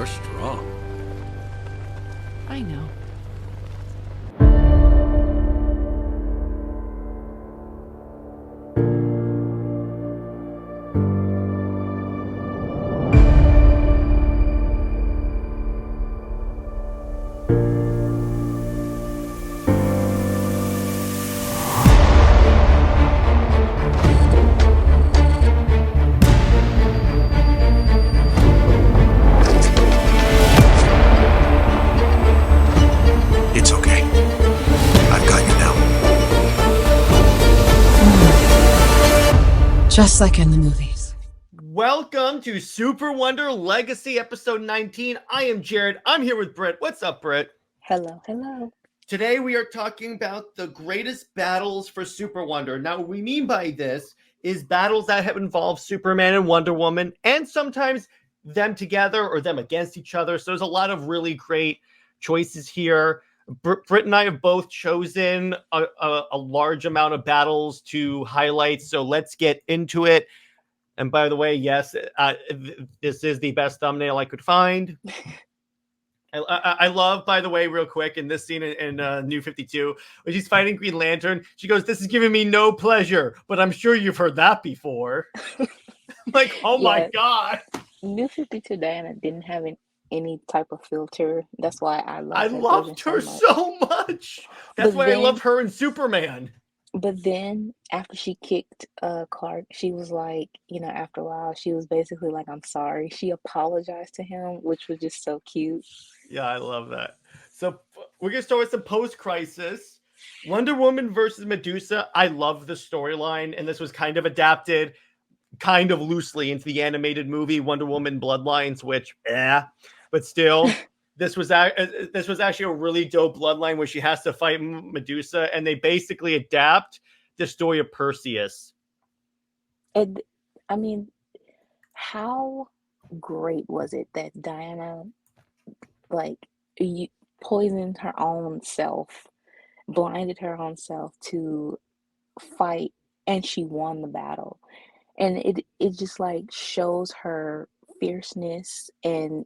You're strong. I know. It's okay. I've got you now. Just like in the movies. Welcome to SuperWonder Legacy Episode 19. I am Jared. I'm here with Britt. What's up, Britt? Hello, hello. Today we are talking about the greatest battles for SuperWonder. Now, what we mean by this is battles that have involved Superman and Wonder Woman, and sometimes them together or them against each other. So there's a lot of really great choices here. Britt and I have both chosen a large amount of battles to highlight. So let's get into it. And by the way, yes, this is the best thumbnail I could find. I love, by the way, real quick, in this scene in New 52, when she's fighting Green Lantern, she goes, "This is giving me no pleasure, but I'm sure you've heard that before." Like, oh my God. New 52 Diana didn't have any type of filter. That's why I loved her so much. That's why I loved her in Superman. But then after she kicked Clark, she was like, after a while, she was basically like, "I'm sorry." She apologized to him, which was just so cute. Yeah, I love that. So we're going to start with some post-crisis. Wonder Woman versus Medusa. I love the storyline, and this was kind of adapted kind of loosely into the animated movie Wonder Woman Bloodlines, which, but still, this was actually a really dope bloodline where she has to fight Medusa, and they basically adapt the story of Perseus. And I mean, how great was it that Diana, poisoned her own self, blinded her own self to fight, and she won the battle. And it just like shows her fierceness, and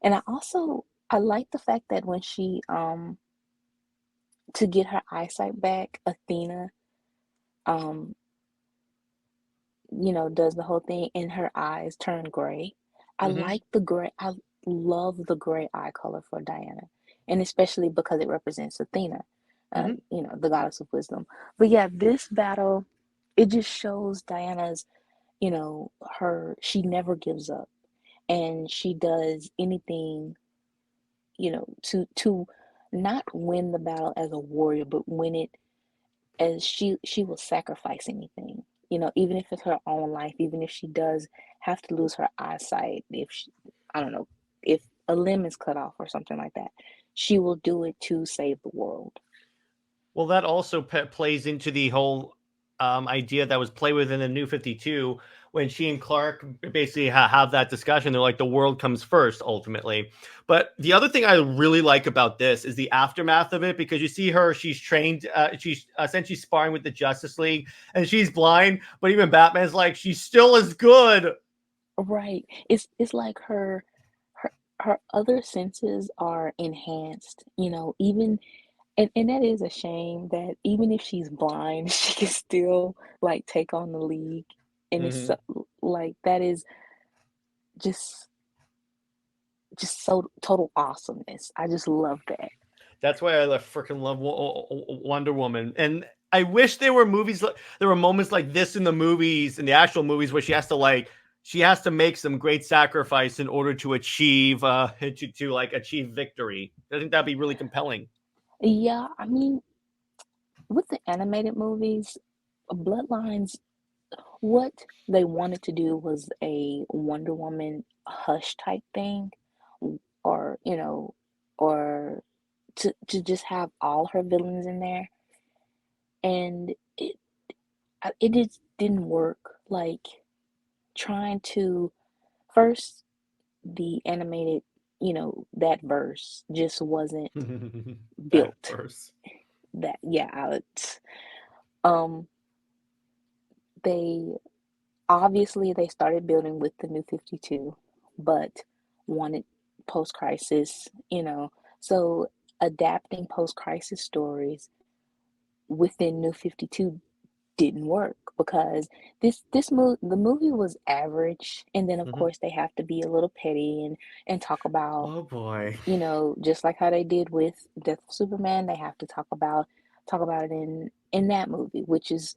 and I like the fact that when she to get her eyesight back, Athena does the whole thing and her eyes turn gray. I like the gray. I love the gray eye color for Diana, and especially because it represents Athena, the goddess of wisdom. But yeah, this battle, it just shows Diana's, she never gives up, and she does anything, to not win the battle as a warrior, but win it as she will sacrifice anything, even if it's her own life, even if she does have to lose her eyesight, I don't know, if a limb is cut off or something like that, she will do it to save the world. Well, that also plays into the whole idea that was played within the New 52 when she and Clark basically have that discussion. They're like, the world comes first, ultimately. But the other thing I really like about this is the aftermath of it, because you see her, she's trained, she's essentially sparring with the Justice League, and she's blind, but even Batman's like, she's still as good. Right. It's like her other senses are enhanced, even. And that is a shame that even if she's blind, she can still like take on the league. And it's like, that is just so total awesomeness. I just love that. That's why I freaking love Wonder Woman. And I wish there were moments like this in the movies, in the actual movies, where she has to make some great sacrifice in order to achieve achieve victory. I think that'd be really compelling. Yeah, I mean, with the animated movies, Bloodlines, what they wanted to do was a Wonder Woman Hush type thing, or or to just have all her villains in there, and it just didn't work. Like, trying to first, the animated, that verse just wasn't built. That verse. That, yeah, they obviously they started building with the New 52, but wanted post-crisis, so adapting post-crisis stories within New 52 didn't work because the movie was average, and then of Hmm. course they have to be a little petty and talk about, Oh boy. just like how they did with Death of Superman. They have to talk about it in that movie, which is,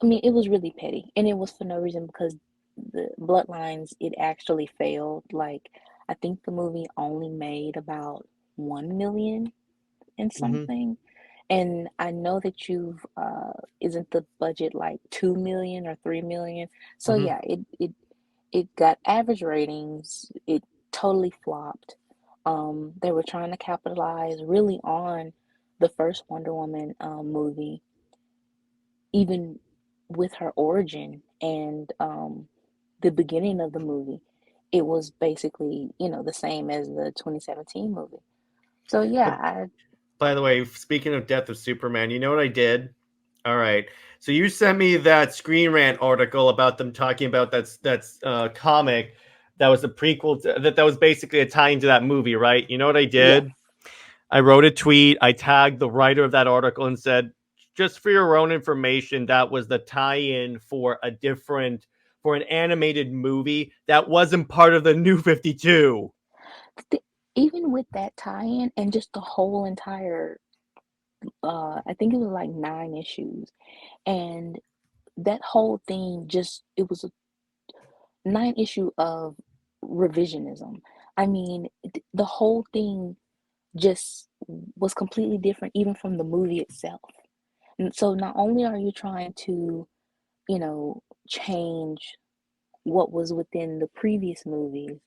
I mean, it was really petty, and it was for no reason because the Bloodlines, it actually failed. Like, I think the movie only made about 1 million and Hmm. something. And I know that isn't the budget like 2 million or 3 million? So Hmm. yeah, it got average ratings. It totally flopped. They were trying to capitalize really on the first Wonder Woman movie, even with her origin and the beginning of the movie. It was basically, the same as the 2017 movie. So But yeah, by the way, speaking of Death of Superman, you know what I did? All right. So you sent me that Screen Rant article about them talking about that's comic that was a prequel that was basically a tie into that movie, right? You know what I yeah. did? I wrote a tweet. I tagged the writer of that article and said, just for your own information, that was the tie-in for an animated movie that wasn't part of the New 52. th- Even with that tie-in and just the whole entire, I think it was like 9 issues, and that whole thing, just it was a 9 issue of revisionism. I mean, the whole thing just was completely different even from the movie itself. And so not only are you trying to, change what was within the previous movies,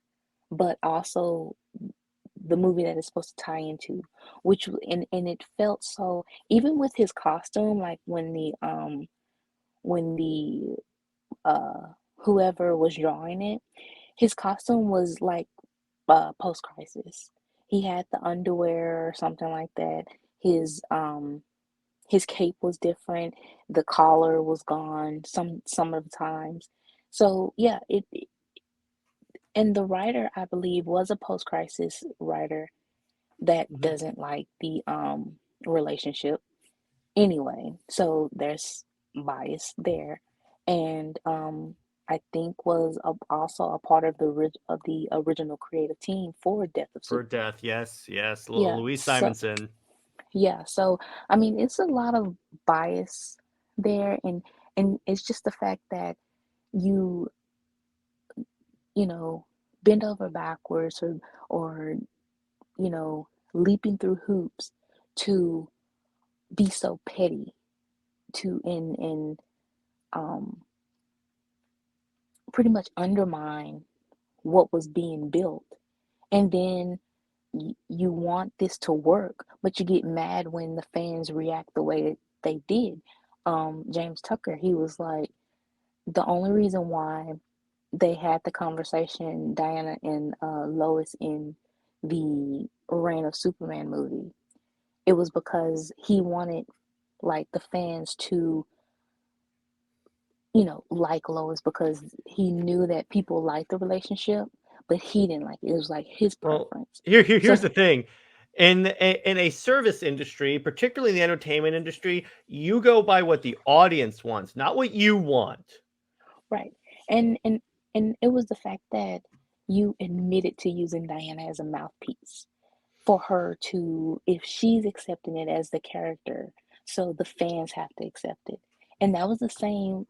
but also the movie that it's supposed to tie into, which and it felt so, even with his costume, like when the uh whoever was drawing it, his costume was like post crisis. He had the underwear or something like that. His um his cape was different. The collar was gone some of the times. So yeah, and the writer, I believe, was a post crisis writer that Mhm. doesn't like the relationship anyway. So there's bias there, and I think was also a part of the original creative team for Death of For Superman. Death, yes, yes. Yeah, Louise so Simonson. yeah, so I mean, it's a lot of bias there, and it's just the fact that you you know bend over backwards or leaping through hoops to be so petty to and um pretty much undermine what was being built. And then you want this to work, but you get mad when the fans react the way that they did. James Tucker, he was like, the only reason why they had the conversation, Diana and Lois, in the Reign of Superman movie, it was because he wanted like the fans to like Lois because he knew that people liked the relationship, but he didn't like it. It was like his Well, preference. here's So, the thing. In a service industry, particularly in the entertainment industry, you go by what the audience wants, not what you want. right. And it was the fact that you admitted to using Diana as a mouthpiece for her to, if she's accepting it as the character, so the fans have to accept it. And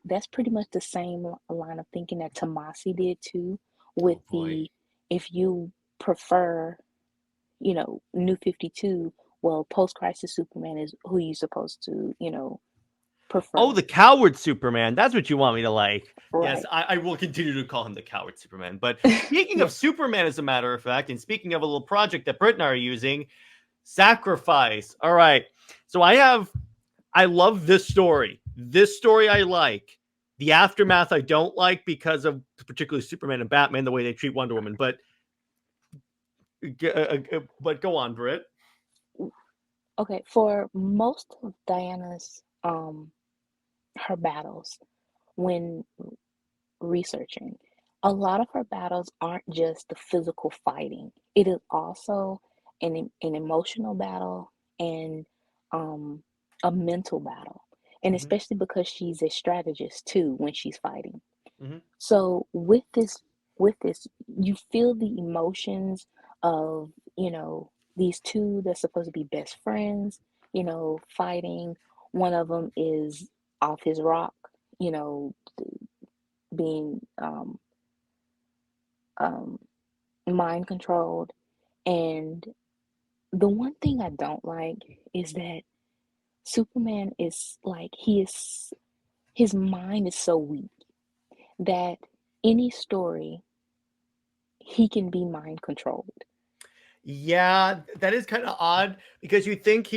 that's pretty much the same line of thinking that Tomasi did too, with Oh boy. the, if you prefer, New 52, well, post crisis Superman is who you supposed to, Oh, prefer. the coward Superman. That's what you want me to like. Yes, Right. I will continue to call him the coward Superman. But speaking Yeah. of Superman, as a matter of fact, and speaking of a little project that Britt and I are using, Sacrifice. All right. So I love this story. This story I like. The aftermath I don't like because of particularly Superman and Batman, the way they treat Wonder Woman. But go on, Britt. Okay. For most of Diana's, her battles when researching, a lot of her battles aren't just the physical fighting. It is also an emotional battle and um, a mental battle. And Hmm. especially because she's a strategist too when she's fighting. Hmm. So with this, you feel the emotions of, you know, these two that's supposed to be best friends, you know, fighting. One of them is off his rock, you know, being um, mind controlled. And the one thing I don't like is that Superman is like, his mind is so weak that any story, he can be mind controlled. Yeah, that is kind of odd because you think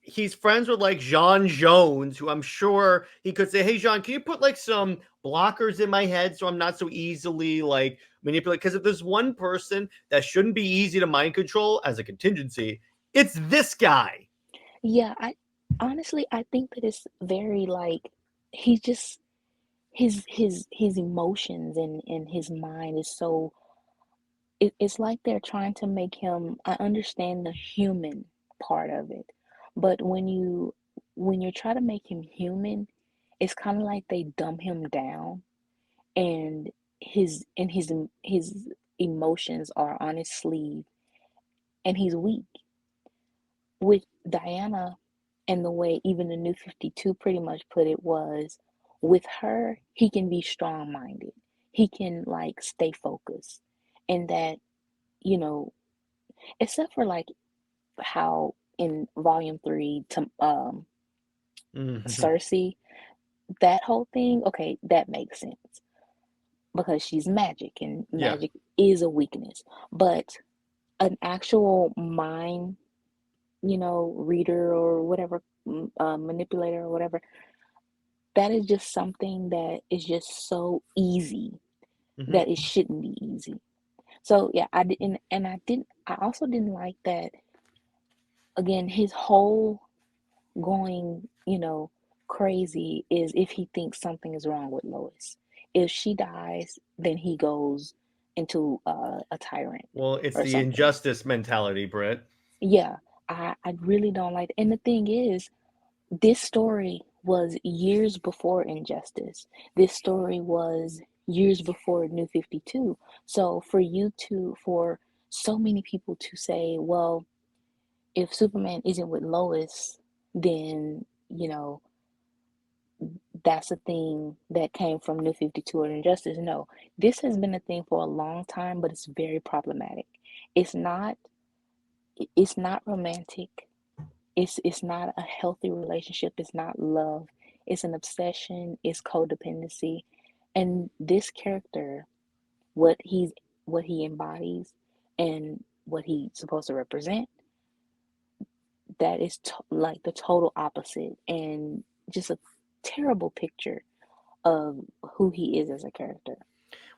he's friends with like Jean Jones, who I'm sure he could say, "Hey, Jean, can you put like some blockers in my head so I'm not so easily like manipulated?" Because if there's one person that shouldn't be easy to mind control as a contingency, it's this guy. Yeah, I honestly I think that it's very like he just his emotions and his mind is so it's like they're trying to make him. I understand the human part of it, but when you try to make him human, it's kind of like they dumb him down, and his emotions are on his sleeve, and he's weak. With Diana, and the way even the New 52 pretty much put it was, with her, he can be strong minded. He can like stay focused. And that, you know, except for like how in volume three to Mhm. Cersei, that whole thing, okay, that makes sense because she's magic and Yeah. magic is a weakness. But an actual mind, you know, reader or whatever, manipulator or whatever, that is just something that is just so easy Hmm. that it shouldn't be easy. So yeah, I didn't, and I didn't. I also didn't like that. Again, his whole going, you know, crazy is if he thinks something is wrong with Lois. If she dies, then he goes into a tyrant Well, it's or the something. injustice mentality, Britt. Yeah, I really don't like. And the thing is, this story was years before Injustice. This story was years before New 52. So for so many people to say, well, if Superman isn't with Lois, then, you know, that's a thing that came from New 52 or Injustice. No, this has been a thing for a long time, but it's very problematic. It's not, it's not romantic. It's not a healthy relationship. It's not love. It's an obsession. It's codependency. And this character, what he's what he embodies and what he's supposed to represent, that is like the total opposite and just a terrible picture of who he is as a character.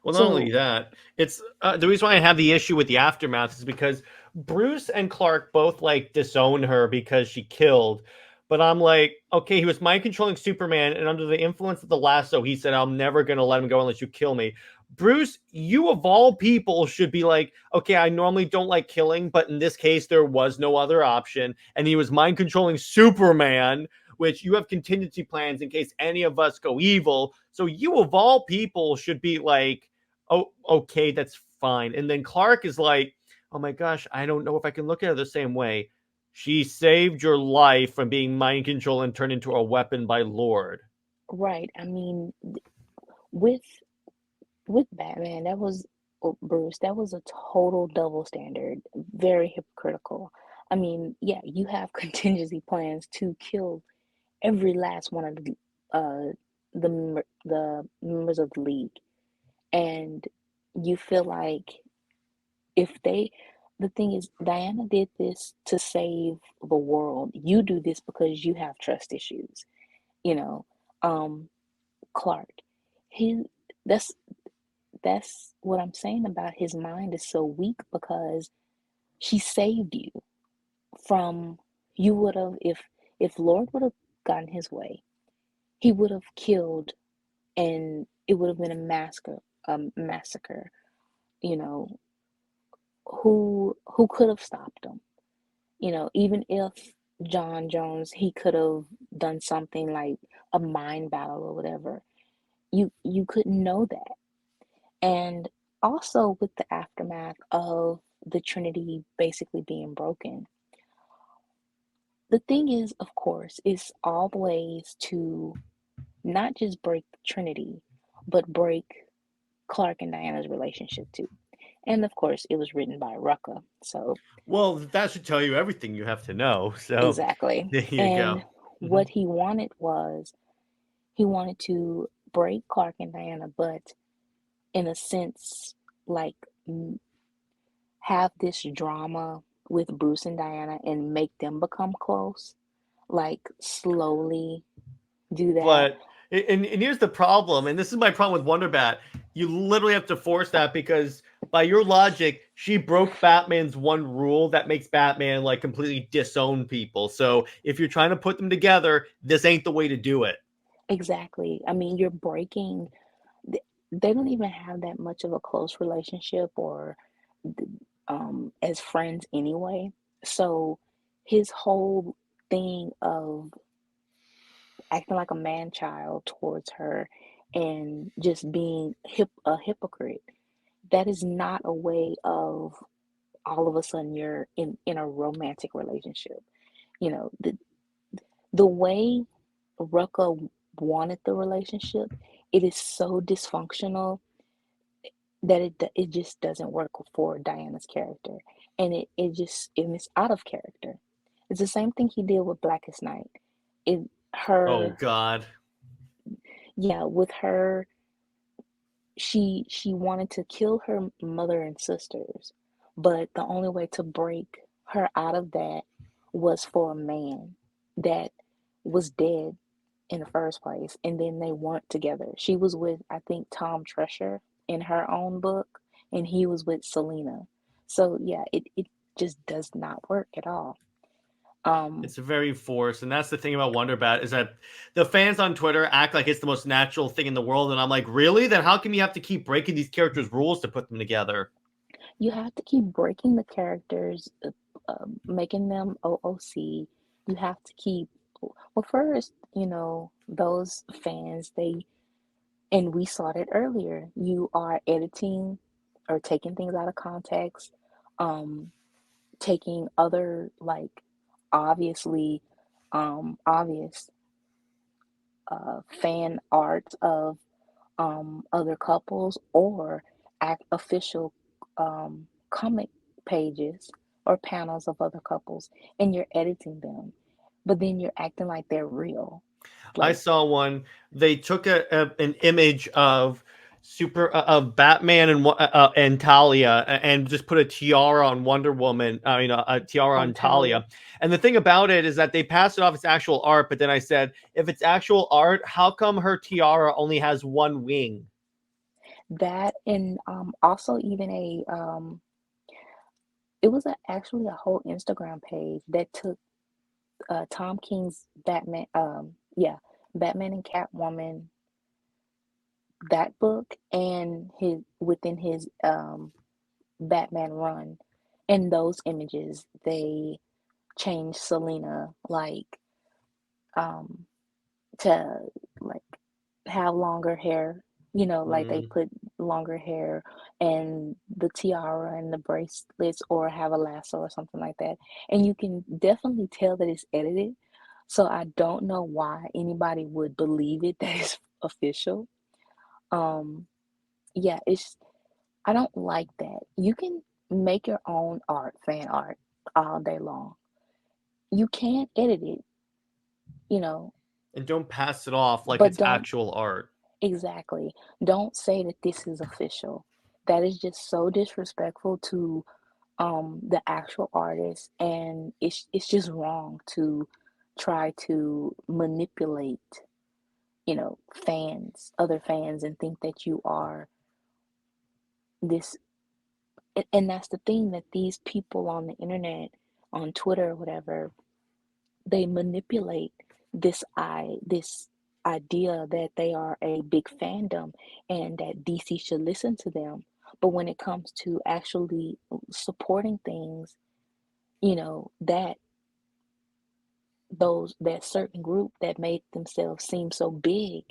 Well, not only So, that, it's the reason why I have the issue with the aftermath is because Bruce and Clark both like disown her because she killed. But I'm like, okay, he was mind controlling Superman, and under the influence of the lasso, he said, "I'm never going to let him go unless you kill me." Bruce, you of all people should be like, okay, I normally don't like killing, but in this case, there was no other option. And he was mind controlling Superman, which you have contingency plans in case any of us go evil. So you of all people should be like, oh, okay, that's fine. And then Clark is like, oh my gosh, I don't know if I can look at her the same way. She saved your life from being mind controlled and turned into a weapon by Lord. right, I mean, with with Batman, that was Bruce, that was a total double standard, very hypocritical. I mean, yeah, you have contingency plans to kill every last one of the members of the league, and you feel like if they, the thing is, Diana did this to save the world. You do this because you have trust issues. You know, um, Clark, he that's that's what I'm saying about his mind is so weak because she saved you from, you would have, if Lord would have gotten his way, he would have killed, and it would have been a massacre, massacre, you know, who could have stopped them? Even if John Jones, he could have done something like a mind battle or whatever. You couldn't know that. And also with the aftermath of the Trinity basically being broken, the thing is, of course, is all ways to not just break the Trinity, but break Clark and Diana's relationship too. And of course, it was written by Rucka. So Well, that should tell you everything you have to know. So exactly. there you And go. Hmm. what he wanted was he wanted to break Clark and Diana, but in a sense, like have this drama with Bruce and Diana and make them become close, like slowly do that. But and here's the problem, and this is my problem with Wonderbat. You literally have to force that because by your logic, she broke Batman's one rule that makes Batman like completely disown people. So if you're trying to put them together, this ain't the way to do it. Exactly. I mean, you're breaking, they don't even have that much of a close relationship or as friends anyway. So his whole thing of acting like a man child towards her and just being a hypocrite, that is not a way of all of a sudden you're in a romantic relationship. You know, the way Rucka wanted the relationship, it is so dysfunctional that it just doesn't work for Diana's character, and it's out of character. It's the same thing he did with Blackest Night. It Oh her God. Yeah, with her, she wanted to kill her mother and sisters, but the only way to break her out of that was for a man that was dead in the first place, and then they weren't together. She was with, I think, Tom Tresher in her own book, and he was with Selena. So yeah, it just does not work at all. Um, It's very forced, and that's the thing about Wonderbat is that the fans on Twitter act like it's the most natural thing in the world, and I'm like, really? Then how come you have to keep breaking these characters' rules to put them together? you have to keep breaking the characters, making them OOC. You have to keep, well, first, those fans, and we saw it earlier, you are editing or taking things out of context, um, taking other, like, obviously, obvious fan art of other couples or official comic pages or panels of other couples, and you're editing them, but then you're acting like they're real. I Like, saw one. They took an image of of Batman and Talia and just put a tiara on Wonder Woman. I mean, a tiara on on Talia, Talia. And the thing about it is that they passed it off as actual art, but then I said, if it's actual art, how come her tiara only has one wing? that, and also even it was actually a whole Instagram page that took Tom King's Batman, yeah, Batman and Catwoman, that book, and his within his Batman run. In those images, they changed Selena, like, um to, like, have longer hair, like they Mm. put longer hair and the tiara and the bracelets, or have a lasso or something like that. And you can definitely tell that it's edited. So I don't know why anybody would believe it that it's official. Um, yeah, I don't like that. You can make your own art, fan art, all day long. You can't edit it, you know, And don't pass it off like but it's don't actual art. exactly. Don't say that this is official. That is just so disrespectful to the actual artist, and it's just wrong to try to manipulate, other fans, and think that you are this. And that's the thing, that these people on the internet, on Twitter or whatever, they manipulate this idea that they are a big fandom and that DC should listen to them. But when it comes to actually supporting things, that that certain group that made themselves seem so big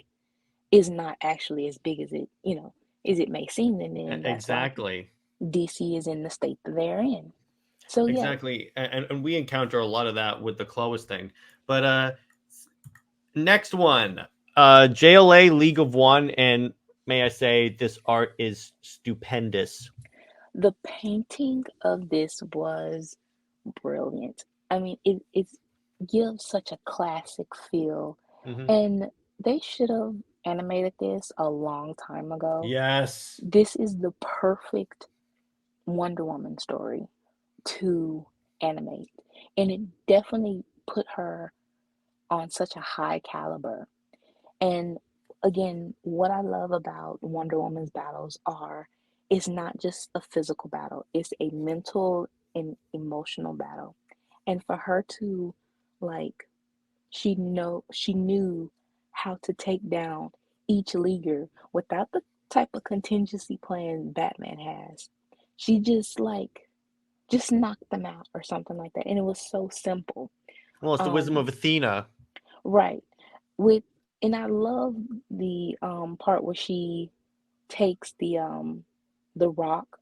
is not actually as big as it may seem, and then that's why Exactly. DC is in the state that they're in. So yeah, Exactly. And we encounter a lot of that with the Clovis thing. But next one. JLA League of One, and may I say this art is stupendous. the painting of this was brilliant. I mean, it gives such a classic feel, Mm-hmm. and they should have animated this a long time ago. Yes. This is the perfect Wonder Woman story to animate, and it definitely put her on such a high caliber. And again, what I love about Wonder Woman's battles are it's not just a physical battle, it's a mental and emotional battle. And for her to like she knew how to take down each leaguer without the type of contingency plan Batman has. She just knocked them out or something like that. And it was so simple. Well, it's the wisdom Um, of Athena. right. With and I love the part where she takes the rock,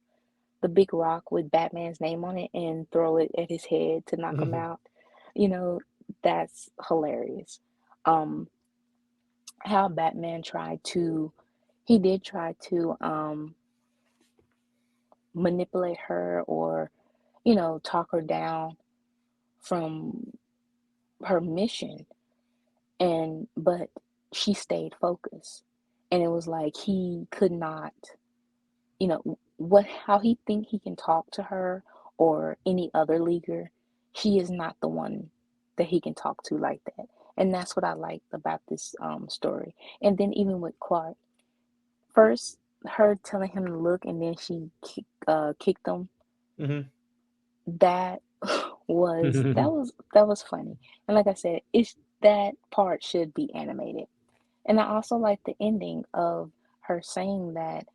the big rock with Batman's name on it and throw it at his head to knock him out. You know, that's hilarious. Um, how Batman he did try to manipulate her or, talk her down from her mission, but she stayed focused. And it was like he could not, how he think he can talk to her or any other leaguer, she is not the one that he can talk to like that. And that's what I liked about this story. And then even with Clark, first her telling him to look, and then she kicked him. Mm-hmm. That that was funny. And like I said, it's that part should be animated. And I also like the ending of her saying that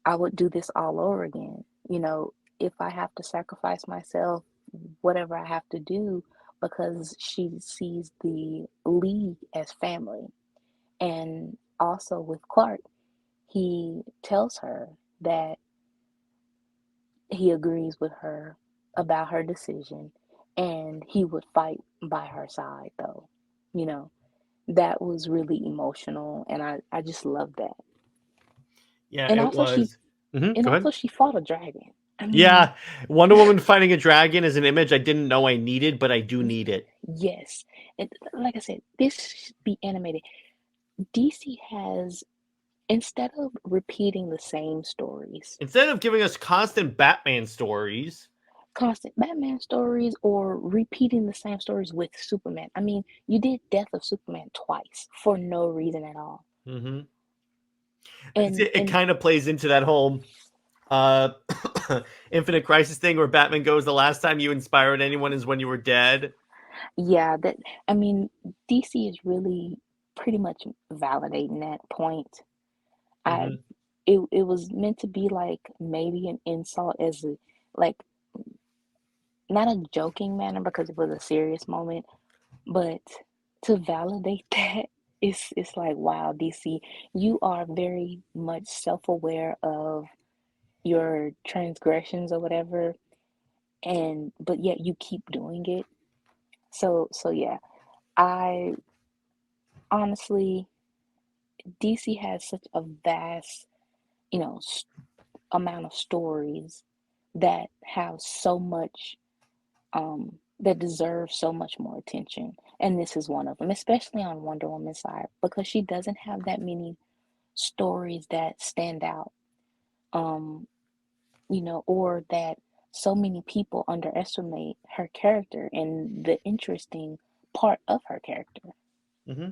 I would do this all over again. If I have to sacrifice myself, whatever I have to do, because she sees the league as family. And also with Clark, he tells her that he agrees with her about her decision and he would fight by her side, though. You know, that was really emotional, and I just love that. Yeah, And it also she was. Mm-hmm. and Go ahead. also she fought a dragon. I mean, Yeah, Wonder Woman fighting a dragon is an image I didn't know I needed, but I do need it. yes. And like I said, this should be animated. DC has, instead of repeating the same stories, Instead of giving us constant Batman stories. constant Batman stories, or repeating the same stories with Superman. I mean, you did Death of Superman twice for no reason at all. Mm-hmm. And It kind of plays into that whole uh Infinite Crisis thing where Batman goes, the last time you inspired anyone is when you were dead. yeah, that I mean, DC is really pretty much validating that point. I Mm-hmm. it was meant to be like maybe an insult as a like not a joking manner because it was a serious moment, but to validate that, it's like, wow, DC, you are very much self-aware of your transgressions or whatever, and but yet you keep doing it. So yeah, I honestly, DC has such a vast, you know, amount of stories that have so much that deserve so much more attention. And this is one of them, especially on Wonder Woman's side, because she doesn't have that many stories that stand out, um, or that so many people underestimate her character and the interesting part of her character. Mm-hmm.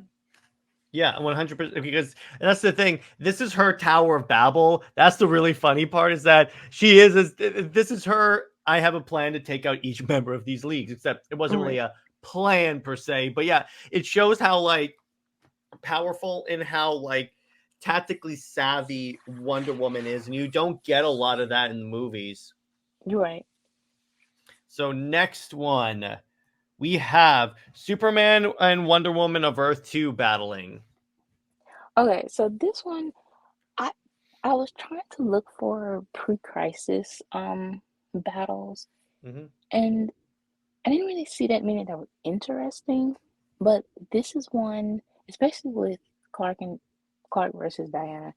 Yeah, 100%. Because that's the thing. This is her Tower of Babel. That's the really funny part, is that this is her. I have a plan to take out each member of these leagues, except it wasn't really Right. a plan per se. But yeah, it shows how, like, powerful in how like tactically savvy Wonder Woman is, and you don't get a lot of that in the movies. You're right. So next one, we have Superman and Wonder Woman of Earth 2 battling. Okay, so this one, I I was trying to look for pre-crisis battles, Mhm. and I didn't really see that many that were interesting. But this is one, especially with Clark versus Diana.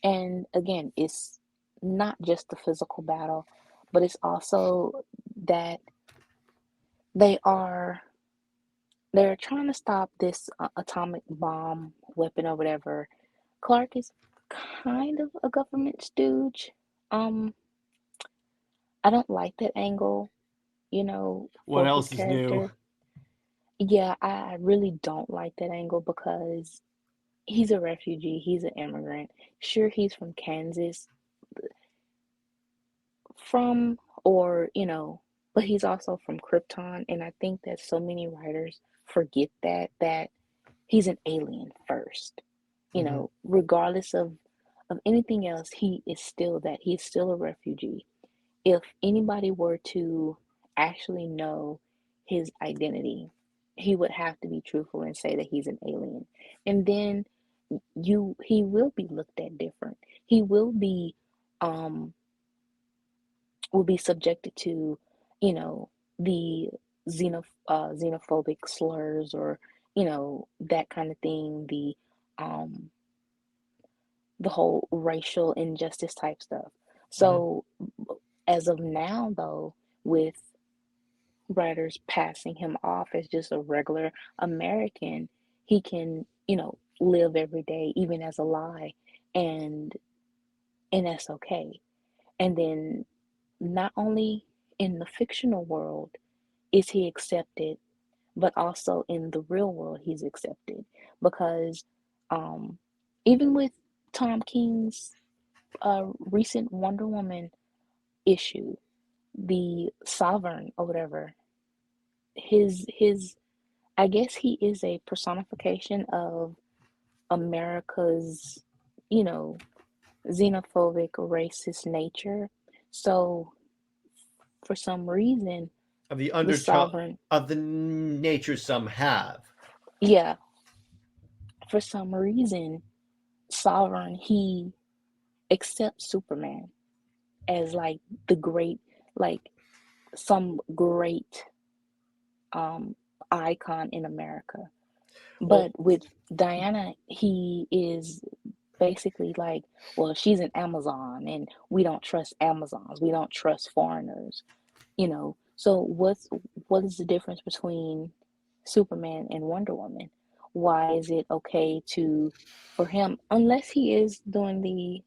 And again, it's not just the physical battle, but it's also that they are they're trying to stop this atomic bomb weapon or whatever. Clark is kind of a government stooge. Um, I don't like that angle, What for his else is new? character. Yeah, I really don't like that angle because he's a refugee, he's an immigrant. Sure, he's from Kansas, from or but he's also from Krypton, and I think that so many writers forget that he's an alien first. Mhm. Regardless of anything else, he is still that. He's still a refugee. If anybody were to actually know his identity, he would have to be truthful and say that he's an alien. And then he will be looked at different. He um will be subjected to, the xenophobic slurs, or that kind of thing, um the whole racial injustice type stuff. Mhm. So as of now, though, with writers passing him off as just a regular American, he can, live every day, even as a lie, and that's okay. And then not only in the fictional world is he accepted, but also in the real world he's accepted. Because um, even with Tom King's recent Wonder Woman issue, the Sovereign or whatever, his I guess he is a personification of America's, you know, xenophobic, racist nature. So for some reason, Of the the undertow Sovereign, of the nature some have. yeah, for some reason, Sovereign, he accepts Superman as like the great, like some great um icon in America. Well, But with Diana, he is basically like, well, she's an Amazon, and we don't trust Amazons. We don't trust foreigners. So what is the difference between Superman and Wonder Woman? Why is it okay to for him, unless he is doing the,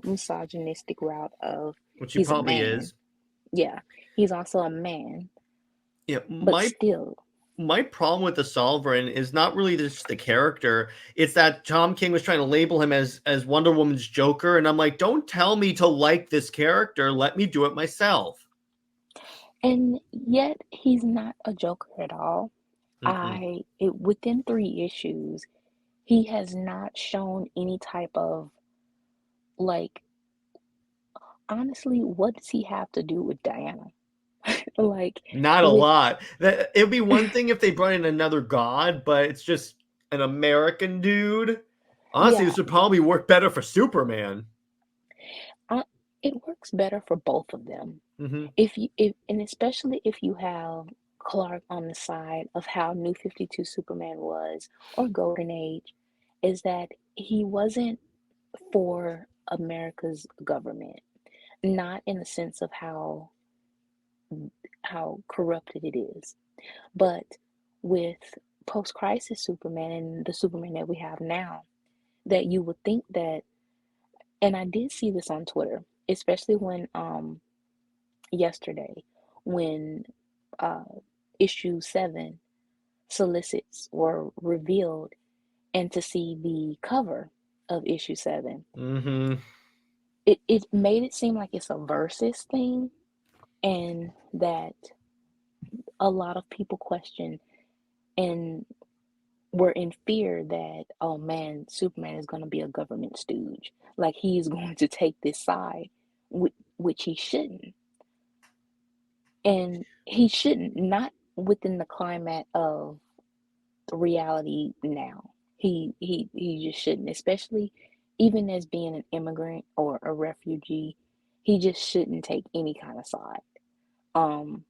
misogynistic route of which he he's a probably man. is. Yeah, he's also a man, Yeah, but my still, my problem with the Sovereign is not really just the character. It's that Tom King was trying to label him as Wonder Woman's Joker, and I'm like, don't tell me to like this character. Let me do it myself. and yet he's not a Joker at all. Mm-mm. Within 3 issues, he has not shown any type of, like, honestly, what does he have to do with Diana? Like, Not a with lot. That it'd be one thing if they brought in another god, but it's just an American dude. Honestly, yeah, this would probably work better for Superman. uh, it works better for both of them. Mm-hmm. And especially if you have Clark on the side of how New 52 Superman was, or Golden Age, is that he wasn't for America's government, not in the sense of how corrupted it is, but with post-crisis Superman and the Superman that we have now, that you would think that, and I did see this on Twitter, especially when yesterday, when uh issue 7 solicits were revealed, and to see the cover of issue 7, Mm-hmm. it made it seem like it's a versus thing, and that a lot of people question, and were in fear that, oh man, Superman is going to be a government stooge. Like he's going to take this side, which he shouldn't. And he shouldn't, not within the climate of reality now. He just shouldn't, especially even as being an immigrant or a refugee, he just shouldn't take any kind of side. Um,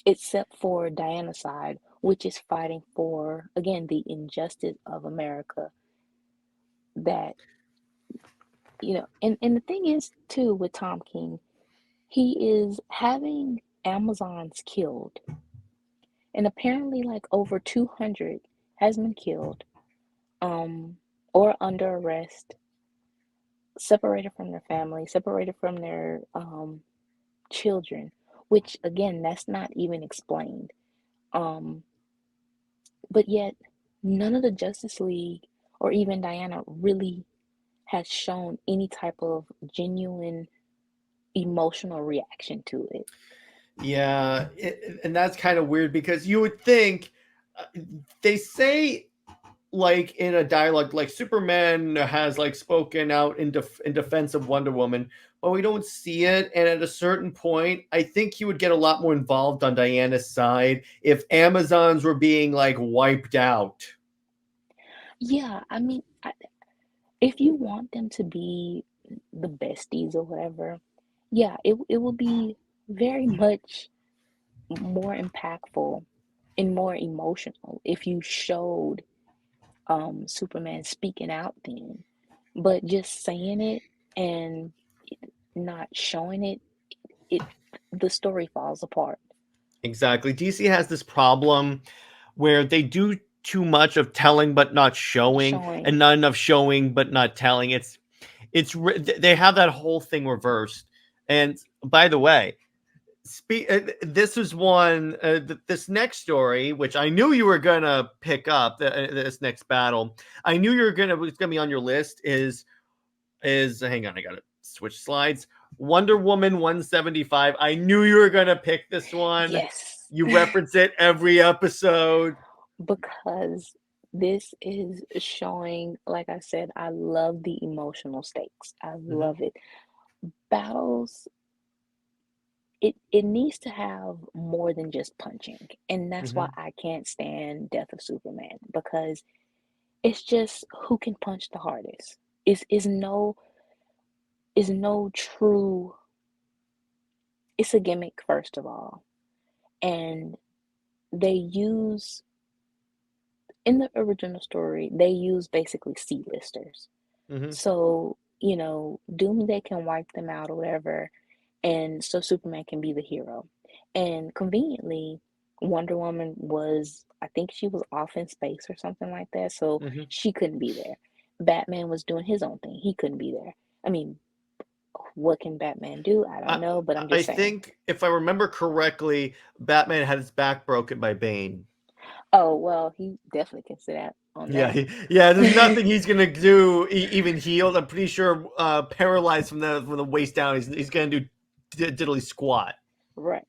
except for Diana's side, which is fighting for, again, the injustice of America. That, and the thing is too with Tom King, he is having Amazons killed. And apparently like over 200 has been killed, or under arrest, separated from their family, separated from their children, which again, that's not even explained. Um, but yet, none of the Justice League or even Diana really has shown any type of genuine emotional reaction to it. Yeah, and that's kind of weird because you would think they say like in a dialogue like Superman has like spoken out in defense of Wonder Woman, but we don't see it. And at a certain point, I think he would get a lot more involved on Diana's side if Amazons were being like wiped out. Yeah, I mean, if you want them to be the besties or whatever, yeah, it will be very much more impactful and more emotional if you showed Superman speaking out then. But just saying it and not showing it the story falls apart. Exactly. DC has this problem where they do too much of telling but not showing, Showing. and not enough showing but not telling. They have that whole thing reversed. And by the way, this is one. This next story, which I knew you were gonna pick up, this next battle. I knew it's gonna be on your list. Is hang on, I gotta switch slides. Wonder Woman 175. I knew you were gonna pick this one. Yes. You reference it every episode. Because this is showing, like I said, I love the emotional stakes. I love it. Battles, it needs to have more than just punching. And that's why I can't stand Death of Superman, because it's just who can punch the hardest. Is no true, it's a gimmick first of all. And they use, in the original story, they use basically C-listers. So, Doomsday can wipe them out or whatever, and so Superman can be the hero. And conveniently, Wonder Woman was, I think she was off in space or something like that, so she couldn't be there. Batman was doing his own thing. He couldn't be there. I mean, what can Batman do? I don't know, but I'm I just saying. think if I remember correctly, Batman had his back broken by Bane. Oh, well, he definitely can sit out on that. Yeah. There's nothing he's gonna do. Even healed, I'm pretty sure. Paralyzed from the waist down, he's gonna do diddly squat. Right.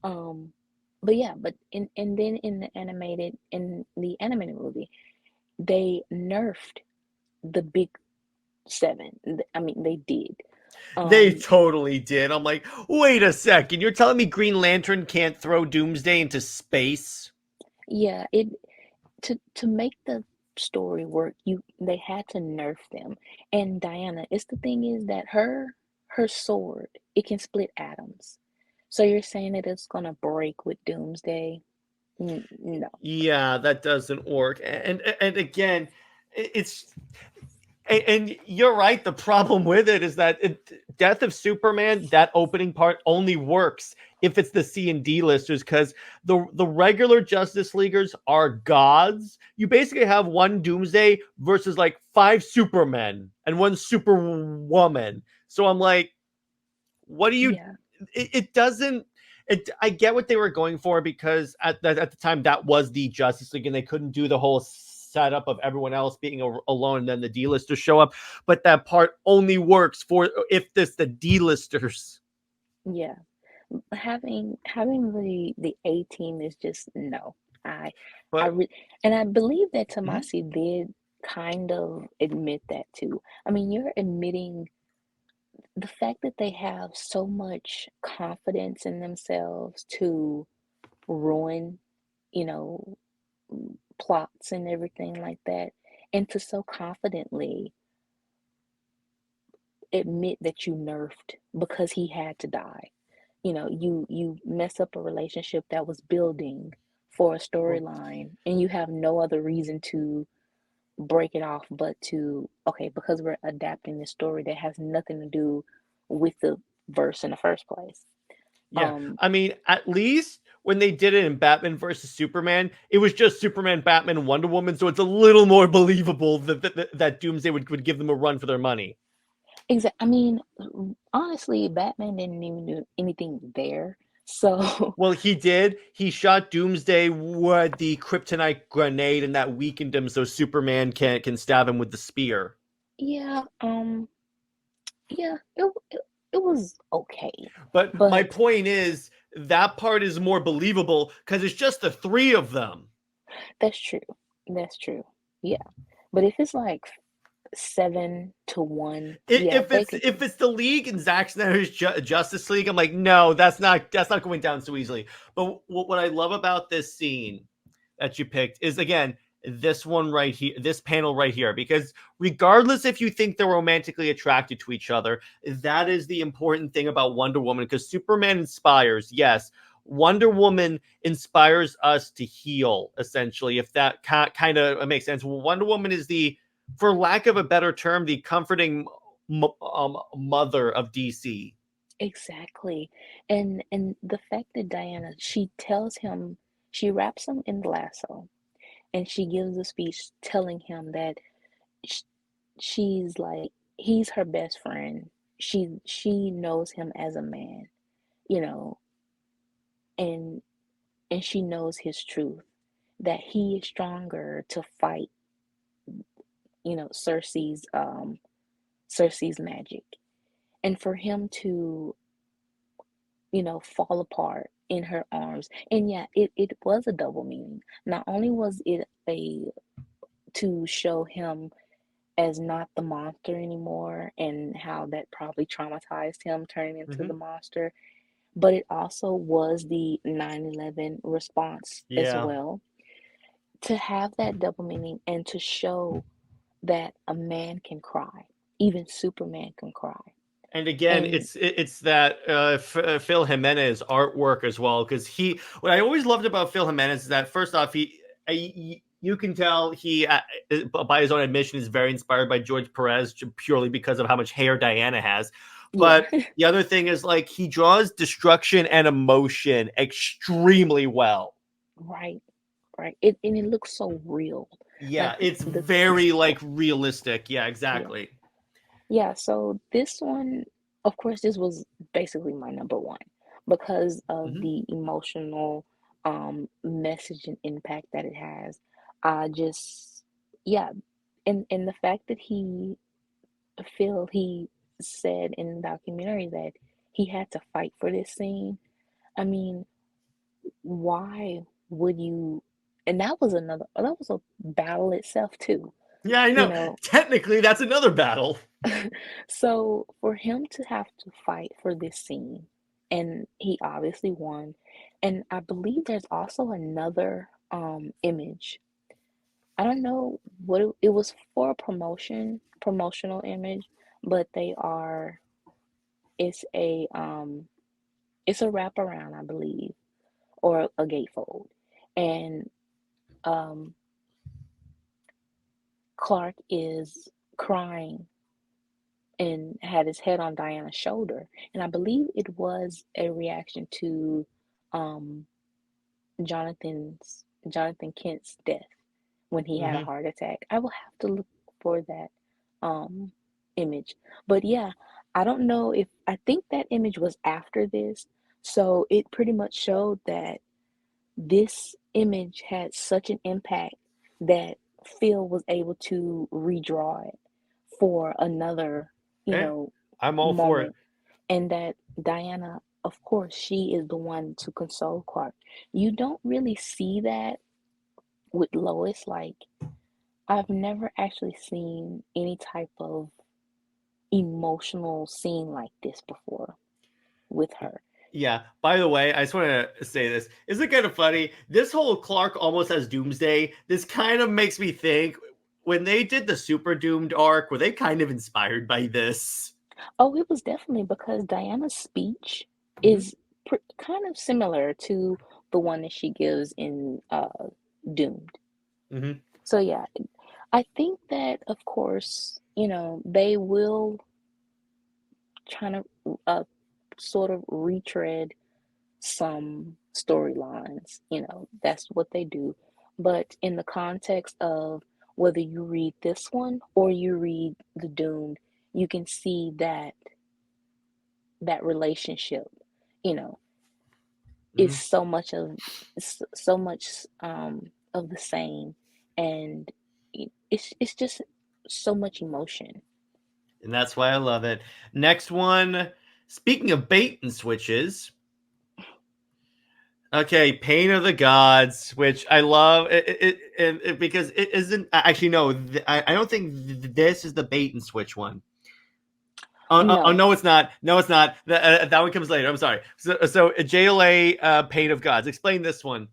But yeah, but then in the animated movie, they nerfed the big seven. I mean, they did. They totally did. I'm like, wait a second. You're telling me Green Lantern can't throw Doomsday into space? Yeah, to make the story work, they had to nerf them. And Diana, the thing is that her sword, it can split atoms. So you're saying that it's gonna break with Doomsday? No. Yeah, that doesn't work. And again, it's and you're right. The problem with it is that Death of Superman, that opening part only works if it's the C and D listers, because the regular Justice Leaguers are gods. You basically have one Doomsday versus like 5 Supermen and 1 Superwoman. So I'm like, what do you? Yeah. It doesn't. I get what they were going for, because at the time that was the Justice League and they couldn't do the whole setup of everyone else being alone and then the D-listers show up. But that part only works for if this the D-listers. Yeah. Having the A team is just no. I But and I believe that mhm. Tomasi did kind of admit that too. I mean, you're admitting the fact that they have so much confidence in themselves to ruin, you know, plots and everything like that, and to so confidently admit that you nerfed because he had to die. You mess up a relationship that was building for a Well, storyline, and you have no other reason to break it off but to, okay, because we're adapting this story that has nothing to do with the verse in the first place. yeah. Um, I mean, at least when they did it in Batman versus Superman, it was just Superman, Batman, and Wonder Woman, so it's a little more believable that Doomsday would give them a run for their money. I mean, honestly, Batman didn't even do anything there. So, Well, he did. He shot Doomsday with the kryptonite grenade, and that weakened him, so Superman can stab him with the spear. yeah, yeah, it was okay. But my But point is that part is more believable because it's just the three of them. that's true. That's true. Yeah. But if it's like 7-1, yeah, If they it's could. if it's the League and Zack Snyder's Justice League, I'm like, no, that's not going down so easily. But what I love about this scene that you picked is, again, this one right here, this panel right here, because regardless if you think they're romantically attracted to each other, that is the important thing about Wonder Woman, because Superman inspires, yes. Wonder Woman inspires us to heal, essentially, if that kind of makes sense. Wonder Woman is for lack of a better term, the comforting mother of DC. Exactly. And the fact that Diana, she wraps him in the lasso, and she gives a speech telling him that sh she's like he's her best friend. She knows him as a man, you know, and and she knows his truth, that he is stronger to fight, Cersei's magic. And for him to, fall apart in her arms. And yeah, it was a double meaning. Not only was it a to show him as not the monster anymore, and how that probably traumatized him turning into Mm-hmm. the monster, but it also was the 9/11 response as Yeah. well. To have that double meaning and to show that a man can cry, even Superman can cry. And again, And it's that Phil Jimenez artwork as well, because what I always loved about Phil Jimenez is that, first off, you can tell he, by his own admission, is very inspired by George Perez, purely because of how much hair Diana has. yeah, But the other thing is, like, he draws destruction and emotion extremely well. right, right. And it looks so real. Like Yeah, it's the very, like, realistic. Yeah, yeah. exactly. Yeah, so this one, of course, this was basically my number one because of Hmm. the emotional message and impact that it has. I just, yeah, and the fact that he said in the documentary that he had to fight for this scene. I mean, why would you? And that was a battle itself too, Yeah, I you know. know. Technically, that's another battle. So for him to have to fight for this scene, and he obviously won. And I believe there's also another image. I don't know what it was for, a promotional image, but it's a it's a wraparound, I believe, or a gatefold. And um Clark is crying and had his head on Diana's shoulder. And I believe it was a reaction to um, Jonathan Kent's death when he had a Hmm. heart attack. I will have to look for that um, image. But yeah, I don't know if I think that image was after this. So it pretty much showed that this image had such an impact that Phil was able to redraw it for another, you Hey, know, I'm all for it. moment. And that Diana, of course, she is the one to console Clark. You don't really see that with Lois, like I've never actually seen any type of emotional scene like this before with her. Yeah. By the way, I just want to say this. Isn't it kind of funny? This whole Clark almost has Doomsday. This kind of makes me think when they did the Super Doomed arc, were they kind of inspired by this? Oh, it was definitely because Diana's speech Mm-hmm. is kind of similar to the one that she gives in Doomed. Mm-hmm. So yeah, I think that of course, they will try to sort of retread some storylines. That's what they do. But in the context of whether you read this one or you read The Doomed, you can see that relationship, you know, is Mm-hmm. so much of the same, and it's just so much emotion. And that's why I love it. Next one. Speaking of bait and switches, okay, Pain of the Gods, which I love, because it isn't actually no. I don't think this is the bait and switch one. Oh, No. no, it's not. No, it's not. That one comes later. I'm sorry. So JLA, Pain of Gods. Explain this one.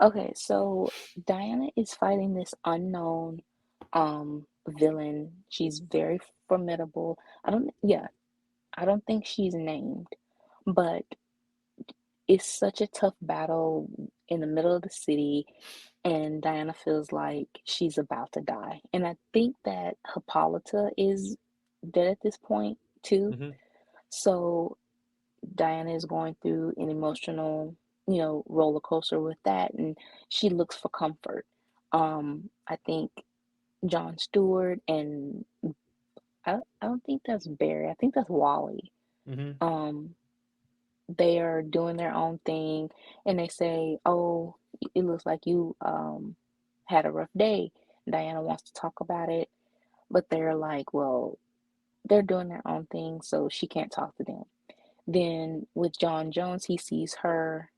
Okay, so Diana is fighting this unknown villain. She's very formidable. I don't think she's named, but it's such a tough battle in the middle of the city, and Diana feels like she's about to die. And I think that Hippolyta is dead at this point too. Mm-hmm. So Diana is going through an emotional, roller coaster with that, and she looks for comfort. I think Jon Stewart and I don't think that's Barry. I think that's Wally. Mm-hmm. Um, they are doing their own thing, and they say, "Oh, it looks like you had a rough day." Diana wants to talk about it, but they're like, "Well, they're doing their own thing, so she can't talk to them." Then with John Jones, he sees her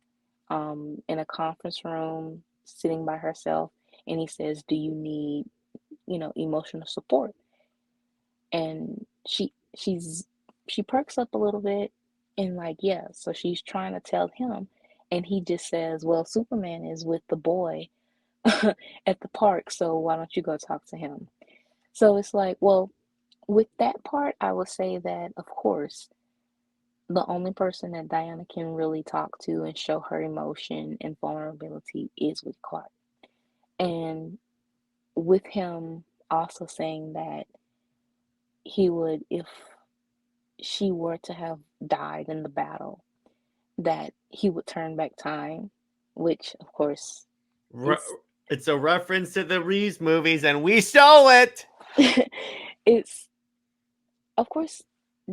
in a conference room sitting by herself, and he says, "Do you need, emotional support?" And she perks up a little bit and like, yeah, so she's trying to tell him, and he just says, "Well, Superman is with the boy at the park, so why don't you go talk to him?" So it's like, well, with that part, I would say that of course the only person that Diana can really talk to and show her emotion and vulnerability is with Clark. And with him also saying that he would, if she were to have died in the battle, that he would turn back time, which of course Re- is it's a reference to the Reeves movies, and we stole it. it's of course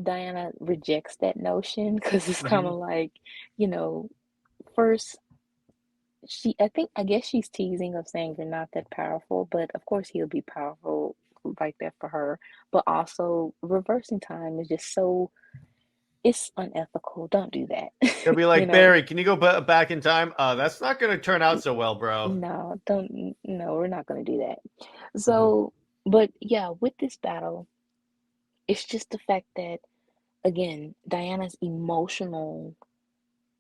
Diana rejects that notion because it's kind Mm-hmm. of like, you know, first I guess she's teasing of saying you're not that powerful, but of course he'll be powerful like that for her. But also reversing time is just so it's unethical. Don't do He'll that. be like, Barry, can you go back in time? That's not going to turn out so well, bro. No, don't no, we're not gonna do that. Mm-hmm. So, but yeah, with this battle, it's just the fact that again, Diana's emotional,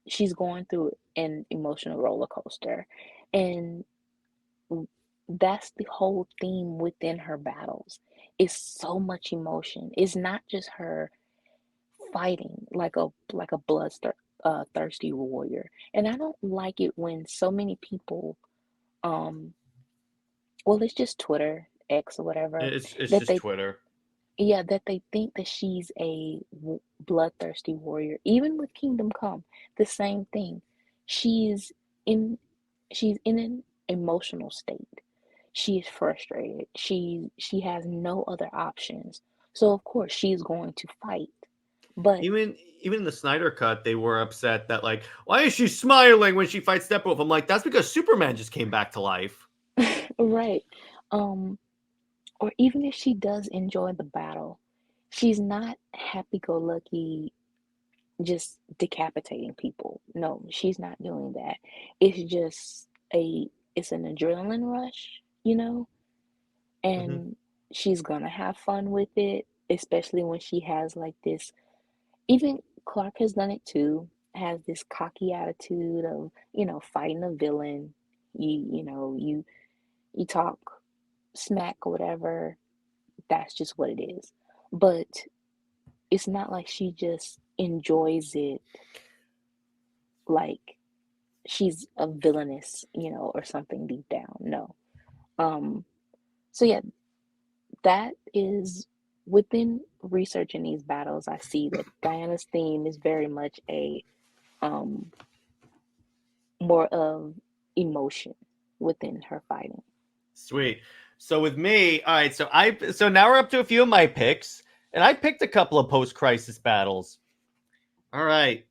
she's going through an emotional roller coaster. And that's the whole theme within her battles. It's so much emotion. It's not just her fighting like a thirsty warrior. And I don't like it when so many people, um, well, it's just Twitter, X or whatever, It's that just they Twitter. yeah, that they think that she's a bloodthirsty warrior. Even with Kingdom Come, the same thing. She's in she's in an emotional state. She is frustrated. She has no other options. So of course she's going to fight. But Even in the Snyder cut, they were upset that like, why is she smiling when she fights Steppenwolf? I'm like, that's because Superman just came back to life. right. Um or even if she does enjoy the battle, she's not happy go lucky just decapitating people. No, she's not doing that. It's just a it's an adrenaline rush, Hmm. and she's gonna have fun with it, especially when she has like this. Even Clark has done it too, has this cocky attitude of, fighting a villain. You talk smack or whatever, that's just what it is. But it's not like she just enjoys it like she's a villainess, or something deep down. No. Um, so yeah, that is within researching these battles, I see that Diana's theme is very much a um more of emotion within her fighting. Sweet. So with me, all right. So now we're up to a few of my picks, and I picked a couple of post-crisis battles. All right,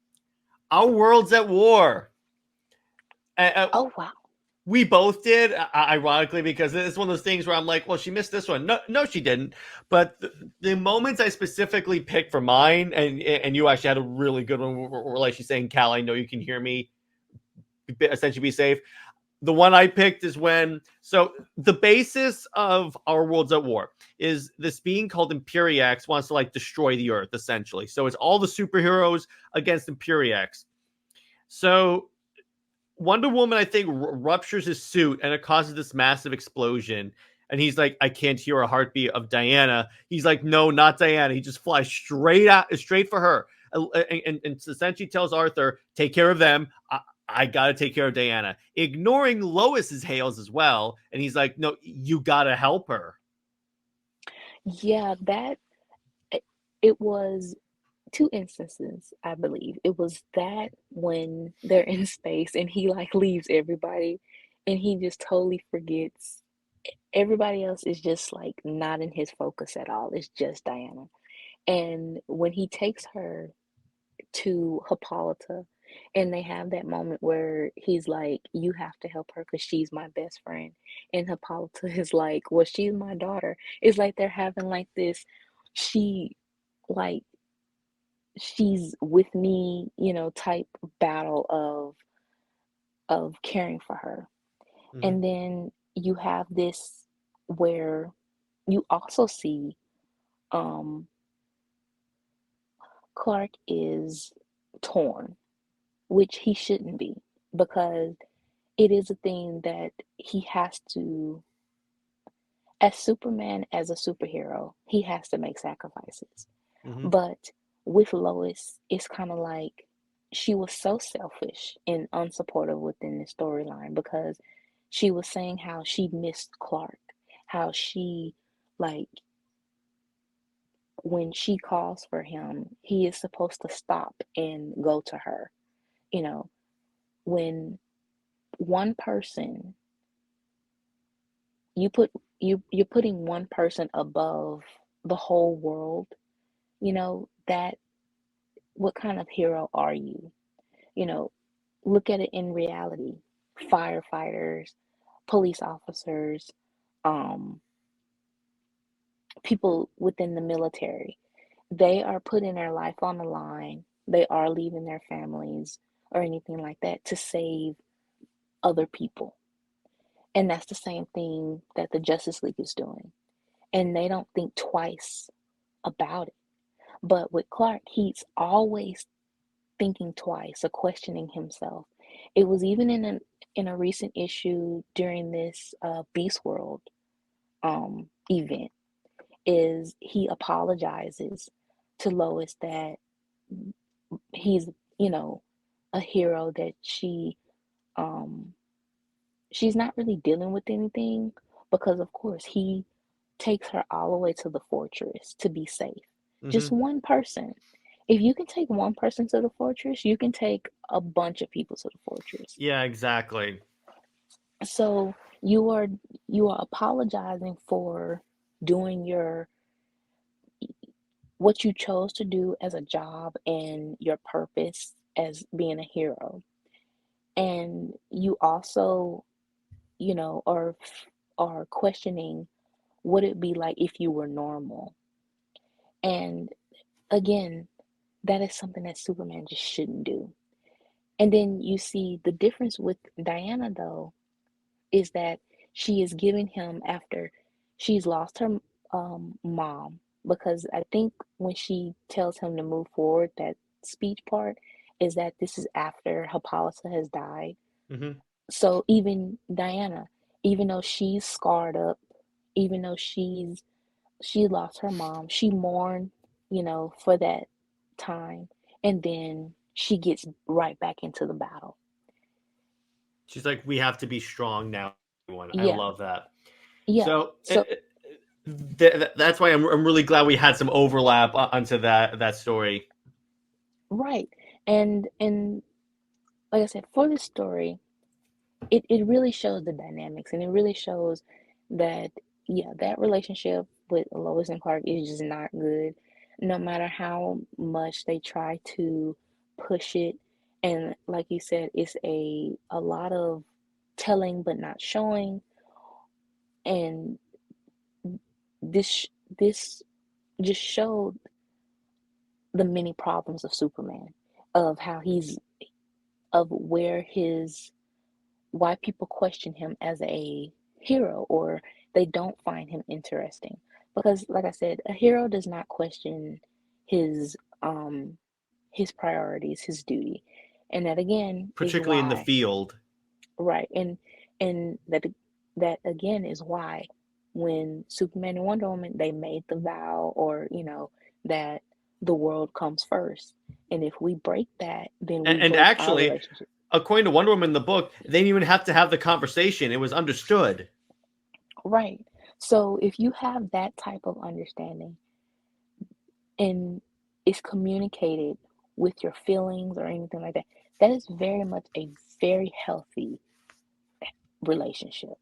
our world's at war. Oh wow. We both did, ironically, because it's one of those things where I'm like, well, she missed this one. No, she didn't. But the moments I specifically picked for mine, and you actually had a really good one, where like she's saying, Cal, I know you can hear me. Essentially, be safe. The one I picked is when, so the basis of our world's at war is this being called Imperiax wants to like destroy the earth, essentially. So it's all the superheroes against Imperiax. So Wonder Woman, I think, ruptures his suit and it causes this massive explosion. And he's like, I can't hear a heartbeat of Diana. He's like, no, not Diana. He just flies straight for her, and essentially tells Arthur, take care of them. I gotta take care of Diana, ignoring Lois's hails as well. And he's like, no, you gotta help her. Yeah, that it, it was two instances, I believe. It was that when they're in space and he like leaves everybody and he just totally forgets. Everybody else is just like not in his focus at all. It's just Diana. And when he takes her to Hippolyta and they have that moment where he's like, you have to help her because she's my best friend. And Hippolyta is like, well, she's my daughter. It's like they're having like this, she like she's with me, type battle of caring for her. Mm-hmm. And then you have this where you also see um Clark is torn, which he shouldn't be, because it is a thing that he has to, as Superman, as a superhero, he has to make sacrifices. Mm-hmm. But with Lois, it's kind of like she was so selfish and unsupportive within the storyline because she was saying how she missed Clark, how she, like, when she calls for him, he is supposed to stop and go to her. You know, when one person, you put you're putting one person above the whole world, that what kind of hero are you? You know, look at it in reality. Firefighters, police officers, um, people within the military, they are putting their life on the line. They are leaving their families or anything like that to save other people. And that's the same thing that the Justice League is doing. And they don't think twice about it. But with Clark, he's always thinking twice or questioning himself. It was even in a recent issue during this Beast World event, is he apologizes to Lois that he's, you know, a hero, that um she's not really dealing with anything, because of course he takes her all the way to the fortress to be safe. Mm-hmm. Just one person. If you can take one person to the fortress, you can take a bunch of people to the fortress. Yeah, exactly. So you are apologizing for doing what you chose to do as a job and your purpose as being a hero. And you also, are questioning what it'd be like if you were normal. And again, that is something that Superman just shouldn't do. And then you see the difference with Diana, though. is that she is giving him after she's lost her mom, because I think when she tells him to move forward, that speech part is that this is after Hippolyta has died. Hmm. So even Diana, even though she's scarred up, even though she lost her mom, she mourned, for that time, and then she gets right back into the battle. She's like, we have to be strong now. I Yeah, love that. yeah. So So that's why I'm really glad we had some overlap onto that story. right. And like I said, for this story, it really shows the dynamics, and it really shows that, yeah, that relationship with Lois and Clark is just not good, no matter how much they try to push it. And like you said, it's a lot of telling but not showing. And this this just showed the many problems of Superman, of how he's of where his why people question him as a hero, or they don't find him interesting. Because like I said, a hero does not question his um his priorities, his duty. And that again is Particularly in the why, field. right, and that again is why when Superman and Wonder Woman, they made the vow, or that the world comes first. And if we break that, then we And break our actually, relationship. according to Wonder Woman in the book, they didn't even have to have the conversation. It was understood. Right. So if you have that type of understanding, and it's communicated with your feelings or anything like that, that is very much a very healthy relationship.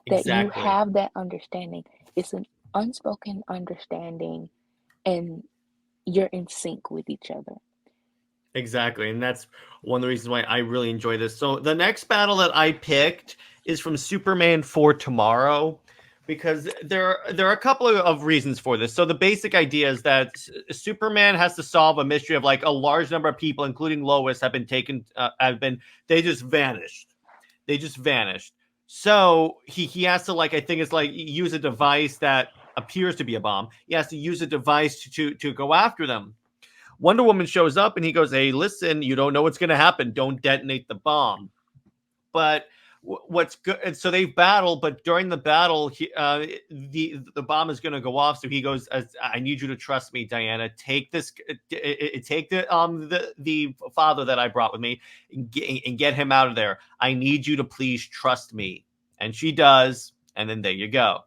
That you Exactly. have that understanding. It's an unspoken understanding, and you're in sync with each other. Exactly. And that's one of the reasons why I really enjoy this. So the next battle that I picked is from Superman for Tomorrow, because there are a couple of reasons for this. So the basic idea is that Superman has to solve a mystery of like a large number of people, including Lois, have been taken, they just vanished. They just vanished. So he has to, like, I think it's like use a device that appears to be a bomb. He has to use a device to go after them. Wonder Woman shows up and he goes, "Hey, listen, you don't know what's going to happen. Don't detonate the bomb." But what's good? And so they battle, but during the battle, the bomb is going to go off. So he goes, "I need you to trust me, Diana. Take this, take the father that I brought with me, and get him out of there. I need you to please trust me." And she does, and then there you go.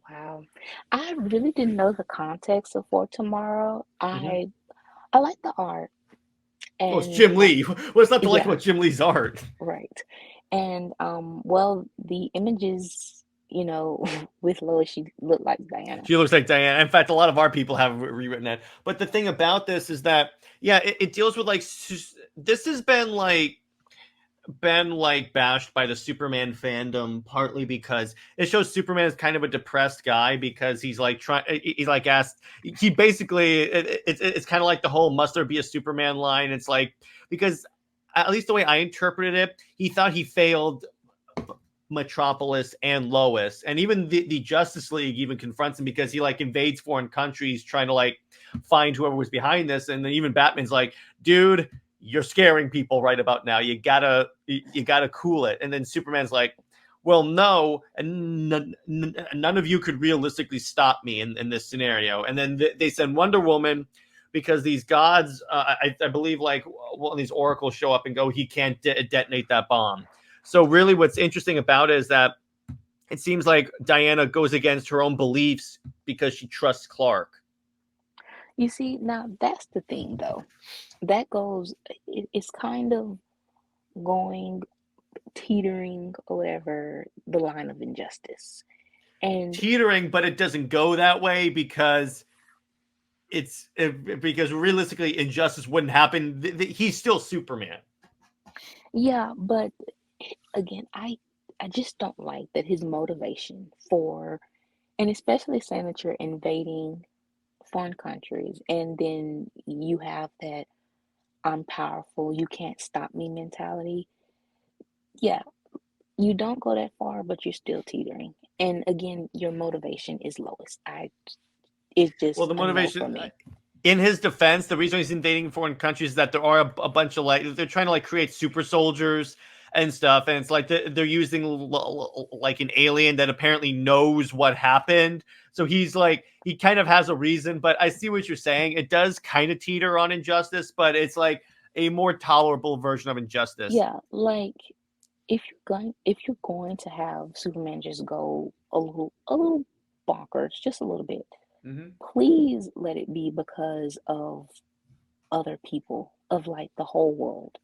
Wow. I really didn't know the context of For Tomorrow. Mm-hmm. I like the art, Well, it's and Jim Lee. What's not to like yeah, about Jim Lee's art? right. And well, the images, with Lois, she looked like Diana. She looks like Diana. In fact, a lot of our people have rewritten that. But the thing about this is that, yeah, it deals with like this has been bashed by the Superman fandom, partly because it shows Superman as kind of a depressed guy, because he's like trying, he's like asked, he basically it's kind of like the whole "must there be a Superman" line. It's like, because at least the way I interpreted it, he thought he failed Metropolis and Lois, and even the Justice League even confronts him, because he like invades foreign countries trying to like find whoever was behind this. And then even Batman's like, "Dude, you're scaring people right about now. You gotta cool it." And then Superman's like, "Well, no, and none of you could realistically stop me in this scenario." And then they send Wonder Woman, because these gods, I believe, like one of these oracles show up and go, "He can't detonate that bomb." So really what's interesting about it is that it seems like Diana goes against her own beliefs because she trusts Clark. You see, now that's the thing, though. That goes, it's kind of going, teetering over the line of injustice. And Teetering, but it doesn't go that way, because because realistically injustice wouldn't happen. He's still Superman. yeah, but again, I just don't like that his motivation for, and especially saying that you're invading foreign countries, and then you have that "I'm powerful, you can't stop me" mentality. Yeah, you don't go that far, but you're still teetering. And again, your motivation is lowest. It's Well, just the a no for motivation, me. in his defense, the reason he's invading foreign countries is that there are a bunch of they're trying to create super soldiers and stuff, and it's like they're using like an alien that apparently knows what happened. So he kind of has a reason, but I see what you're saying. It does kind of teeter on injustice, but it's like a more tolerable version of injustice. Yeah, like if you're going to have Superman just go a little bonkers, just a little bit, Mm-hmm. please let it be because of other people, of like the whole world,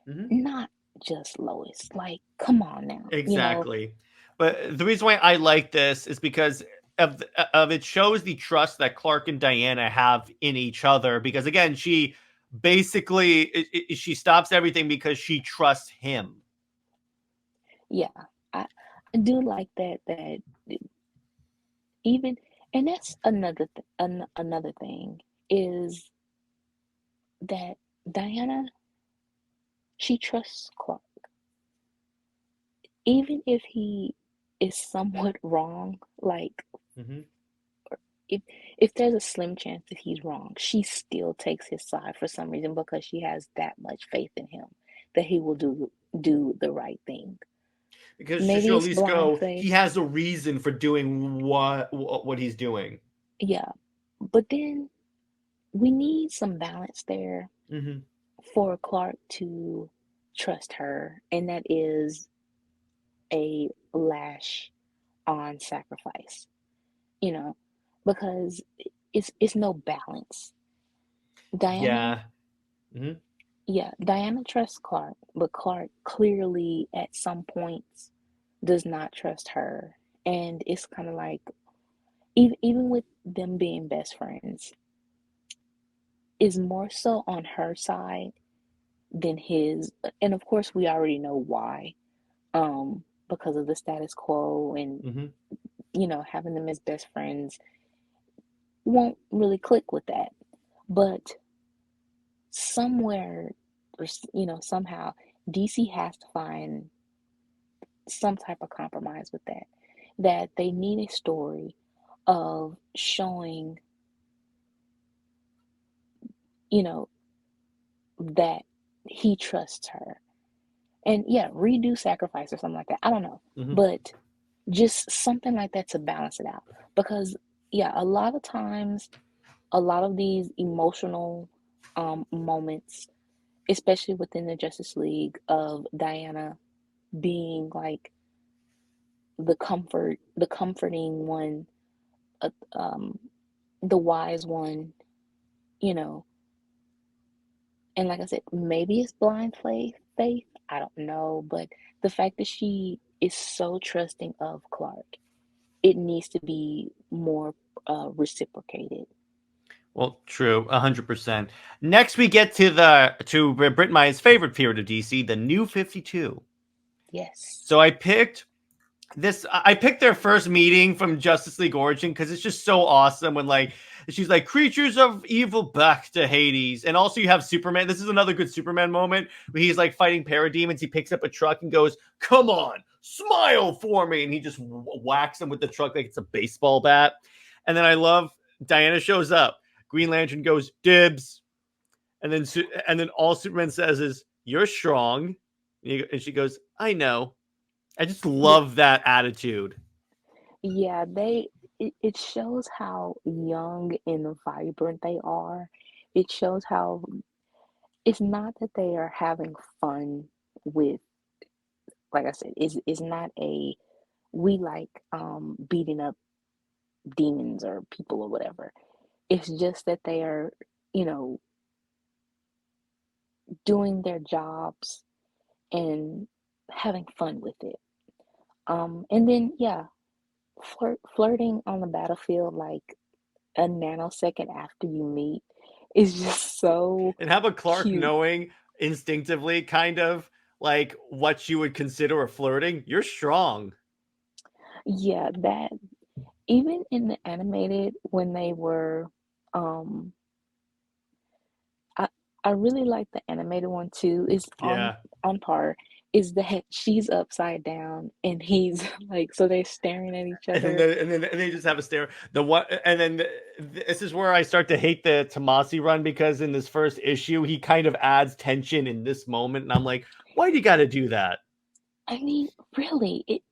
Mm-hmm. not just Lois. Like, come on now, Exactly. But the reason why I like this is because of it shows the trust that Clark and Diana have in each other. Because again, she basically she stops everything because she trusts him. Yeah, I do like that even, and that's another thing is that Diana, she trusts Clark even if he is somewhat wrong. Like, Mm-hmm. if if there's a slim chance that he's wrong, she still takes his side for some reason because she has that much faith in him that he will do the right thing. Because Maybe she'll at it's least blind go. faith. He has a reason for doing what he's doing. Yeah, but then we need some balance there Mm-hmm. for Clark to trust her, and that is a lash on sacrifice, you know, because it's no balance. Diana, Yeah. Mm-hmm. yeah, Diana trusts Clark, but Clark clearly at some points does not trust her. And it's kind of like, even with them being best friends, is more so on her side than his. And of course, we already know why, because of the status quo and, Mm-hmm. having them as best friends won't really click with that. But somewhere, or somehow, DC has to find some type of compromise with that. That they need a story of showing, you know, that he trusts her. And yeah, redo sacrifice or something like that. I don't know. Mm-hmm. But just something like that to balance it out. Because yeah, a lot of times, a lot of these emotional moments, especially within the Justice League, of Diana being like the comforting one, uh, um, the wise one, you know. And like I said, maybe it's blind faith. I don't know, but the fact that she is so trusting of Clark, it needs to be more reciprocated. Well, true, 100%. Next, we get to Britt Meyer's favorite period of DC, the New 52. Yes. So I picked their first meeting from Justice League Origin because it's just so awesome when she's like creatures of evil back to Hades, and also you have Superman. This is another good Superman moment where he's like fighting parademons. He picks up a truck and goes, "Come on, smile for me," and he just whacks him with the truck like it's a baseball bat. And then I love Diana shows up. Green Lantern goes dibs, and then all Superman says is, "You're strong," and she goes, "I know." I just Yeah, love that attitude. yeah, it shows how young and vibrant they are. It shows how it's not that they are having fun with, like I said, it's not a we like beating up demons or people or whatever. It's just that they are, you know, doing their jobs and having fun with it. And then yeah, flirting on the battlefield like a nanosecond after you meet is just so And how about Clark cute. knowing instinctively kind of like what you would consider a flirting? You're strong. Yeah, that even in the animated when they were um I I really like the animated one too. It's on Yeah. on par. is that she's upside down and he's like, so they're staring at each other. And they just have a stare. The one, and then this is where I start to hate the Tomasi run, because in this first issue he kind of adds tension in this moment, and I'm like, why do you got to do that? I mean, really,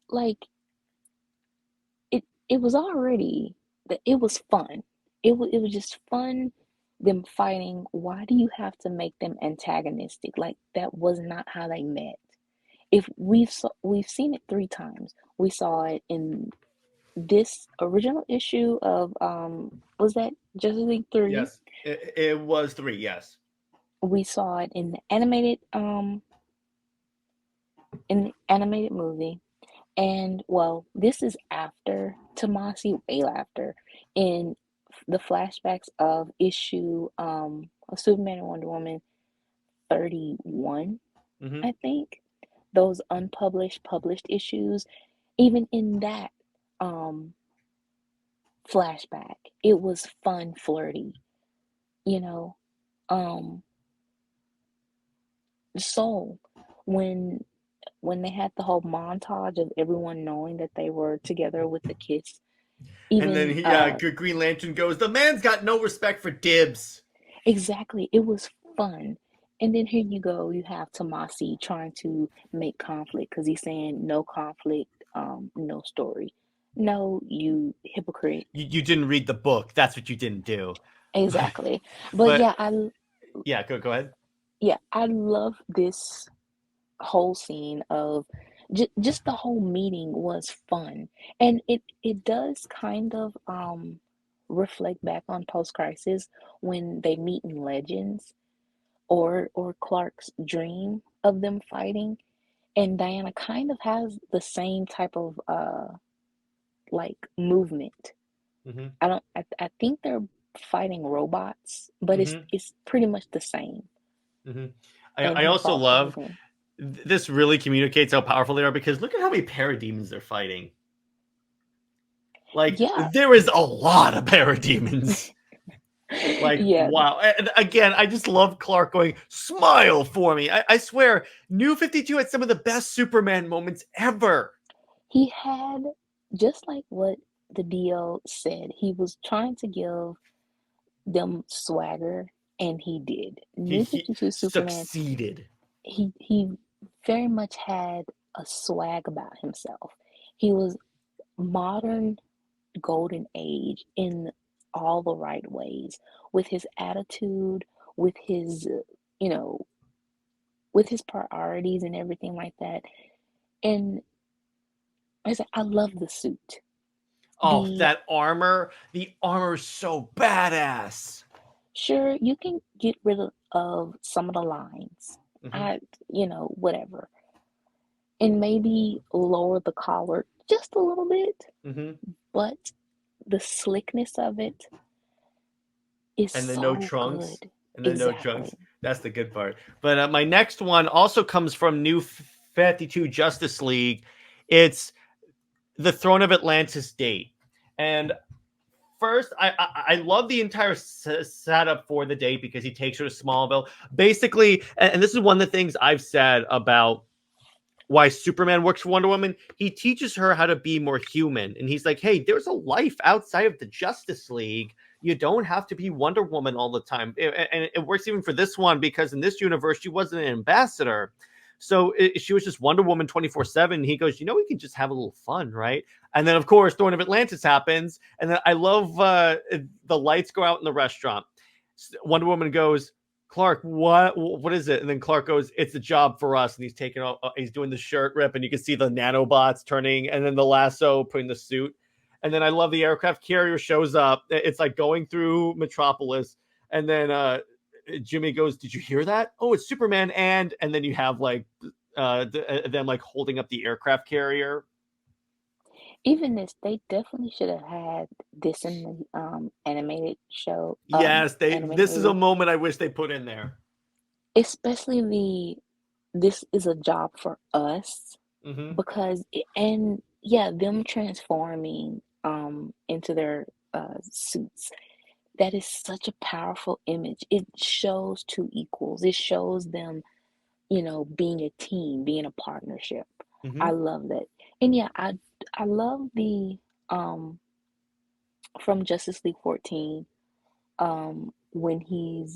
like it was already that it was fun. It was just fun them fighting. Why do you have to make them antagonistic? Like that was not how they met. If we've seen it 3 times. We saw it in this original issue of was that Justice League 3? Yes, it was 3. Yes. We saw it in the animated movie. And well, this is after Tomasi, way after, in the flashbacks of issue of Superman and Wonder Woman 31, Mm-hmm. I think. Those unpublished, published issues, even in that um flashback, it was fun, flirty, you know. Um so when they had the whole montage of everyone knowing that they were together with the kiss, And then even Green Lantern goes, "The man's got no respect for dibs." exactly, it was fun. And then here you go, you have Tomasi trying to make conflict because he's saying no conflict, no story. No, you hypocrite. You didn't read the book. That's what you didn't do. But Exactly. But but yeah, yeah, go ahead. I love this whole scene of just the whole meeting was fun. And it does kind of reflect back on post crisis when they meet in Legends, or Clark's dream of them fighting, and Diana kind of has the same type of like movement. Mm-hmm. I think they're fighting robots, but Mm-hmm. it's pretty much the same. Mm-hmm. And I he also falls for her love then. this. Really communicates how powerful they are, because look at how many parademons they're fighting. Like, Yeah. there is a lot of parademons. Like, Yeah, wow. And again, I just love Clark going, "Smile for me." I swear, New 52 had some of the best Superman moments ever. he had, just like what the DL said, he was trying to give them swagger, and he did. New He 52 Superman, succeeded. he very much had a swag about himself. He was modern golden age in all the right ways, with his attitude, with his you know, with his priorities and everything like that. And I said, I love the suit. Oh, The that armor. The armor is so badass. Sure, you can get rid of some of the lines. Mm-hmm. I, whatever. And maybe lower the collar just a little bit, Mm-hmm. but the slickness of it is And then no so trunks. good. And then no Exactly. trunks. That's the good part. But my next one also comes from New 52 Justice League. It's the Throne of Atlantis date. And first, I love the entire setup for the date, because he takes her to Smallville. Basically, and this is one of the things I've said about why Superman works for Wonder Woman. He teaches her how to be more human. And he's like, hey, there's a life outside of the Justice League. You don't have to be Wonder Woman all the time. And it works even for this one, because in this universe, she wasn't an ambassador. So she was just Wonder Woman 24/7. He goes, we can just have a little fun, right? And then, of course, Throne of Atlantis happens. And then I love the lights go out in the restaurant. Wonder Woman goes, Clark, what is it? And then Clark goes, it's a job for us. And he's taking off, he's doing the shirt rip, and you can see the nanobots turning, and then the lasso putting the suit. And then I love the aircraft carrier shows up. It's like going through Metropolis. And then Jimmy goes, did you hear that? Oh, it's Superman. And then you have like them like holding up the aircraft carrier. Even this, they definitely should have had this in the animated show, Yes, animated this is a movie. moment I wish they put in there. Especially this is a job for us, Mm-hmm. because and yeah, them transforming into their suits, that is such a powerful image. It shows two equals. It shows them being a team, being a partnership. I Hmm. love that. And yeah, I love the um from Justice League 14, when he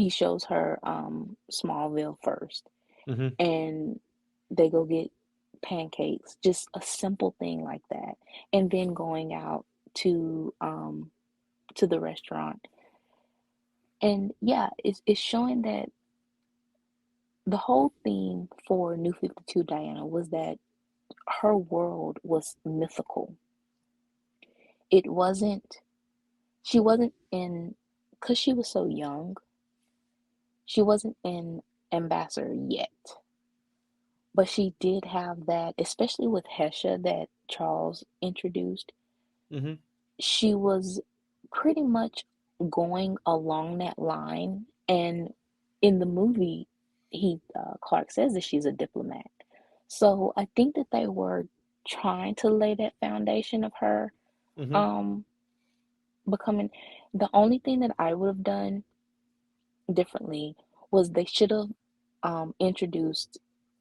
shows her Smallville first, Hmm. and they go get pancakes, just a simple thing like that, and then going out to the restaurant. And yeah, it's showing that the whole theme for New 52 Diana was that her world was mythical. It wasn't, she wasn't in, because she was so young, she wasn't an ambassador yet. But she did have that, especially with Hesha that Charles introduced. Hmm. She was pretty much going along that line. And in the movie, Clark says that she's a diplomat. So I think that they were trying to lay that foundation of her Hmm. um becoming. The only thing that I would have done differently was they should have introduced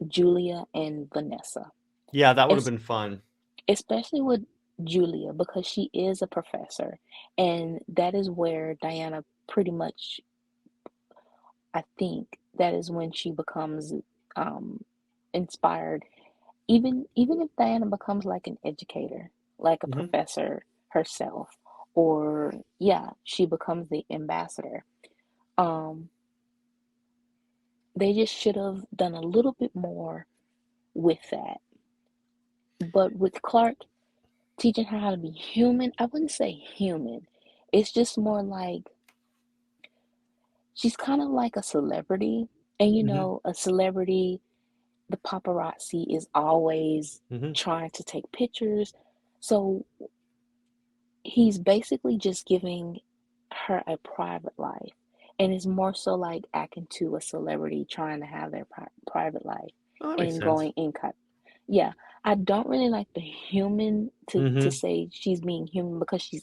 Julia and Vanessa. Yeah, that would have Es- been fun. Especially with Julia, because she is a professor, and that is where Diana pretty much, I think, that is when she becomes um, inspired. Even if Diana becomes like an educator, like a Hmm. professor herself, or yeah, she becomes the ambassador. Um, they just should have done a little bit more with that. But with Clark teaching her how to be human, I wouldn't say human. It's just more like she's kind of like a celebrity. And Hmm. a celebrity, the paparazzi is always Hmm. trying to take pictures. So he's basically just giving her a private life. And it's more so like acting to a celebrity trying to have their private life Oh, that makes and sense. going in cut. Yeah, I don't really like the human to Hmm. say she's being human, because she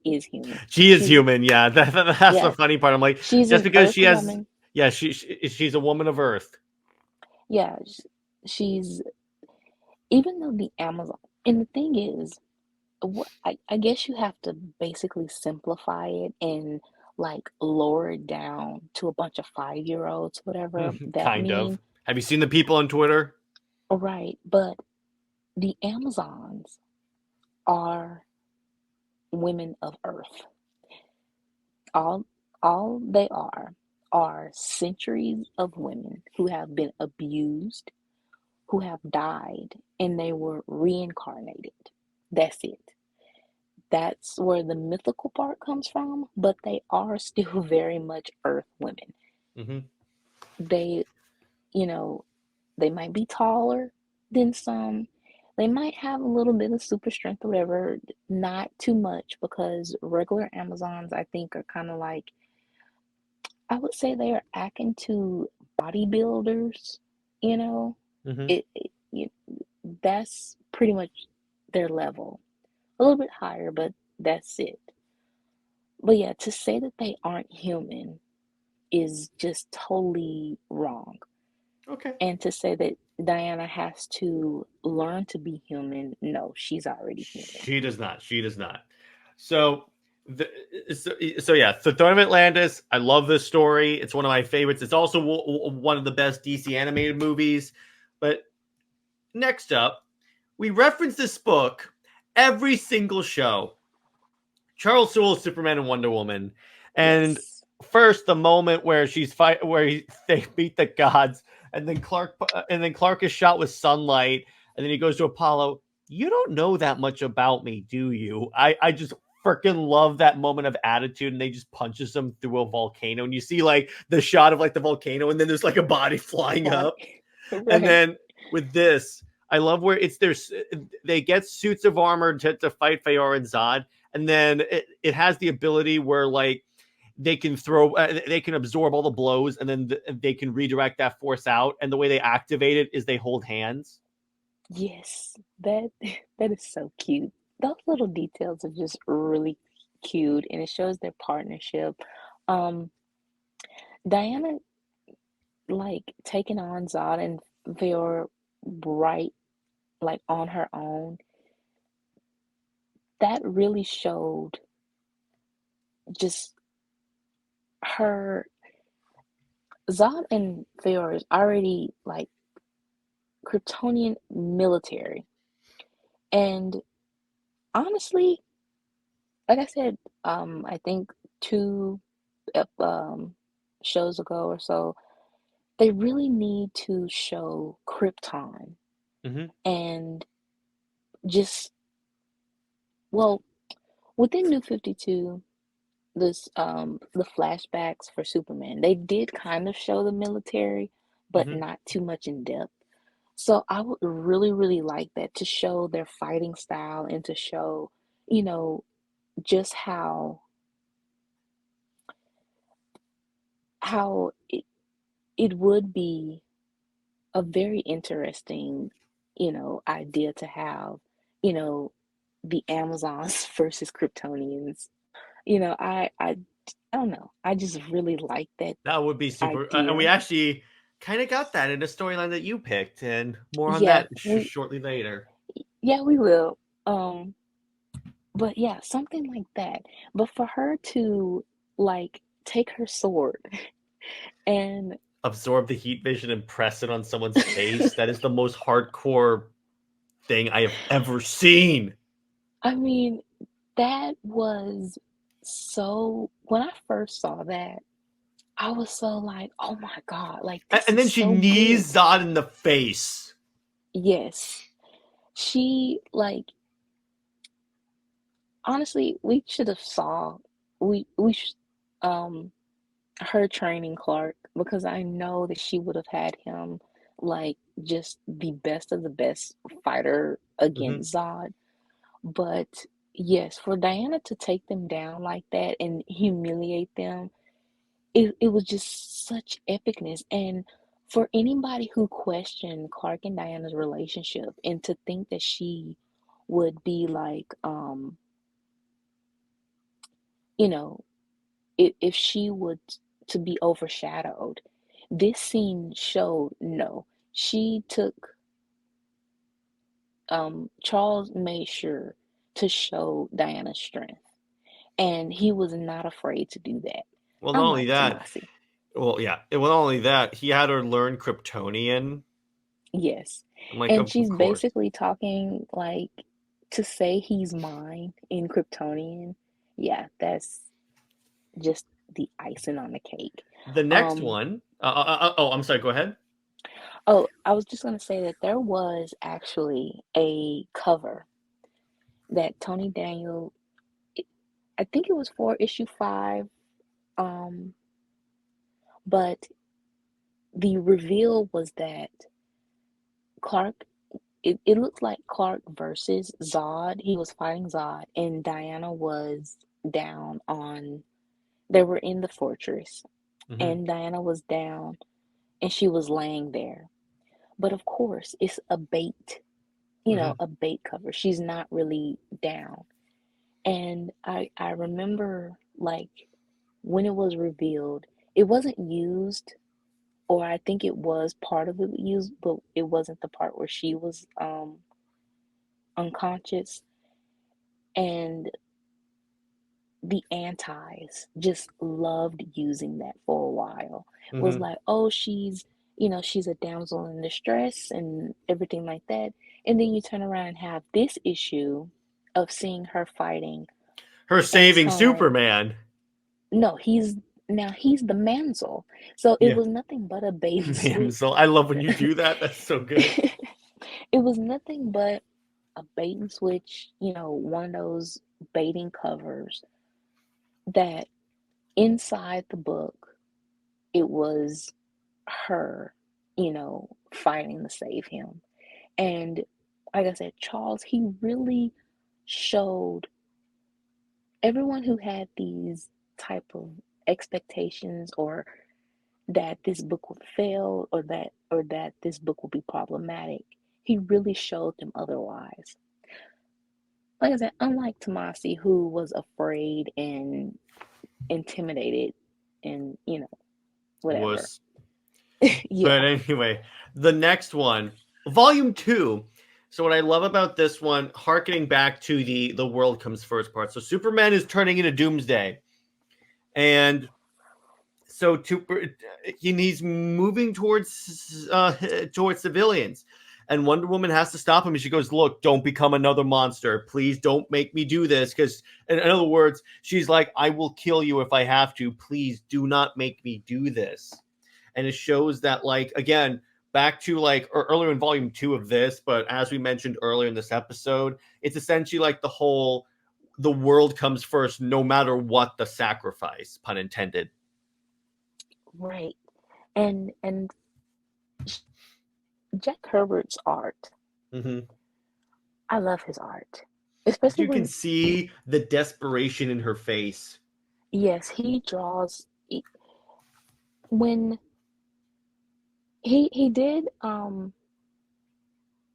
is human. She is She's human. Yeah, that's the Yeah, funny part. I'm like, she's just an because earth she has, woman. yeah, she's a woman of Earth. Yeah, she's, even though the Amazon, and the thing is, I guess you have to basically simplify it and like lower it down to a bunch of 5-year olds, whatever that Kind of. mean. Have you seen the people on Twitter? Right, but the Amazons are women of Earth. All all they are centuries of women who have been abused, who have died, and they were reincarnated. That's it. That's where the mythical part comes from, but they are still very much Earth women. Hmm. They, you know, they might be taller than some. They might have a little bit of super strength or whatever, not too much, because regular Amazons, I think, are kind of like, I would say they are akin to bodybuilders, you know? Hmm. It that's pretty much their level. A little bit higher, but that's it. But yeah, to say that they aren't human is just totally wrong. Okay. And to say that Diana has to learn to be human, no, she's already human. She does not. She does not. So, the, so yeah, the Throne of Atlantis. I love this story. It's one of my favorites. It's also one of the best DC animated movies. But next up, we reference this book every single show. Charles Soule's Superman and Wonder Woman, and Yes. first the moment where they beat the gods, and then Clark is shot with sunlight, and then he goes to Apollo. You don't know that much about me, do you? I just freaking love that moment of attitude, and they just punches him through a volcano, and you see like the shot of like the volcano, and then there's like a body flying Body. up, and Right. then with this, I love where it's there's they get suits of armor to fight Feyor and Zod, and then it has the ability where like they can absorb all the blows, and then they can redirect that force out. And the way they activate it is they hold hands. Yes. That that is so cute. Those little details are just really cute, and it shows their partnership. Um, Diana, like taking on Zod and Fear right like on her own, that really showed just her. Zod and Fear is already like Kryptonian military. And honestly, like I said, I think two shows ago or so, they really need to show Krypton Hmm. and just, well, within New 52, this the flashbacks for Superman, they did kind of show the military, but Hmm. not too much in depth. So I would really, really like that to show their fighting style and to show, you know, just how it would be a very interesting, idea to have, you know, the Amazons versus Kryptonians. I don't know. I just really like that That would be super. And we idea. actually kind of got that in a storyline that you picked, and more on Yeah, that shortly later. we will. Um, but yeah, something like that. But for her to like take her sword and Absorb the heat vision and press it on someone's face. That is the most hardcore thing I have ever seen. I mean, that was so, when I first saw that, I was so like, oh my God, like this And is then she so good. knees Zod in the face. Yes. She like honestly, we should have saw we sh um her training Clark, because I know that she would have had him like just the best of the best fighter Hmm. against Zod. But yes, for Diana to take them down like that and humiliate them, it was just such epicness. And for anybody who questioned Clark and Diana's relationship and to think that she would be like, you know, if she would to be overshadowed, this scene showed no. She took, Charles made sure to show Diana's strength, and he was not afraid to do that, Well, not only unlike that, Tomasi. well, yeah. Well, not only that, he had her learn Kryptonian. Yes. I'm like, And of she's course. basically talking like, to say he's mine in Kryptonian. Yeah, that's just the icing on the cake. The next Um, one. Oh, I'm sorry. Go ahead. oh, I was just gonna say that there was actually a cover that Tony Daniel, I think it was for issue 5, um, but the reveal was that Clark, it looked like Clark versus Zod. He was fighting Zod, and Diana was down on, they were in the fortress, Hmm. and Diana was down, and she was laying there. But of course, it's a bait, Hmm. a bait cover. She's not really down. And I remember like when it was revealed, it wasn't used, or I think it was part of it used, but it wasn't the part where she was unconscious. And the antis just loved using that for a while. Was Hmm. like, oh, she's a damsel in distress and everything like that. And then you turn around and have this issue of seeing her fighting Her and saving telling, Superman. no, he's the manzel. So it Yeah. was nothing but a bait and switch. Damsel. I love when you do that. That's so good. It was nothing but a bait and switch, one of those baiting covers that inside the book, it was her, fighting to save him. And like I said, Charles, he really showed everyone who had these type of expectations, or that this book would fail, or that this book would be problematic. He really showed them otherwise. Like I said, unlike Tomasi, who was afraid and intimidated and, whatever. Was. But Yeah. anyway, the next one, Volume 2. So what I love about this one, harkening back to the world comes first part. So Superman is turning into Doomsday, and so he's moving towards civilians, and Wonder Woman has to stop him. And she goes, "Look, don't become another monster. Please don't make me do this." Because in other words, she's like, "I will kill you if I have to. Please do not make me do this." And it shows that, like, again, back to like earlier in volume 2 of this, but as we mentioned earlier in this episode, it's essentially like the world comes first no matter what the sacrifice, pun intended. Right. And Jack Herbert's art, Mm-hmm. I love his art. Especially You can when, see the desperation in her face. yes, he draws when he did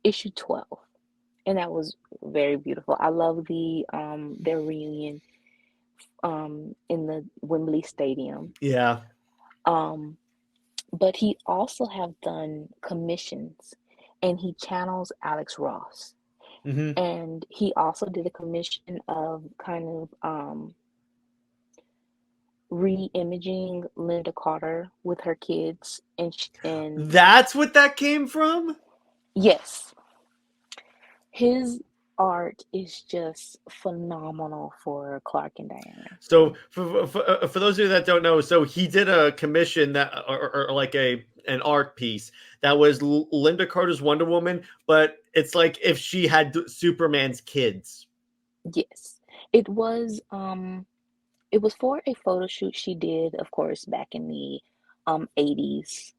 issue 12, and that was very beautiful. I love their reunion in the Wembley Stadium. Yeah. Um but he also have done commissions, and he channels Alex Ross. Mm-hmm. And he also did a commission of kind of re-imaging Linda Carter with her kids, and That's what that came from? yes, his art is just phenomenal for Clark and Diana. So for those of you that don't know, so he did a commission that or like an art piece that was Linda Carter's Wonder Woman, but it's like if she had Superman's kids. Yes, it was for a photo shoot she did, of course, back in the 80s.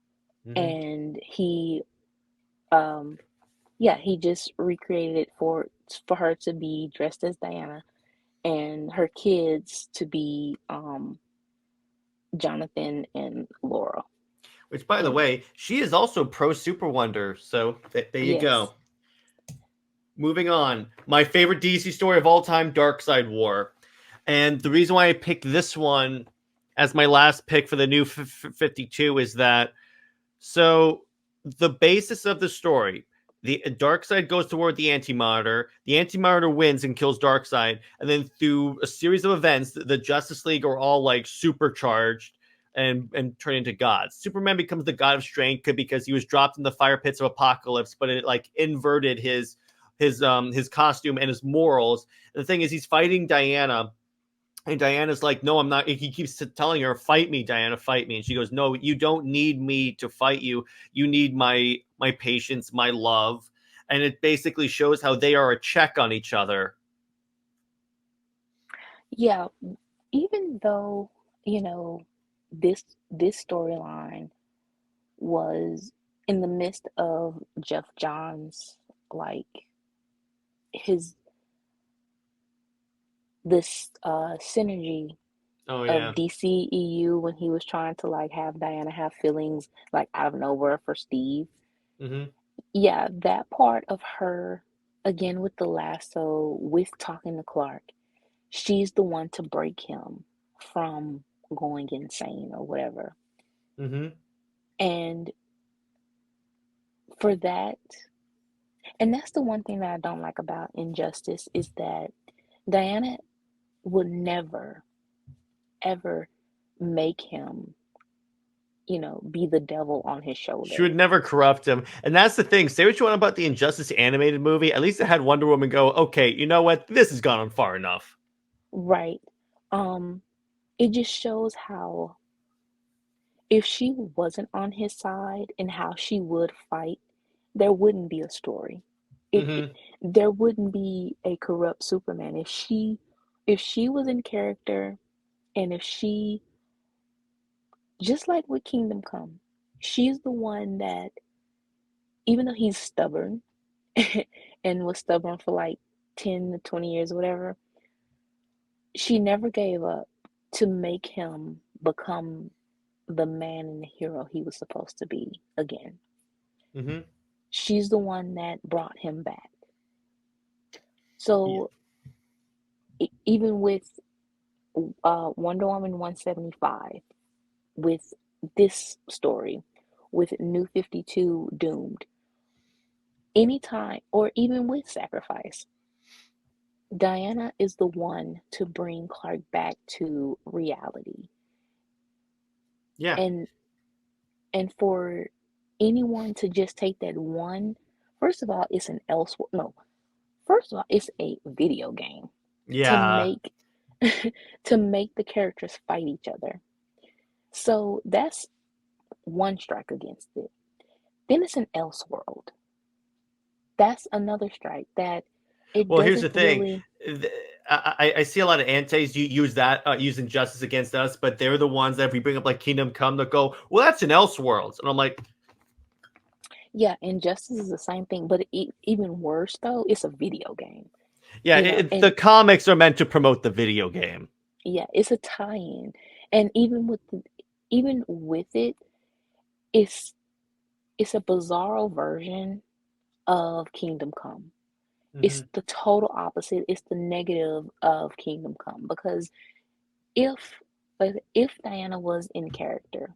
Mm-hmm. And um he just recreated it for her to be dressed as Diana, and her kids to be Jonathan and Laura. Which, by the And way, she is also pro Super Wonder. So there you yes, go. Moving on, my favorite DC story of all time, Dark Side War. And the reason why I picked this one as my last pick for the new 52 is that so the basis of the story, the Darkseid goes toward the Anti-Monitor. The Anti-Monitor wins and kills Darkseid, and then through a series of events, the Justice League are all like supercharged and turn into gods. Superman becomes the god of strength because he was dropped in the fire pits of Apocalypse, but it like inverted his costume and his morals. And the thing is, he's fighting Diana, and Diana's like, "No, I'm not." He keeps telling her, "Fight me, Diana, fight me." And she goes, "No, you don't need me to fight you. You need my patience, my love." And it basically shows how they are a check on each other. yeah, even though, you know, this storyline was in the midst of Jeff Johns, like his this synergy Oh of yeah. DCEU, when he was trying to like have Diana have feelings like out of nowhere for Steve. Mm-hmm. Yeah, that part of her, again with the lasso, with talking to Clark, she's the one to break him from going insane or whatever. Mm-hmm. And for that, and that's the one thing that I don't like about Injustice, is that Diana would never, ever make him, be the devil on his She shoulder. would never corrupt him. And that's the thing. Say what you want about the Injustice animated movie. At least it had Wonder Woman go, "Okay, you know what? This has gone on far enough." Right. Um, it just shows how, if she wasn't on his side and how she would fight, there wouldn't be a story. It Mm-hmm. there wouldn't be a corrupt Superman if she was in character, and if she, just like with Kingdom Come, she's the one that, even though he's stubborn and was stubborn for like 10 to 20 years or whatever, she never gave up to make him become the man and the hero he was supposed to be again. Mm-hmm. She's the one that brought him back. Yeah. So even with Wonder Woman 175, with this story, with New 52 doomed. Anytime, or even with Sacrifice, Diana is the one to bring Clark back to reality. Yeah. And for anyone to just take that one, first of all, it's an elsewhere. No, first of all, it's a video game to Yeah. make to make the characters fight each other. So that's one strike against it. Then it's an Elseworld. That's another strike that it Well, here's the doesn't thing. really. Th- I see a lot of antis use that using justice against us, but they're the ones that if we bring up like Kingdom Come, they'll go, "Well, that's an Elseworlds," and I'm like, Yeah, Injustice is the same thing, but even worse though, it's a video game. "Yeah, the And comics are meant to promote the video game." yeah, it's a tie-in. And even with it, it's a bizarro version of Kingdom Come. It's Hmm. the total opposite. It's the negative of Kingdom Come because if if Diana was in character,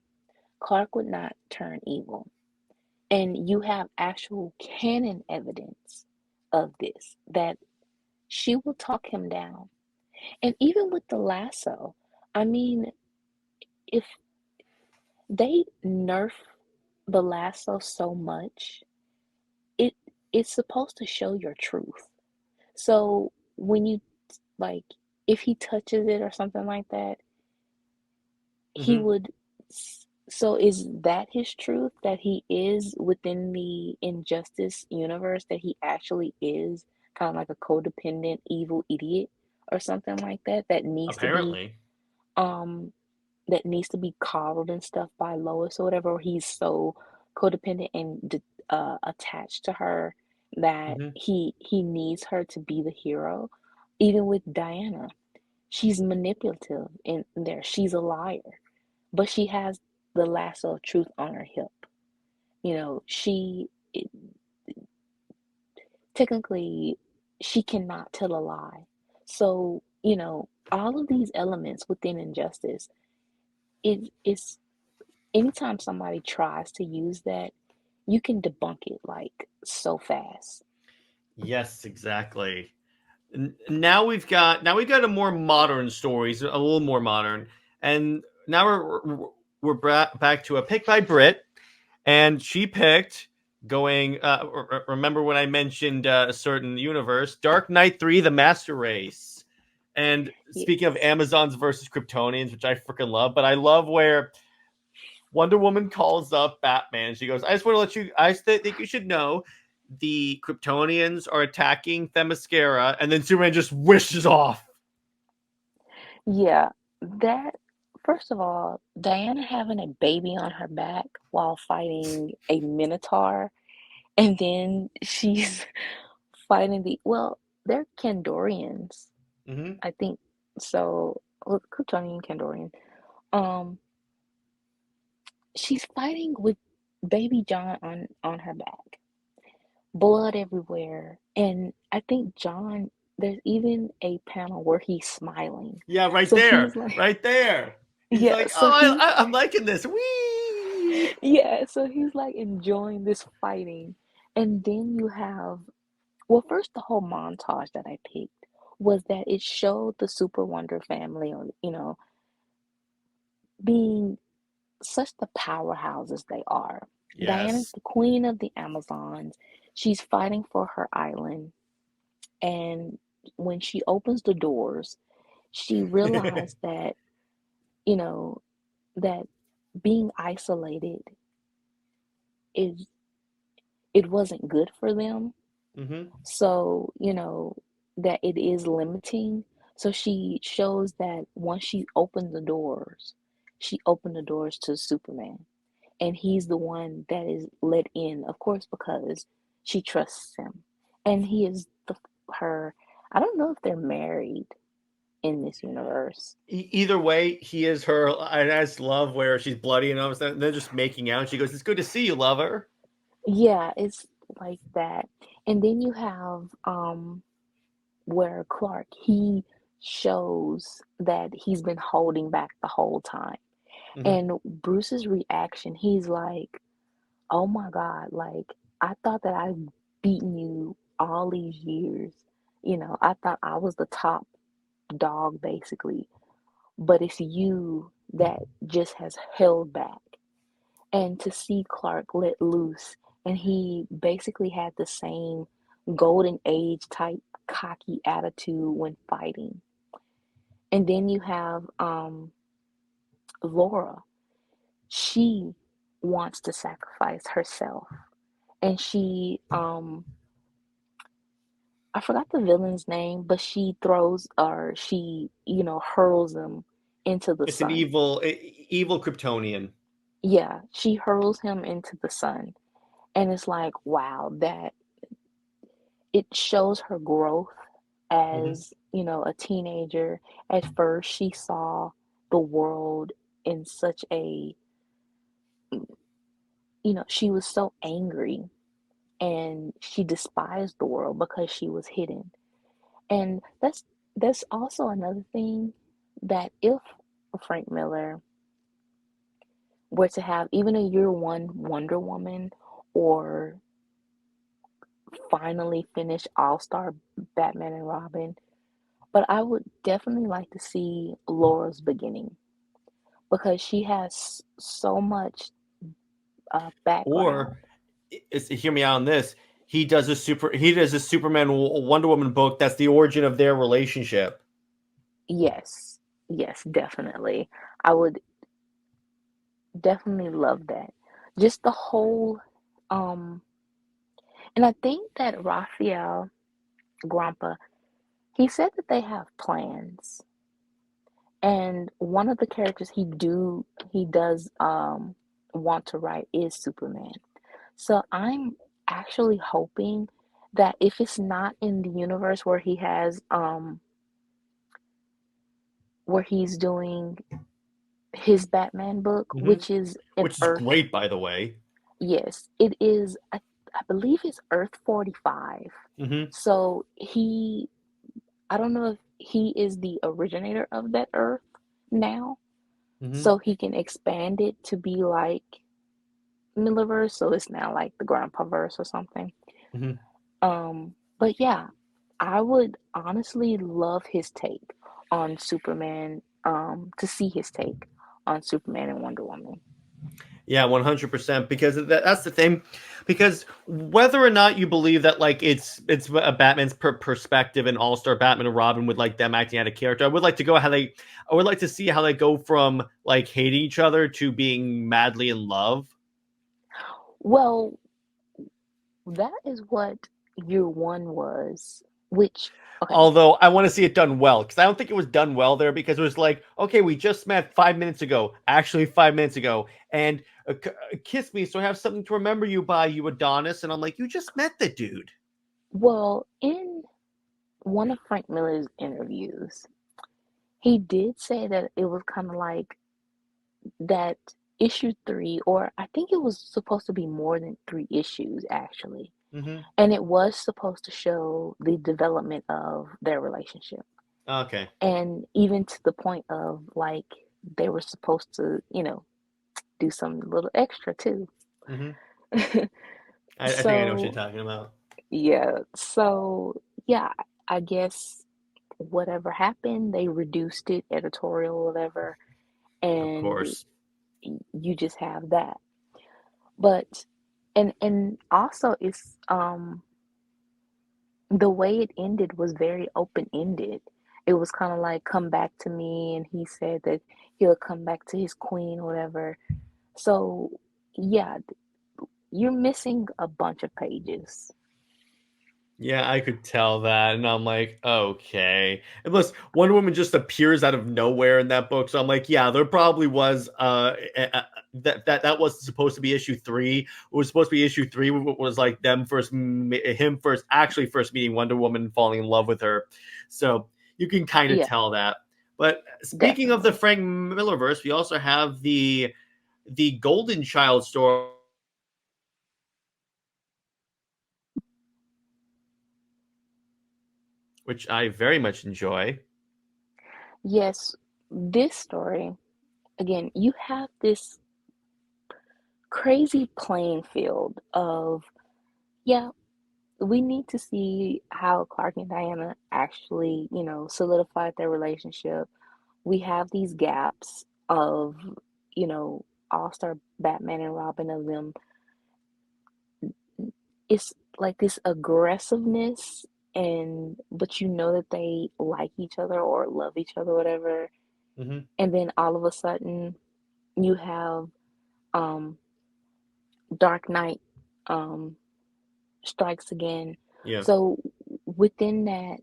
Clark would not turn evil. And you have actual canon evidence of this that she will talk him down. And even with the lasso, I mean, if they nerf the lasso so much, it it's supposed to show your truth. So when you like if he touches it or something like that, he Hmm. would so is that his truth that he is within the injustice universe that he actually is kind of like a codependent evil idiot or something like that Apparently. um that needs to be coddled and stuff by Lois or whatever, or he's so codependent and attached to her that Hmm. he needs her to be the hero. Even with Diana, she's manipulative in there. She's a liar, but she has the lasso of truth on her hip. You know, technically she cannot tell a lie. So, all of these elements within injustice, it's anytime somebody tries to use that, you can debunk it like so fast. Yes, exactly. Now we've got a more modern stories, a little more modern, and now we're back to a pick by Brit, and she picked going. Remember when I mentioned a certain universe, Dark Knight 3: The Master Race. And speaking of Yes. Amazons versus Kryptonians, which I freaking love, but I love where Wonder Woman calls up Batman. She goes, "I just want to let you. Think you should know." The Kryptonians are attacking Themyscira, and then Superman just wishes off. Yeah, that first of all, Diana having a baby on her back while fighting a Minotaur, and then she's fighting they're Kandorians, Mm-hmm. I think. So, well, Kryptonian Kandorian. Um, she's fighting with baby John on her back, blood everywhere, and I think John. There's even a panel where he's smiling. Yeah, right So there, he's like, right there. He's yeah, like, so "Oh, he's I'm liking this." Wee. yeah, so he's like enjoying this fighting. And then you have, well, first, the whole montage that I picked was that it showed the SuperWonder family, or, being such the powerhouses they are. Diana's Yes. the queen of the Amazons. She's fighting for her island. And when she opens the doors, she realized that, you know, that being isolated is it wasn't good for them. Mm-hmm. So, that it is limiting. So she shows that once she opened the doors to Superman. And he's the one that is let in, of course, because she trusts him. And he is her, I don't know if they're married in this universe. Either way, he is her. And I just love where she's bloody and all of a sudden they're just making out. She goes, "It's good to see you, lover." Yeah, it's like that. And then you have where Clark, he shows that he's been holding back the whole time. Mm-hmm. And Bruce's reaction, he's like, oh my God, like I thought that I've beaten you all these years. I thought I was the top dog basically, but it's you that just has held back. And to see Clark let loose, and he basically had the same golden age type cocky attitude when fighting. And then you have Laura. She wants to sacrifice herself, and I forgot the villain's name, but she throws or she hurls him into the It's an sun. evil Kryptonian. Yeah, she hurls him into the sun. And it's like, wow, that it shows her growth Hmm. as, a teenager. At first, she saw the world in such a, she was so angry and she despised the world because she was hidden. And that's also another thing that if Frank Miller were to have even a year one Wonder Woman or finally finish All Star Batman and Robin, but I would definitely like to see Laura's beginning because she has so much background. Or hear me out on this. He does a Superman Wonder Woman book that's the origin of their relationship. Yes, yes, definitely. I would definitely love that. Just the whole, um, and I think that Raphael Grompa, he said that they have plans, and one of the characters he does want to write is Superman. So I'm actually hoping that if it's not in the universe where he's doing his Batman book, Hmm. which is an Which is Earth, great, by the way. yes, it is. I believe it's Earth 45. Hmm. So I don't know if he is the originator of that Earth now, Hmm. so he can expand it to be like Millerverse, so it's now like the Grandpa verse or something. Hmm. But yeah, I would honestly love his take on Superman, to see his take on Superman and Wonder Woman. Yeah, 100%. Because that's the thing. Because whether or not you believe that like it's a Batman's perspective and All Star Batman and Robin with like them acting out of character, I would like to see how they go from like hating each other to being madly in love. Well, that is what year one was, which, okay, Although I want to see it done well, because I don't think it was done well there. Because it was like, okay, we just met 5 minutes ago, actually 5 minutes ago, and kiss me, so I have something to remember you by, you Adonis. And I'm like, you just met the dude. well, in one of Frank Miller's interviews, he did say that it was kind of like that issue three, or I think it was supposed to be more than three issues actually. Mm-hmm. And it was supposed to show the development of their relationship. Okay. And even to the point of like they were supposed to, do some little extra too. Mm-hmm. I think I know what you're So, talking about. yeah. So, yeah, I guess whatever happened, they reduced it, editorial, whatever, Of and course. you just have that. But and also it's the way it ended was very open-ended. It was kind of like come back to me, and he said that he'll come back to his queen or whatever. So yeah, you're missing a bunch of pages. Yeah, I could tell that, and I'm like, okay. Unless Wonder Woman just appears out of nowhere in that book, so I'm like, yeah, there probably was that was supposed to be issue three. It was supposed to be issue three was like him first actually first meeting Wonder Woman, and falling in love with her. So you can kind of Yeah, tell that. But speaking of the definitely. Frank Millerverse, we also have the Golden Child story, which I very much enjoy. Yes, this story, again, you have this crazy playing field of, yeah, we need to see how Clark and Diana actually, solidified their relationship. We have these gaps of, you know, all-star Batman and Robin of them. It's like this aggressiveness, and but you know that they like each other or love each other, whatever. Hmm. And then all of a sudden you have um Dark Knight um strikes again. Yeah, So within that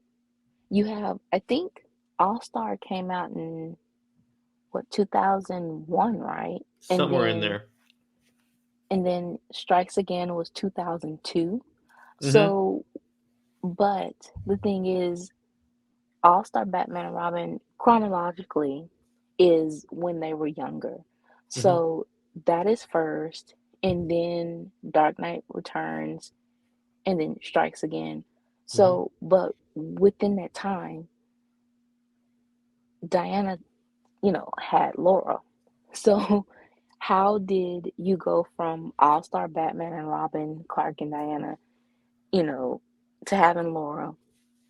you have, I think All Star came out in what, 2001, right? And somewhere in then there. Strikes Again was 2002. Hmm. So, but the thing is, All Star Batman and Robin chronologically is when they were younger. Hmm. So that is first, and then Dark Knight Returns, and then Strikes Again. Hmm. So, but within that time, Diana, had Laura. So, how did you go from All Star Batman and Robin, Clark and Diana, you know, to having Laura?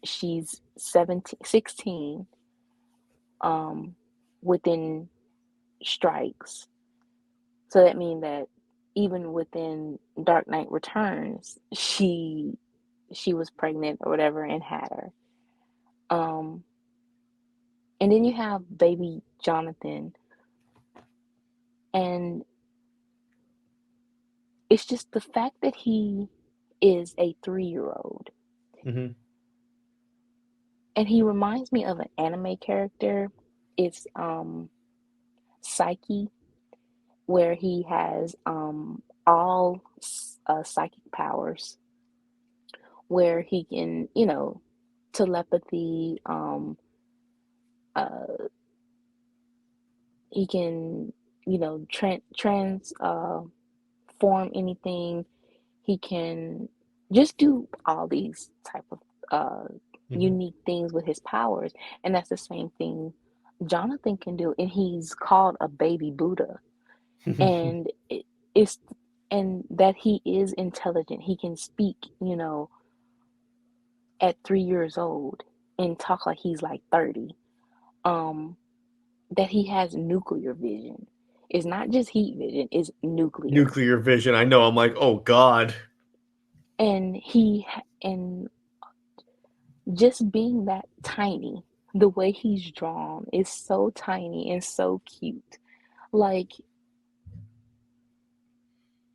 She's 17, 16, um, within Strikes. So that means that even within Dark Knight Returns, she was pregnant or whatever and had her. Um, and then you have baby Jonathan, and it's just the fact that he is a 3-year old, Hmm. and he reminds me of an anime character. It's Psyche, where he has all psychic powers, where he can, telepathy, uh, he can, trans form anything. He can just do all these type of uh, Hmm. unique things with his powers, and that's the same thing Jonathan can do. And he's called a baby Buddha, and it's and that he is intelligent. He can speak, at 3 years old and talk like he's like 30. Um, that he has nuclear vision. It's not just heat vision; it's nuclear. Nuclear vision. I know. I'm like, oh God. And just being that tiny, the way he's drawn is so tiny and so cute. Like,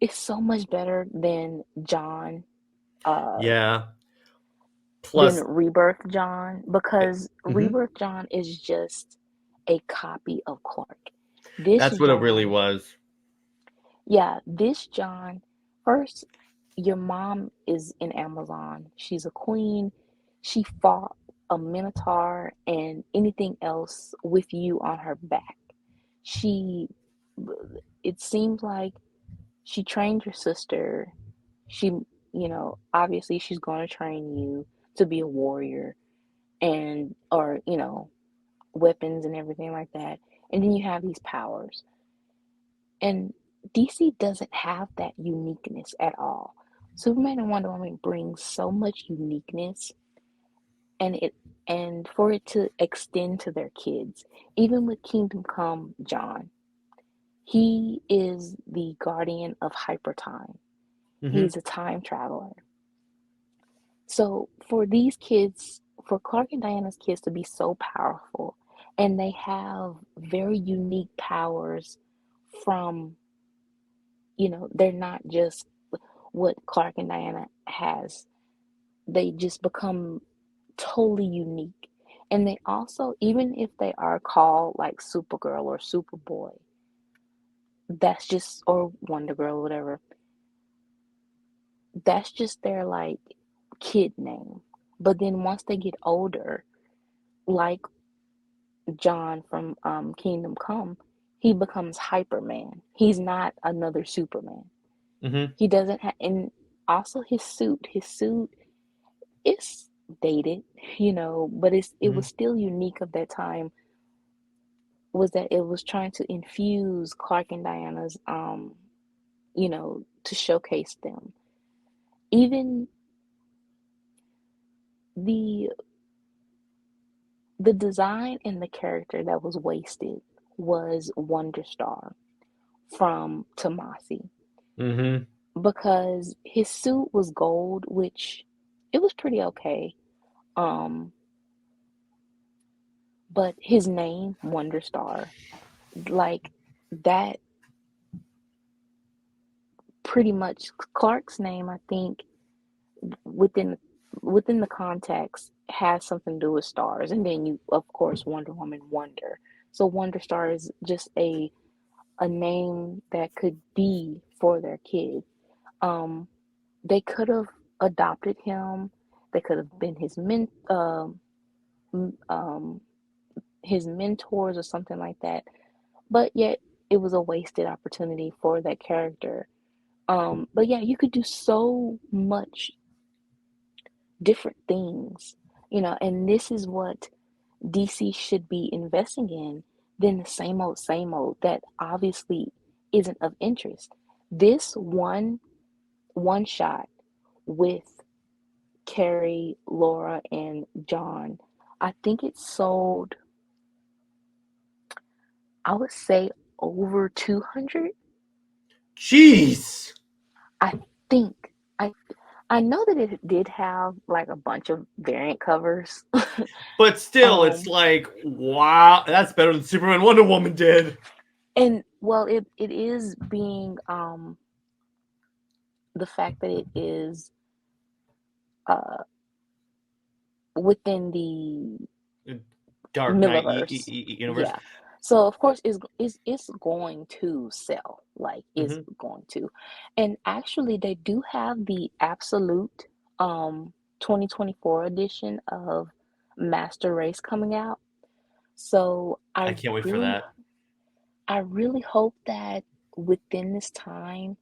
it's so much better than John, uh, Yeah. than Plus, Rebirth John, because mhm, Rebirth John is just a copy of Clark. This that's what it really John, was. yeah, this John, first, your mom is in Amazon. She's a queen. She fought a minotaur and anything else with you on her back. She, it seems like she trained your sister. She, obviously she's going to train you to be a warrior and, or, weapons and everything like that. And then you have these powers. And DC doesn't have that uniqueness at all. Superman and Wonder Woman bring so much uniqueness, and for it to extend to their kids. Even with Kingdom Come John, he is the guardian of hyper time. Hmm. He's a time traveler. So for these kids, for Clark and Diana's kids to be so powerful, and they have very unique powers from, they're not just what Clark and Diana has. They just become totally unique. And they also, even if they are called like Supergirl or Superboy, that's just, or Wonder Girl, or whatever, that's just their like kid name. But then once they get older, like John from Kingdom Come, he becomes Hyperman. He's not another Superman. Hmm. He doesn't have, and also his suit is dated, but it Hmm. was still unique of that time. Was that it was trying to infuse Clark and Diana's to showcase them. Even the the design and the character that was wasted was Wonder Star from Tomasi, Mm-hmm. because his suit was gold, which it was pretty okay. Um, but his name, Wonder Star, like that pretty much Clark's name, I think, within within the context has something to do with stars. And then you of course Wonder Woman Wonder. So Wonder Star is just a name that could be for their kid. Um, they could have adopted him. They could have been um, his mentors or something like that. But yet it was a wasted opportunity for that character. But yeah, you could do so much different things, and this is what DC should be investing in, than the same old that obviously isn't of interest. This one shot with Carrie, Laura, and John, I think it sold, I would say, over 200. Jeez. I think I know that it did have like a bunch of variant covers. But still, it's um like, wow, that's better than Superman Wonder Woman did. and well, it is being the fact that it is uh within the Dark Knight Millerverse. universe. Yeah. So of course it's going to sell, like it's Mm-hmm. going to. And actually they do have the absolute 2024 edition of Master Race coming out. So I can't wait for that. I really hope that within this time,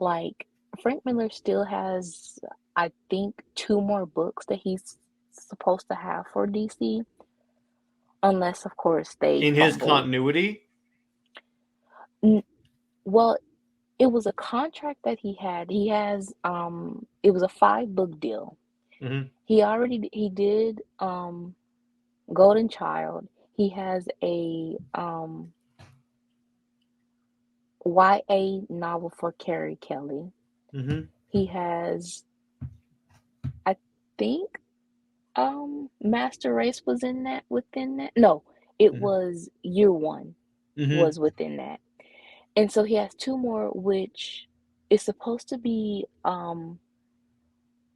like, Frank Miller still has, I think, two more books that he's supposed to have for DC, unless, of course, they In his fumble. continuity? Well, it was a contract that he had. He has, it was a 5 book deal. Mm-hmm. He did Golden Child. He has a YA novel for Carrie Kelly. Mm-hmm. He has, I think, Master Race was in that, within that. No, it Mm-hmm. was Year One Mm-hmm. was within that. And so he has two more, which is supposed to be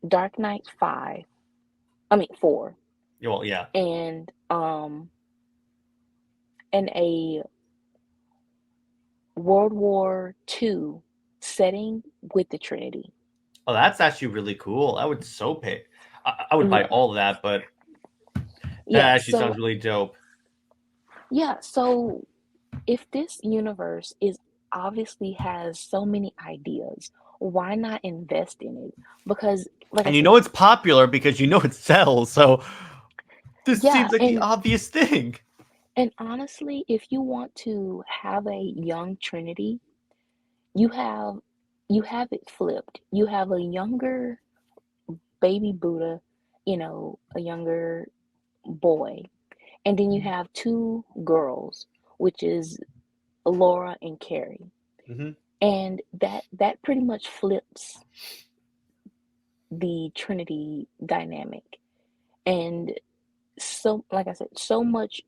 Dark Knight 5. I mean 4. Well, yeah. And a World War II setting with the Trinity. Oh, that's actually really cool. I would so pay. I would buy Yeah. all of that, but that Yeah. actually So sounds really dope. yeah, so if this universe is obviously has so many ideas, why not invest in it? Because, like I And you said, know it's popular because you know it sells. So this yeah, seems like the obvious thing. and honestly, if you want to have a young Trinity, you have you have it flipped. You have a younger baby Buddha, a younger boy, and then you have two girls, which is Laura and Carrie. Mm-hmm. And that pretty much flips the Trinity dynamic. And so, like I said, so much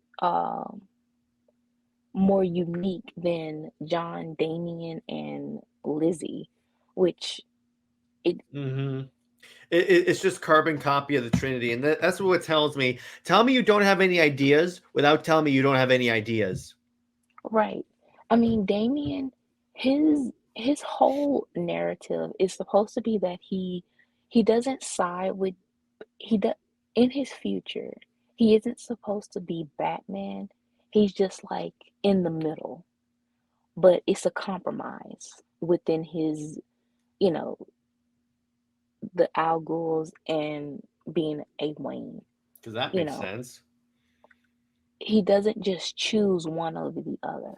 more unique than John, Damien, and Lizzie, which it Mm-hmm. It's just carbon copy of the Trinity, and that's what it tells me. Tell me you don't have any ideas without telling me you don't have any ideas. right. I mean, Damien, his whole narrative is supposed to be that he doesn't side with he does in his future. He isn't supposed to be Batman. He's just like in the middle, but it's a compromise within his, you know, the Al Ghul's and being a Wayne. Does that You make know, sense? he doesn't just choose one over the other.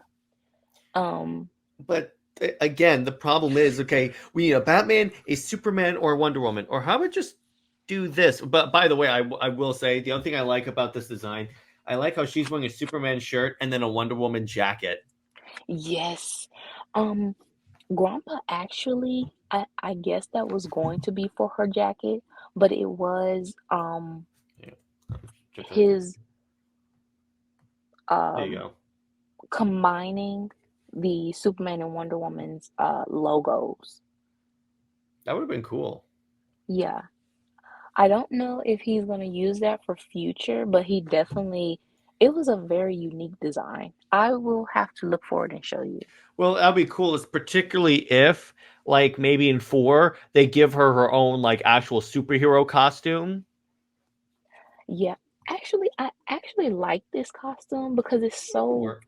Um, But again, the problem is, okay, we need a Batman, a Superman, or a Wonder Woman. Or how about just do this? But by the way, I will say the only thing I like about this design, I like how she's wearing a Superman shirt and then a Wonder Woman jacket. Yes. Um, Grandpa actually, I guess that was going to be for her jacket, but it was Yeah. his There you um go. combining the Superman and Wonder Woman's logos. That would have been cool. Yeah. I don't know if he's going to use that for future, but he definitely, it was a very unique design. I will have to look for it and show you. Well, that'd be cool, is particularly if, like, maybe in 4, they give her her own, like, actual superhero costume. Yeah. Actually, I actually like this costume because That would work.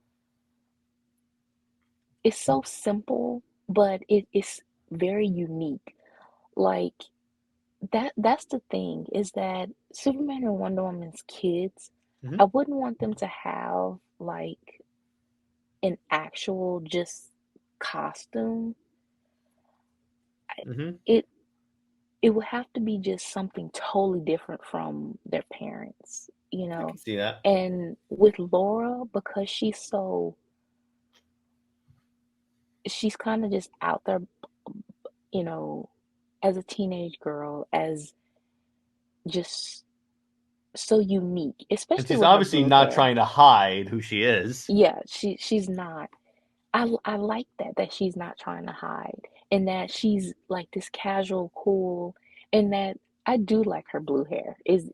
it's so simple, but it is very unique. Like that's the thing is that Superman and Wonder Woman's kids, Hmm. I wouldn't want them to have like an actual just costume. Hmm. It it would have to be just something totally different from their parents, you I know. can see that. And with Laura, because she's kind of just out there, you know, as a teenage girl, as just so unique, And especially she's with her obviously blue not hair. trying to hide who she is. Yeah, she's not. I like that she's not trying to hide and that she's like this casual, cool, and that I do like her blue hair. Is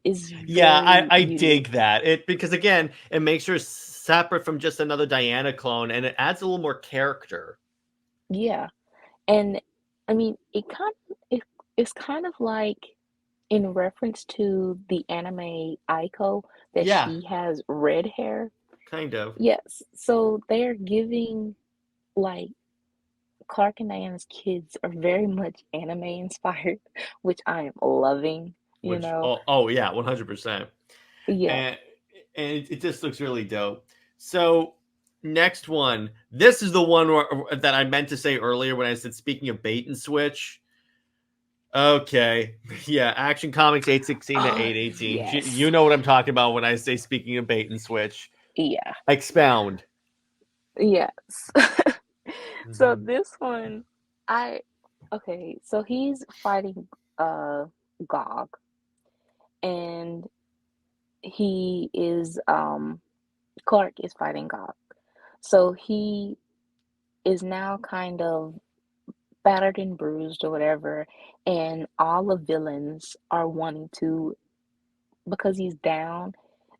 Yeah, very I dig unique. that. It because again, it makes her separate from just another Diana clone, and it adds a little more character. Yeah. And I mean, it's kind of like in reference to the anime Aiko that Yeah, she has red hair. kind of. Yes. So they're giving like Clark and Diana's kids are very much anime inspired, which I am loving, you Which know. oh yeah, 100%. Yeah. And it just looks really dope. So next one, this is the one that I meant to say earlier when I said speaking of bait and switch. Okay, yeah, Action Comics 816 to Oh, 818. You yes. know what I'm talking about when I say speaking of bait and switch. Yeah. Expound. Yes. So Hmm. this one, I okay, so he's fighting Gog and he is Clark is fighting Gog. So he is now kind of battered and bruised or whatever, and all the villains are wanting to, because he's down,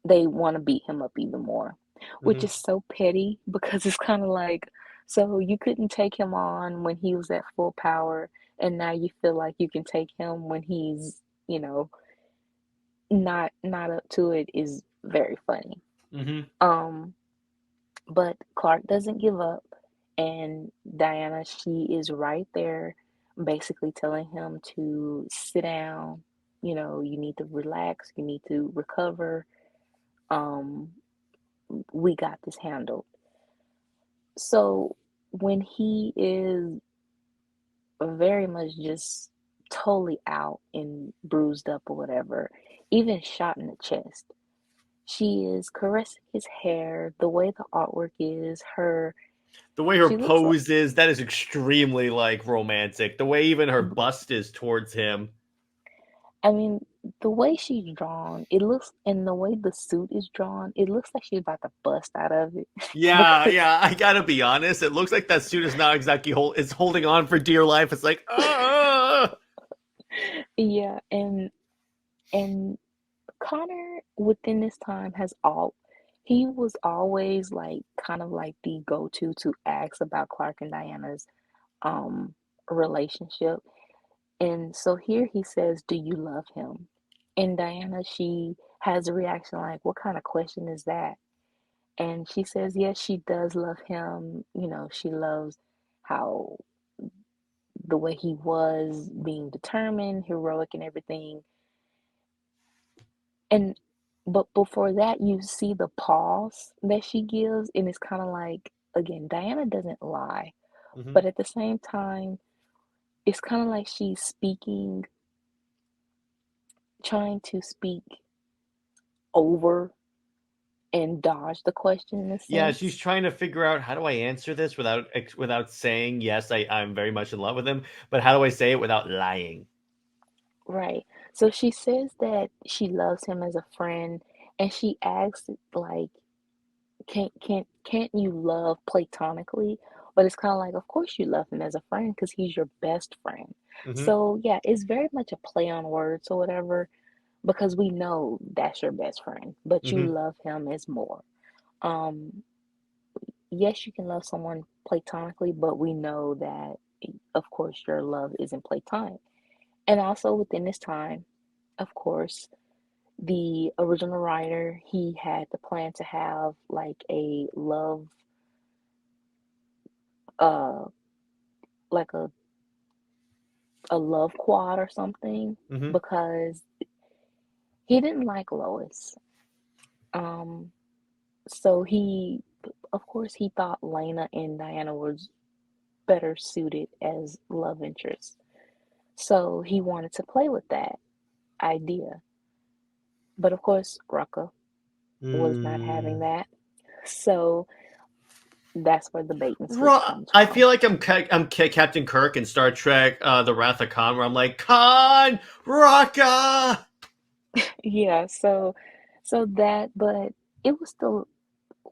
they want to beat him up even more, which Hmm. is so petty because it's kind of like, so you couldn't take him on when he was at full power, and now you feel like you can take him when he's, you know, not up to it is very funny. Hmm. Um, but Clark doesn't give up, and Diana, she is right there, basically telling him to sit down. You know, you need to relax, you need to recover. Um, we got this handled. So when he is very much just totally out and bruised up or whatever, even shot in the chest, she is caressing his hair, the way the artwork is, The way her she looks like, pose is, that is extremely like romantic. The way even her bust is towards him. I mean, the way she's drawn, it looks, and the way the suit is drawn, it looks like she's about to bust out of it. Yeah, Because, yeah, I gotta be honest. It looks like that suit is not exactly it's holding on for dear life. It's like, yeah, and Connor within this time has he was always like kind of like the go-to to ask about Clark and Diana's um relationship. And so here he says, "Do you love him?" And Diana, she has a reaction like, "What kind of question is that?" And she says, "Yes, she does love him. You know, she loves how the way he was being determined, heroic and everything." And but before that, you see the pause that she gives, and it's kind of like, again, Diana doesn't lie, Hmm. but at the same time, it's kind of like she's speaking, trying to speak over and dodge the question in a Yeah, she's sense. trying to figure out how do I answer this without saying yes, I'm very much in love with him, but how do I say it without lying? Right. So she says that she loves him as a friend, and she asks like, can't you love platonically? But it's kind of like, of course you love him as a friend because he's your best friend. Hmm. So yeah, it's very much a play on words or whatever, because we know that's your best friend, but you Hmm. love him as more. Um, yes, you can love someone platonically, but we know that, of course, your love isn't platonic. And also within this time, of course, the original writer, he had the plan to have like uh, like a love quad or something, Hmm. because he didn't like Lois. Um, so of course, he thought Lena and Diana was better suited as love interests. So he wanted to play with that idea. But of course, Rucka was not having Mm. that. So that's where the bait and switch comes I from. feel like Captain Kirk in Star Trek: The Wrath of Khan, where I'm like, Khan, Raka. Yeah, so that, but it was still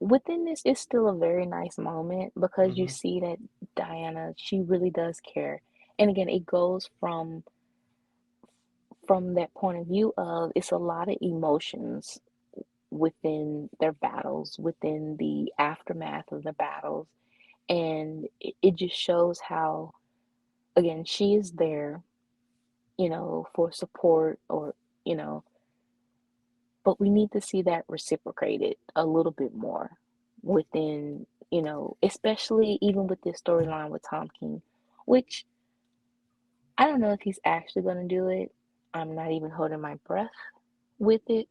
within this, it's still a very nice moment because you Hmm. see that Diana, she really does care. And again, it goes from that point of view of it's a lot of emotions within their battles, within the aftermath of the battles. And it just shows how, again, she is there, for support, or, you know, but we need to see that reciprocated a little bit more within, especially even with this storyline with Tom King, which I don't know if he's actually going to do it. I'm not even holding my breath with it.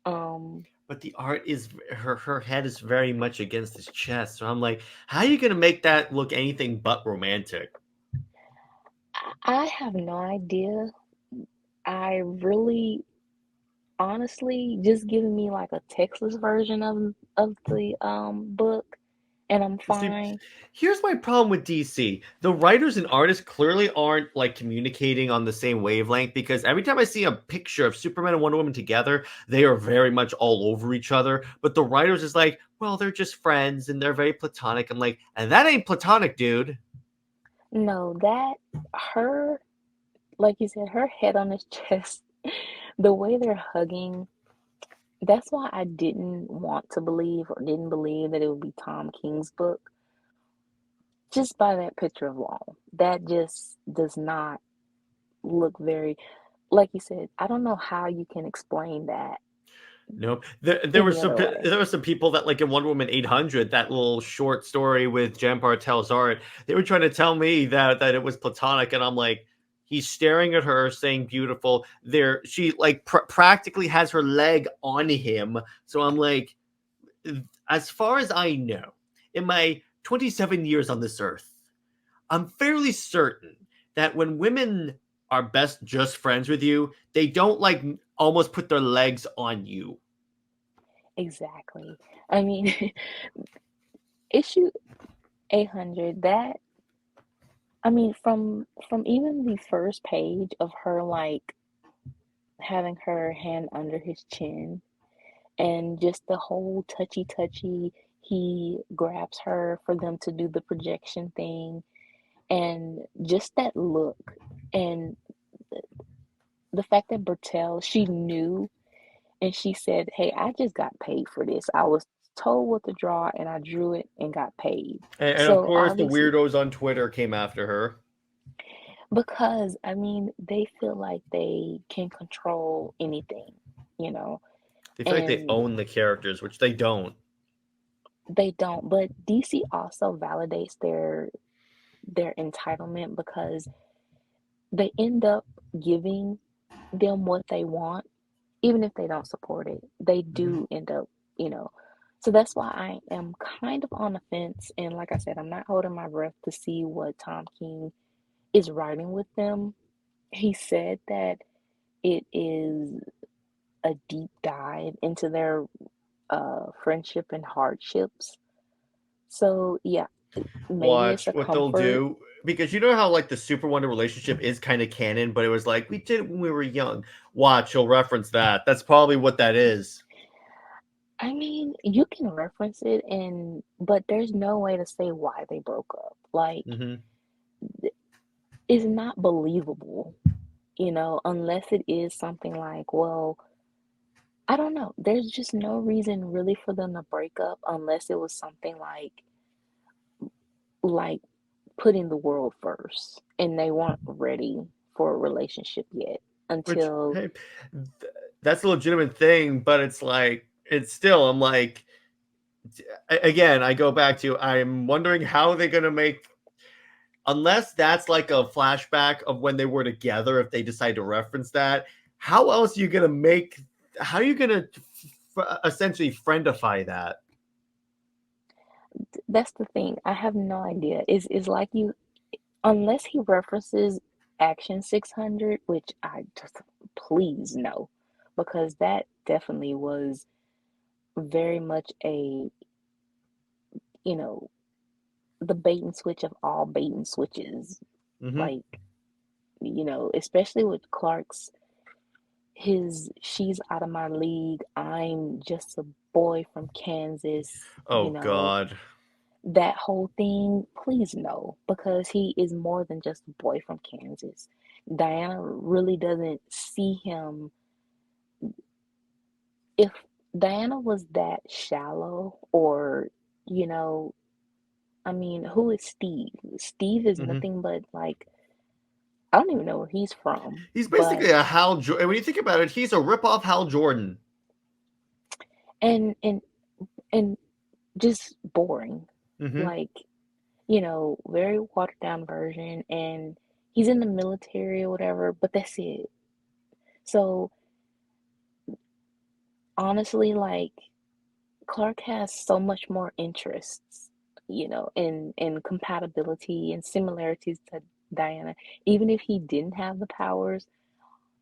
Um, But the art is her head is very much against his chest, so I'm like, how are you gonna make that look anything but romantic? I have no idea. I really, honestly, just giving me like a textless version of the book, and I'm See, fine. here's my problem with DC. The writers and artists clearly aren't like communicating on the same wavelength because every time I see a picture of Superman and Wonder Woman together, they are very much all over each other. But the writers is like, well, they're just friends and they're very platonic. I'm like, and that ain't platonic, dude. No, that her, like you said, her head on his chest, the way they're hugging, that's why I didn't want to believe or didn't believe that it would be Tom King's book. Just by that picture alone, that just does not look very, like you said, I don't know how you can explain that Nope. There were any other way. some people that like in Wonder Woman 800, that little short story with Jan Bartel's art. They were trying to tell me that it was platonic, and I'm like, he's staring at her, saying beautiful. There, she like practically has her leg on him. So I'm like, as far as I know, in my 27 years on this earth, I'm fairly certain that when women are best just friends with you, they don't like almost put their legs on you. Exactly. I mean, issue 800, that, I mean, from even the first page of her like having her hand under his chin, and just the whole touchy he grabs her for them to do the projection thing, and just that look, and the fact that Bertel, she knew, and she said, hey, I just got paid for this. I was told what to draw and I drew it and got paid. And of So course, the obviously, weirdos on Twitter came after her. because I mean, they feel like they can control anything, you know, They feel like they and own the characters, which they don't. they don't. But DC also validates their entitlement, because they end up giving them what they want, even if they don't support it. They Mhm. do end up, you know. So that's why I am kind of on the fence. And like I said, I'm not holding my breath to see what Tom King is writing with them. He said that it is a deep dive into their friendship and hardships. So yeah, maybe it's Watch a what they'll comfort. do, because you know how like the Super Wonder relationship is kind of canon, but it was like we did it when we were young. Watch, he'll reference that. That's probably what that is. I mean, you can reference it but there's no way to say why they broke up. Like, Hmm. it's not believable, unless it is something like, well, I don't know. There's just no reason really for them to break up unless it was something like putting the world first and they weren't ready for a relationship yet Which, until hey, that's a legitimate thing, but it's like it's still. I'm like, again, I go back to I'm wondering how they're gonna make, unless that's like a flashback of when they were together, if they decide to reference that. How else are you gonna make? How are you gonna essentially friendify that? that's the thing. I have no idea. Is like you unless he references Action 600, which I just please no, because that definitely was very much a, you know, the bait and switch of all bait and switches. Hmm. Like, especially with Clark's his she's out of my league. I'm just a boy from Kansas, Oh God. that whole thing, please no, because he is more than just a boy from Kansas. Diana really doesn't see him. If Diana was that shallow, or, you know, I mean, who is Steve? Steve is Hmm. nothing but like, I don't even know where he's from, He's but basically a Hal. When you think about it, he's a rip-off Hal Jordan. and and and just boring. Hmm. Like, very watered down version, and he's in the military or whatever, but that's it. So honestly, like, Clark has so much more interests, in compatibility and similarities to Diana. Even if he didn't have the powers,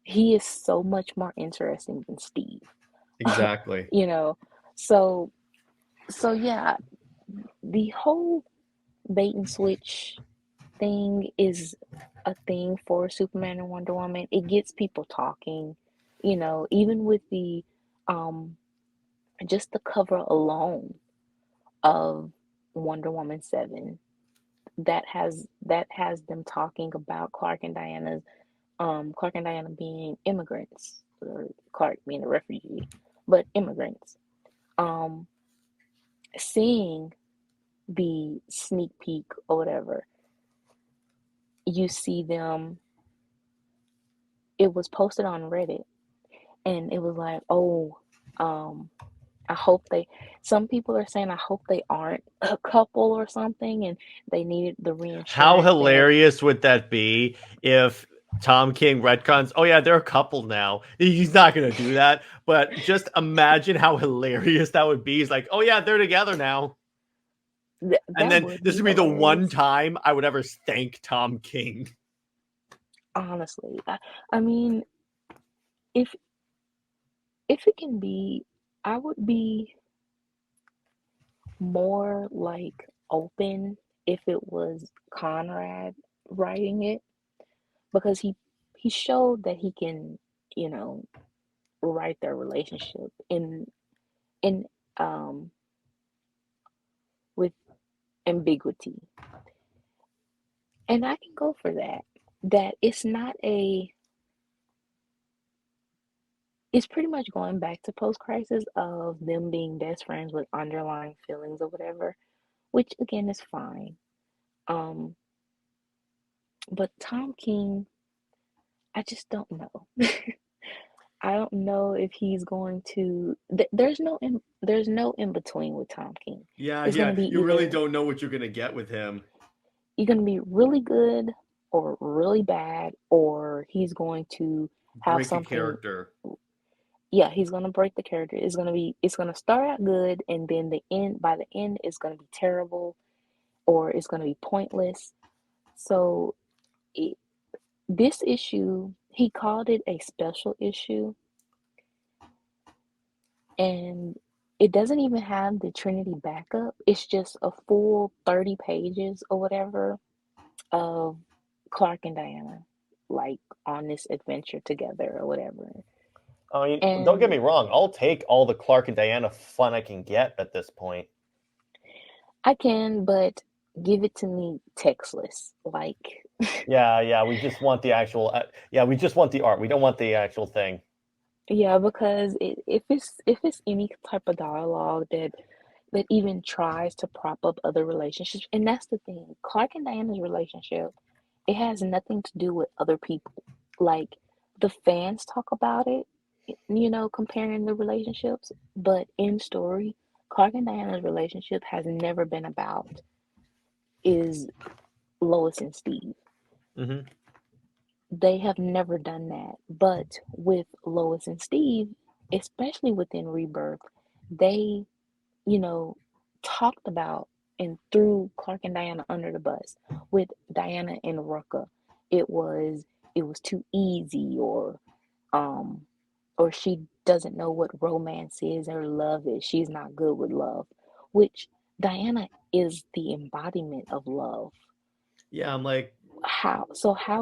he is so much more interesting than Steve. Exactly. you know. So yeah, the whole bait and switch thing is a thing for Superman and Wonder Woman. It gets people talking, even with the um just the cover alone of Wonder Woman 7, that has them talking about Clark and Diana being immigrants, or Clark being a refugee, but immigrants. Um Seeing the sneak peek or whatever, you see them, it was posted on Reddit, and it was like, oh, um I hope they, some people are saying, I hope they aren't a couple or something, and they needed the How reassurance that, hilarious would that be if Tom King retcons? Oh yeah, they're a couple now. He's not gonna do that, but just imagine how hilarious that would be. He's like, oh yeah, they're together now, and that then would this be would be the one hilarious. time I would ever thank Tom King. Honestly, I mean, if it can be, I would be more like open if it was Conrad writing it, because he showed that he can, you know, write their relationship in um with ambiguity. And I can go for that. That it's pretty much going back to post crisis of them being best friends with underlying feelings or whatever, which again is fine. Um, but Tom King, I just don't know. I don't know if he's going to. There's no in between with Tom King. Yeah, It's going yeah. to be You really either don't know what you're gonna get with him. you're going to be really good or really bad, or he's going to have Break a something. character. yeah, he's gonna break the character. It's gonna start out good, and then by the end, it's gonna be terrible, or it's gonna be pointless. So it, this issue, he called it a special issue, and it doesn't even have the Trinity backup. It's just a full 30 pages or whatever of Clark and Diana, like on this adventure together or whatever. I mean, don't get And me wrong. I'll take all the Clark and Diana fun I can get at this point. I can, but give it to me textless. Like, Yeah. We just want the actual. We just want the art. We don't want the actual thing. yeah, because if it's any type of dialogue that even tries to prop up other relationships, and that's the thing, Clark and Diana's relationship, it has nothing to do with other people. Like the fans talk about it, comparing the relationships, but in story, Clark and Diana's relationship has never been about is Lois and Steve. Hmm. They have never done that. But with Lois and Steve, especially within Rebirth, they, you know, talked about and threw Clark and Diana under the bus. With Diana and Rucka, it was too easy, um or she doesn't know what romance is or love is. She's not good with love, which Diana is the embodiment of love. Yeah, I'm like, How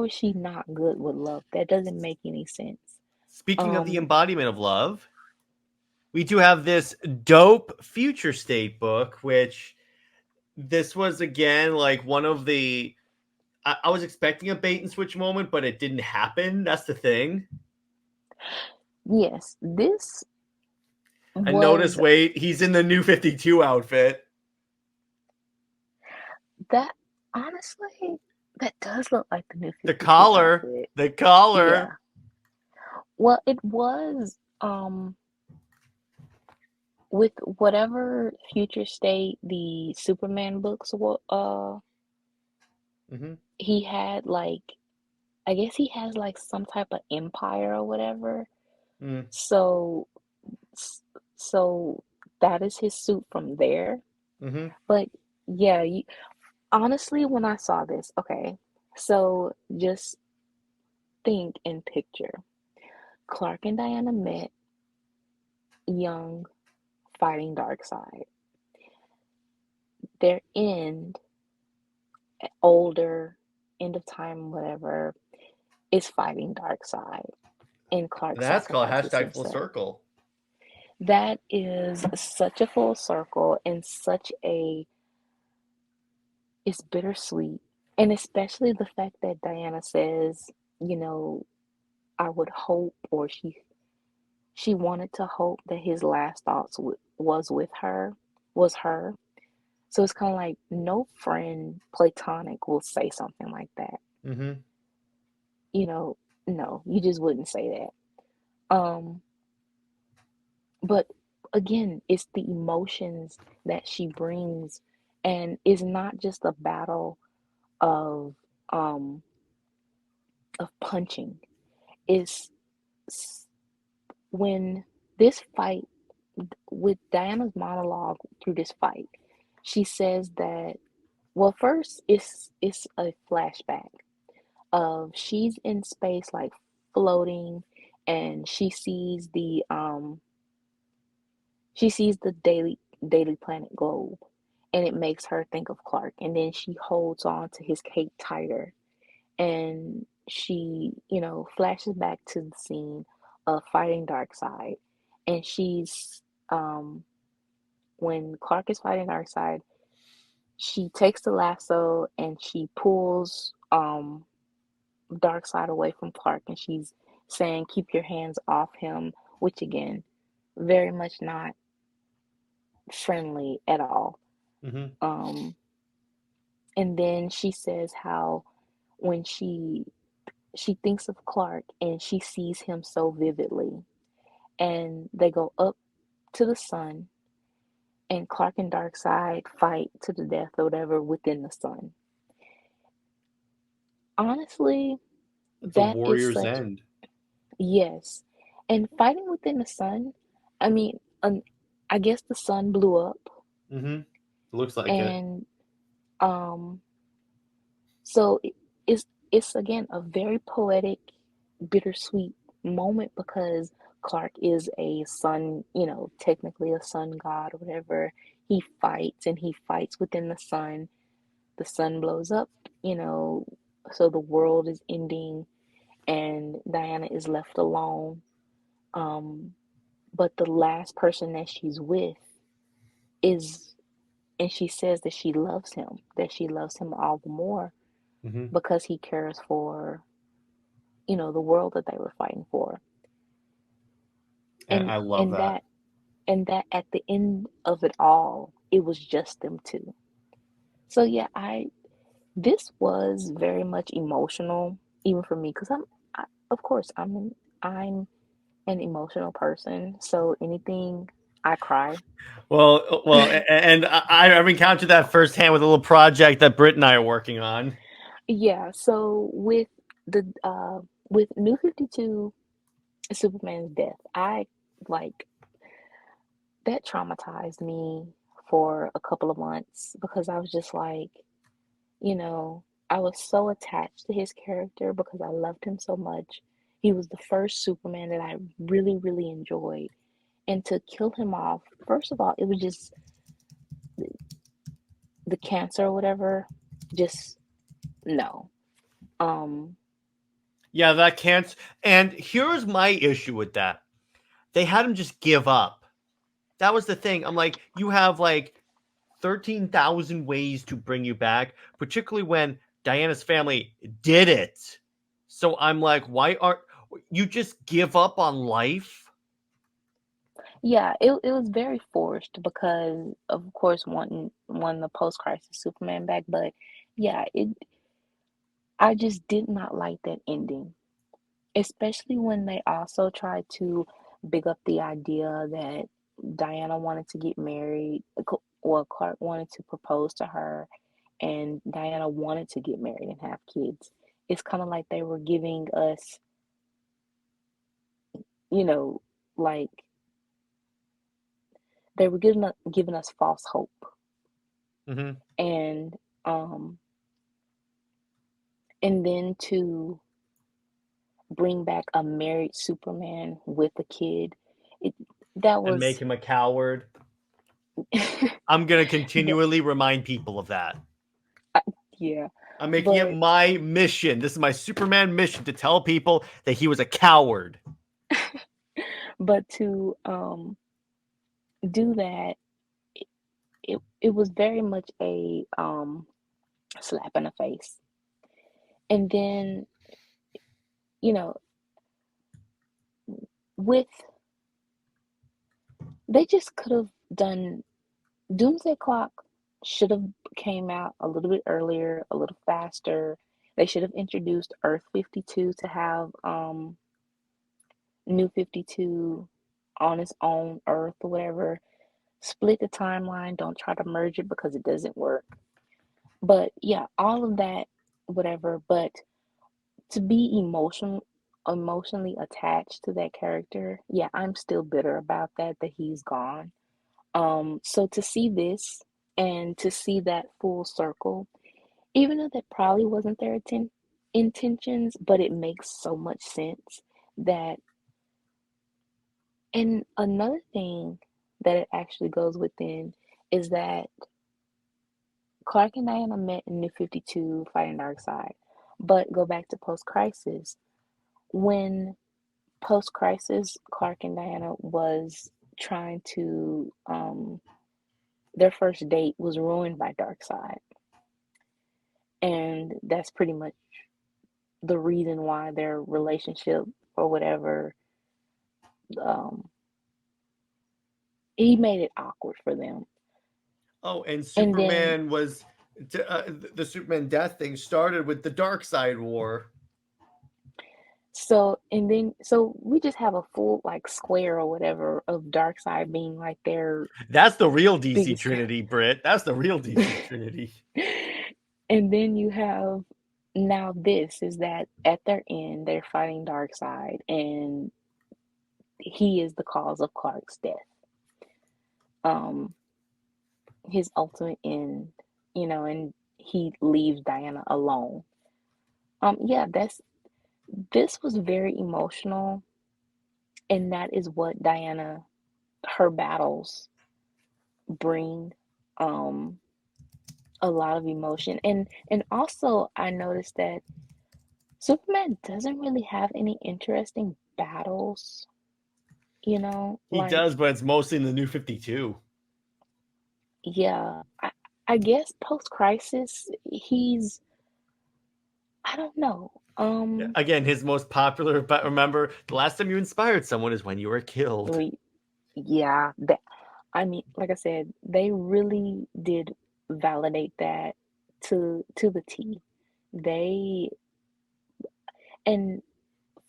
is she not good with love? That doesn't make any sense. speaking of the Um, embodiment of love, we do have this dope future state book, which this was again like one of the. I was expecting a bait and switch moment, but it didn't happen. That's the thing. yes, this And notice, was wait, he's in the new 52 outfit. that honestly, that does look like the new The 52 collar. outfit. The collar. Yeah. Well, it was with whatever future state the Superman books were Hmm. he had like I guess he has like some type of empire or whatever. Mm. So so that is his suit from there. Hmm. But yeah, honestly, when I saw this, okay, so just think and picture Clark and Diana met young, fighting Darkseid. Their older, end of time, whatever, is fighting Darkseid, and Clark That's called sacrifices hashtag full himself. circle. That is such a full circle and such a it's bittersweet. And especially the fact that Diana says, you know, I would hope, or she wanted to hope that his last thoughts was with her, was her. So it's kind of like no friend, platonic, will say something like that. Hmm. You know, no, you just wouldn't say that. But again, it's the emotions that she brings, and it's not just a battle of um punching. It's when this fight with Diana's monologue through this fight, she says that well, first it's a flashback of she's in space like floating, and she sees the daily planet globe, and it makes her think of Clark, and then she holds on to his cape tighter, and she flashes back to the scene of fighting Darkseid, and she's when Clark is fighting Darkseid, she takes the lasso and she pulls Darkseid away from Clark, and she's saying, "Keep your hands off him," which again, very much not friendly at all. Hmm. Um, and then she says how when she thinks of Clark and she sees him so vividly, and they go up to the sun, and Clark and Darkseid fight to the death or whatever within the sun. Honestly, It's a that is warrior's such end. yes. And fighting within the sun, I mean, I guess the sun blew up, Mm-hmm. Looks like it. and um, so it's again a very poetic, bittersweet moment because Clark is a sun, technically a sun god or whatever. He fights and he fights within the sun. The sun blows up, you know, so the world is ending and Diana is left alone. Um, but the last person that she's with is, and she says that she loves him all the more Mm-hmm. because he cares for, the world that they were fighting for. And And I love and that. that at the end of it all, it was just them two. So yeah, I this was very much emotional, even for me, because of course, I'm an emotional person. So anything, I cry. And I've encountered that firsthand with a little project that Britt and I are working on. Yeah. So with New 52, Superman's death, I like that traumatized me for a couple of months because I was just like, you know, I was so attached to his character because I loved him so much. He was the first Superman that I really, really enjoyed. And to kill him off, first of all, it was just the cancer or whatever. Just no. Um, Yeah, that can't. And here's my issue with that. They had him just give up. That was the thing. I'm like, you have like 13,000 ways to bring you back, particularly when Diana's family did it. So I'm like, why aren't you just give up on life? yeah, it was very forced because of course wanting the post crisis Superman back, but yeah, it I just did not like that ending. Especially when they also tried to big up the idea that Diana wanted to get married, well, Clark wanted to propose to her, and Diana wanted to get married and have kids. It's kind of like they were giving us, you know, like they were giving us false hope. Mm-hmm. And um and then to bring back a married Superman with a kid, it that And make was him a coward. I'm going to that, continually remind people of that. yeah. I'm making it But my mission. This is my Superman mission to tell people that he was a coward. but to do that, it was very much a slap in the face. And then, you know, with they just could have done Doomsday Clock should have came out a little bit earlier, a little faster. They should have introduced Earth 52 to have New 52 on its own Earth or whatever. Split the timeline, don't try to merge it because it doesn't work. But yeah, all of that, whatever. But to be emotionally attached to that character, yeah, I'm still bitter about that he's gone. So to see this and to see that full circle, even though that probably wasn't their intentions, but it makes so much sense that. And another thing that it actually goes within is that Clark and Diana met in New 52 fighting Darkseid. But go back to post crisis. When post crisis, Clark and Diana was trying to, their first date was ruined by Darkseid. And that's pretty much the reason why their relationship or whatever, um, he made it awkward for them. Oh, and And then Superman was the Superman death thing started with the Dark Side War. so we just have a full like square or whatever of Darkseid being like their That's the real DC biggest. Trinity, Britt. That's the real DC Trinity. And then you have now this is that at their end they're fighting Darkseid and he is the cause of Clark's death. His ultimate end, and he leaves Diana alone. Yeah, this was very emotional, and that is what Diana, her battles bring a lot of emotion. And also I noticed that Superman doesn't really have any interesting battles, He like, does, but it's mostly in the New 52. yeah, I guess post-crisis I don't know. Again, his most popular, but remember, the last time you inspired someone is when you were killed. we yeah, I mean, like I said, they really did validate that to the T. They and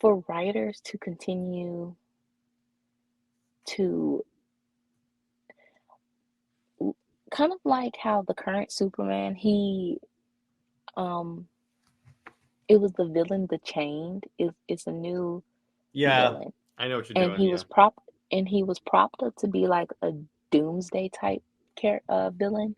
for writers to continue to kind of like how the current Superman, um it was the villain, the Chained. It's a new Yeah, villain, I know what you're and doing. he Yeah, was propped up to be like a doomsday type villain,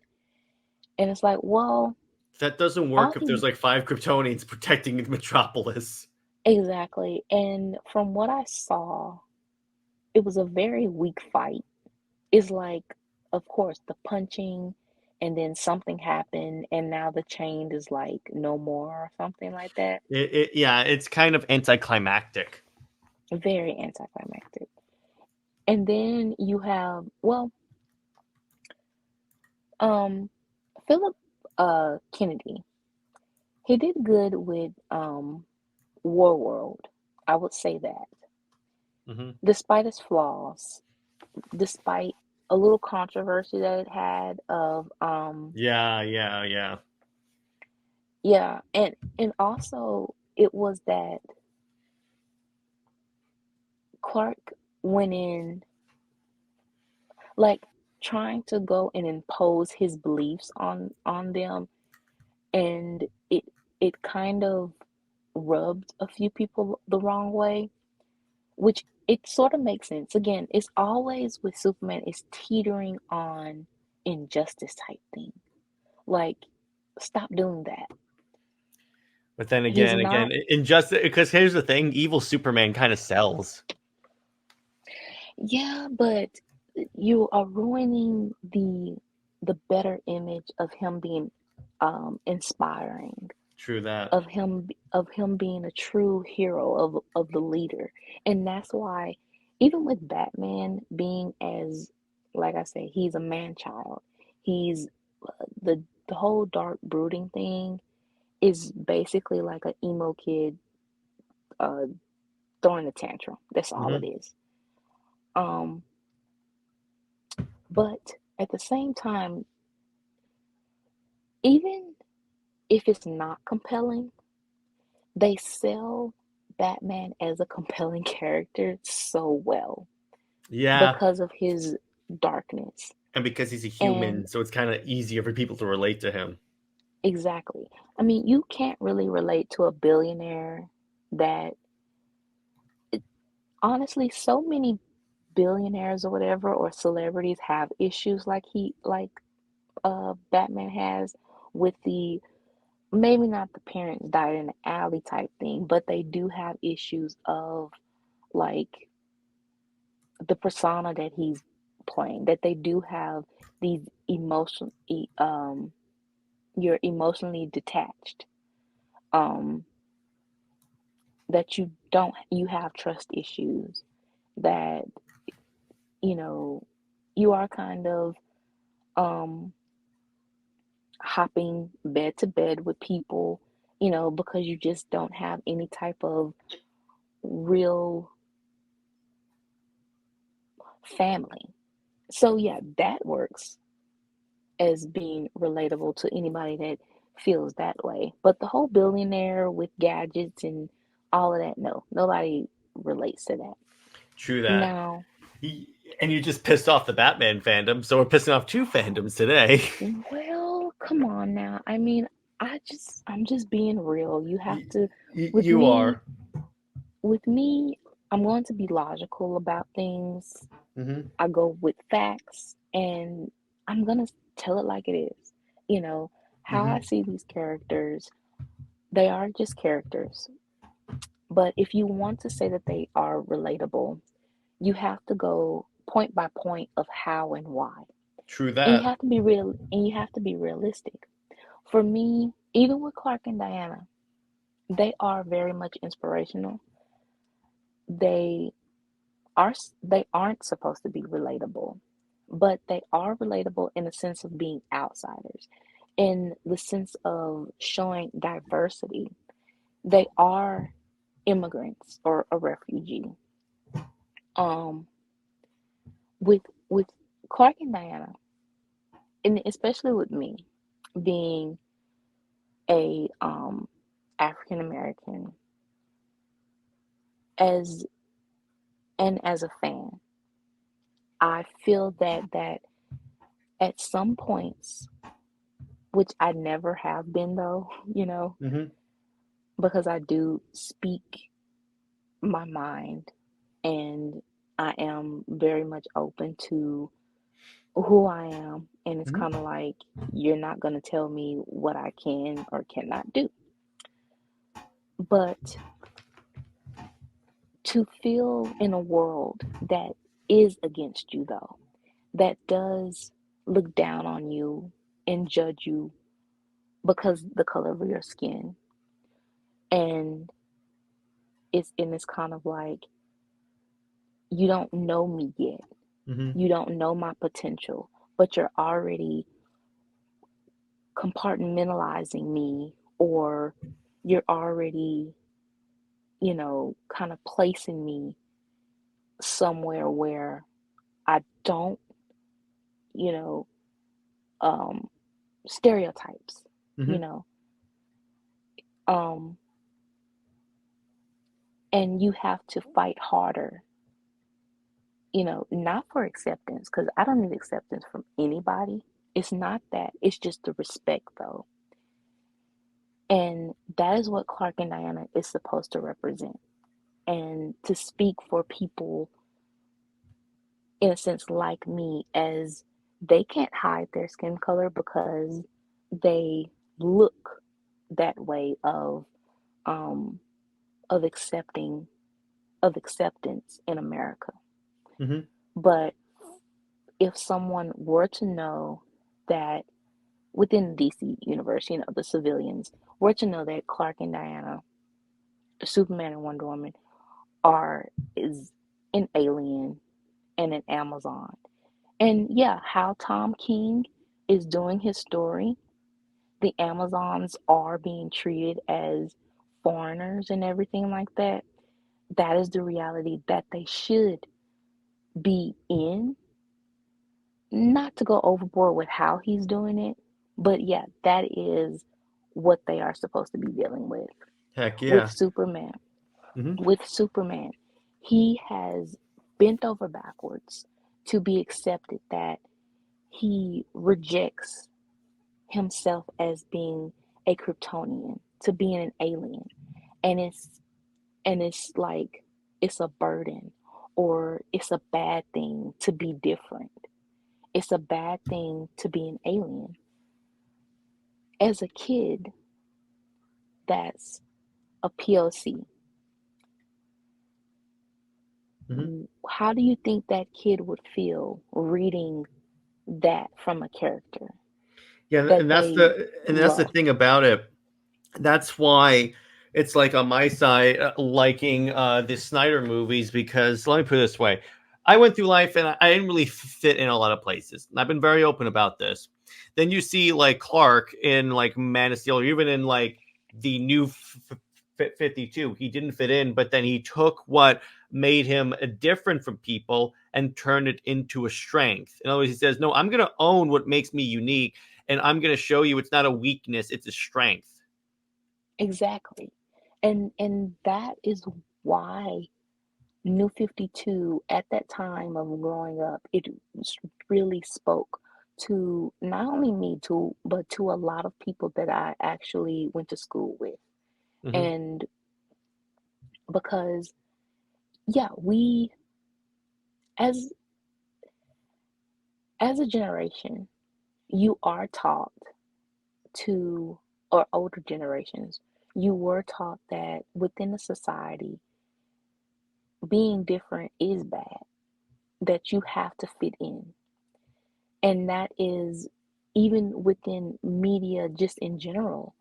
and it's like, well, that doesn't work if there's obviously. like 5 Kryptonians protecting Metropolis. Exactly. And from what I saw, it was a very weak fight. It's like, of course, the punching, and then something happened, and now the Chained is like no more or something like that. Yeah, it's kind of anticlimactic. Very anticlimactic. And then you have, well, um, Philip Kennedy. He did good with Warworld. I would say that. Hmm. Despite its flaws, despite a little controversy that it had of Yeah. yeah, and also it was that Clark went in like trying to go and impose his beliefs on them, and it kind of rubbed a few people the wrong way, which it sort of makes sense. Again, it's always with Superman, it's teetering on injustice type thing. Like, stop doing that. But then He's again, not, injustice. Because here's the thing: evil Superman kind of sells. yeah, but you are ruining the better image of him being inspiring, True that. of him being a true hero of the leader. And that's why even with Batman being as, like I say, he's a man child. He's the whole dark brooding thing is basically like an emo kid uh throwing a tantrum. That's all it Hmm. is. Um but at the same time, even if it's not compelling, they sell Batman as a compelling character so well Yeah, because of his darkness. and because he's a And human, so it's kind of easier for people to relate to him. exactly. I mean, you can't really relate to a billionaire that, honestly, so many billionaires or whatever or celebrities have issues like Batman has with the, maybe not the parents died in the alley type thing, but they do have issues of like the persona that he's playing, that they do have these you're emotionally detached, um that you have trust issues, that you know you are kind of um hopping bed to bed with people, because you just don't have any type of real family. So yeah, that works as being relatable to anybody that feels that way. But the whole billionaire with gadgets and all of that, no, nobody relates to that. True that. Now, He, and you just pissed off the Batman fandom, so we're pissing off 2 fandoms today. well, come on now. I mean, I'm just being real. You have you, to, with you me, are. with me. I'm going to be logical about things. Mm-hmm. I go with facts, and I'm gonna tell it like it is. You know, how I Mm-hmm. see these characters, they are just characters. But if you want to say that they are relatable, you have to go point by point of how and why. True And you that. have to be real and you have to be realistic. For me, even with Clark and Diana, they are very much inspirational. They they aren't supposed to be relatable, but they are relatable in the sense of being outsiders, in the sense of showing diversity. They are immigrants or a refugee. Um, with Clark and Diana, and especially with me being a African American, as as a fan, I feel that at some points, which I never have been though, Mm-hmm. because I do speak my mind, and I am very much open to who I am, and it's Mm-hmm. kind of like you're not going to tell me what I can or cannot do. But to feel in a world that is against you, though, that does look down on you and judge you because the color of your skin, and it's kind of like you don't know me yet, Mm-hmm. you don't know my potential, but you're already compartmentalizing me, or you're already, kind of placing me somewhere where I don't, you know, um, stereotypes, you Mm-hmm. know, um, and you have to fight harder, not for acceptance, because I don't need acceptance from anybody. It's not that, it's just the respect, though. And that is what Clark and Diana is supposed to represent. And to speak for people, in a sense, like me, as they can't hide their skin color because they look that way um of accepting of acceptance in America. Mm-hmm. But if someone were to know that within the DC universe, the civilians were to know that Clark and Diana, Superman and Wonder Woman, is an alien and an Amazon. And yeah, how Tom King is doing his story, the Amazons are being treated as foreigners and everything like that. That is the reality that they should be in. Not to go overboard with how he's doing it, but yeah, that is what they are supposed to be dealing with. Heck With yeah. Superman, Mm-hmm. with Superman, he has bent over backwards to be accepted, that he rejects himself as being a Kryptonian, to being an alien. And it's like it's a burden, or it's a bad thing to be different. It's a bad thing to be an alien. As a kid, that's a POC. Mm-hmm. How do you think that kid would feel reading that from a character Yeah, that and that's they the love? thing about it. That's why it's like on my side liking the Snyder movies, because let me put it this way. I went through life and I didn't really fit in a lot of places. And I've been very open about this. Then you see like Clark in like Man of Steel, or even in like the new 52. He didn't fit in, but then he took what made him different from people and turned it into a strength. In other words, he says, no, I'm going to own what makes me unique, and I'm going to show you it's not a weakness, it's a strength. Exactly. And that is why New 52, at that time of growing up, it really spoke to not only me, but to a lot of people that I actually went to school with. Mm-hmm. And because yeah, we as as a generation, you are taught to, or older generations, you were taught that within a society, being different is bad, that you have to fit in. And that is even within media, just in general,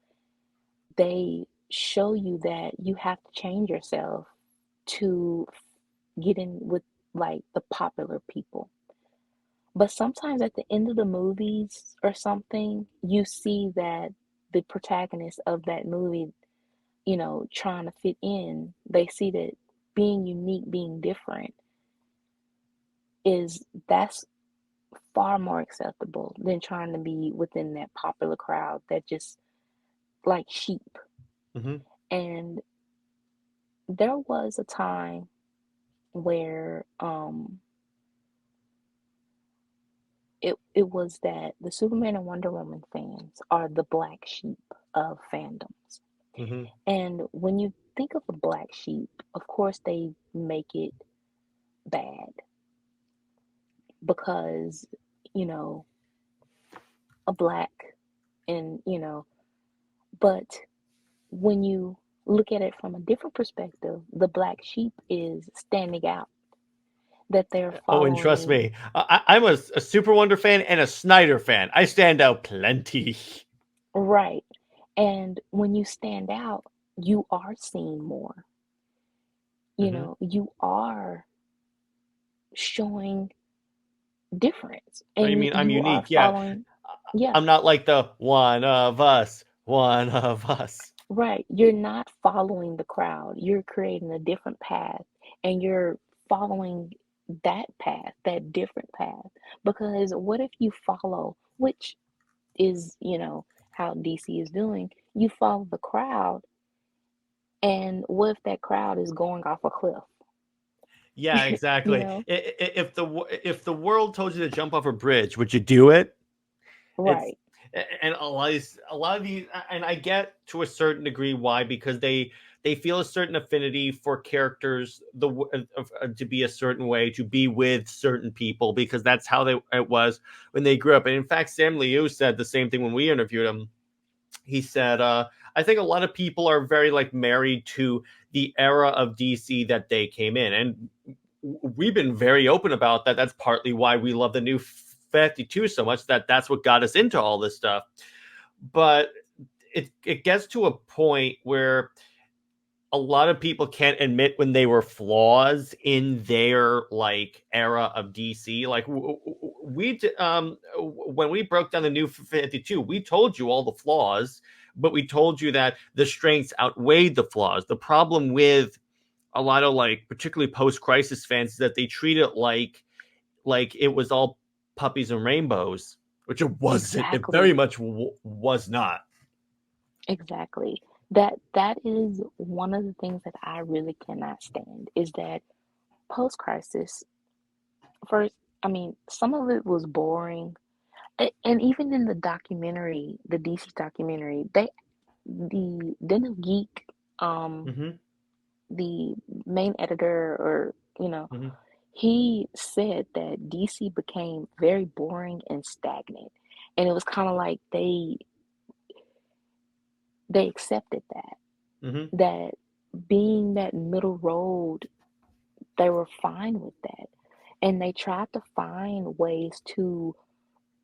they show you that you have to change yourself to get in with like the popular people. But sometimes at the end of the movies or something, you see that the protagonist of that movie, trying to fit in, they see that being unique, being different that's far more acceptable than trying to be within that popular crowd that just like sheep. Hmm. And there was a time where it was that the Superman and Wonder Woman fans are the black sheep of fandoms. Hmm. And when you think of a black sheep, of course they make it bad because, you know, a black and, but when you look at it from a different perspective, the black sheep is standing out, that they're Oh, and trust following me, I'm a Super Wonder fan and a Snyder fan. I stand out plenty. right. And when you stand out, you are seen more. Hmm. You are showing difference Oh, you and mean I'm you are unique? Yeah, following, yeah, I'm not like the one of us, one of us. right. You're not following the crowd. You're creating a different path and you're following that path, that different path. Because what if you follow, which is, how DC is doing, you follow the crowd, and what if that crowd is going off a cliff? Yeah, You exactly. know? If the world told you to jump off a bridge, would you do it? It's Right. and a lot of these, and I get to a certain degree why, because they feel a certain affinity for characters to be a certain way, to be with certain people, because that's how it was when they grew up. And in fact, Sam Liu said the same thing when we interviewed him. He said, I think a lot of people are very like married to the era of DC that they came in, and we've been very open about that. That's partly why we love the new 52 so much, that's what got us into all this stuff. But it gets to a point where a lot of people can't admit when they were flaws in their like era of DC. Like we when we broke down the new 52, we told you all the flaws, but we told you that the strengths outweighed the flaws. The problem with a lot of like particularly post-crisis fans is that they treat it like it was all puppies and rainbows, which it wasn't. It very Exactly. much was not. Exactly. That is one of the things that I really cannot stand is that post crisis, first, I mean, some of it was boring. And even in the documentary, the DC documentary, the Den of Geek, um, Hmm. the main editor, or, Hmm. he said that DC became very boring and stagnant. And it was kind of like they accepted Hmm. that being that middle road, they were fine with that. And they tried to find ways to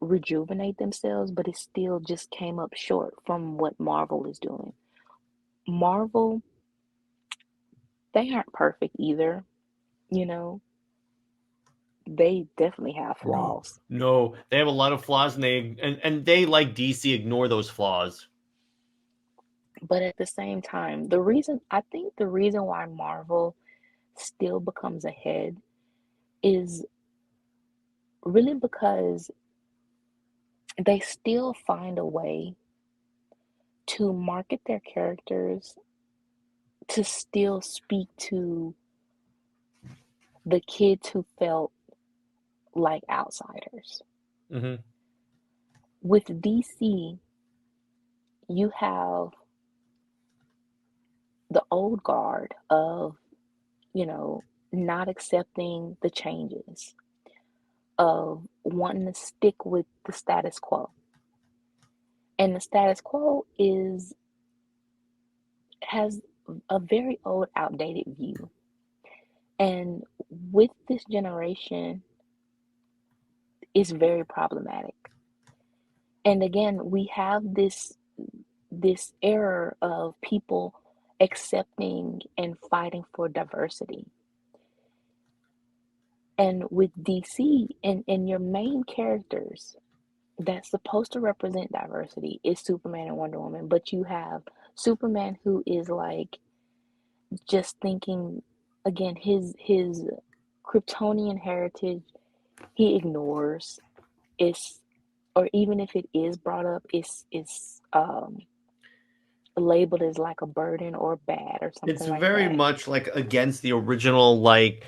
rejuvenate themselves, but it still just came up short from what Marvel is doing. Marvel, they aren't perfect either, you know. They definitely have No, flaws. no, they have a lot of flaws, and they like DC ignore those flaws. But at the same time, the reason why Marvel still becomes ahead is really because they still find a way to market their characters to still speak to the kids who felt like outsiders. Hmm. With DC, you have the old guard of, you know, not accepting the changes, of wanting to stick with the status quo. And the status quo has a very old, outdated view. And with this generation, it's very problematic. And again, we have this error of people accepting and fighting for diversity. And with DC and your main characters that's supposed to represent diversity is Superman and Wonder Woman, but you have Superman who is like just thinking, again, his Kryptonian heritage he ignores. It's, or even if it is brought up, it's labeled as like a burden or bad or It's something like very that. much like against the original like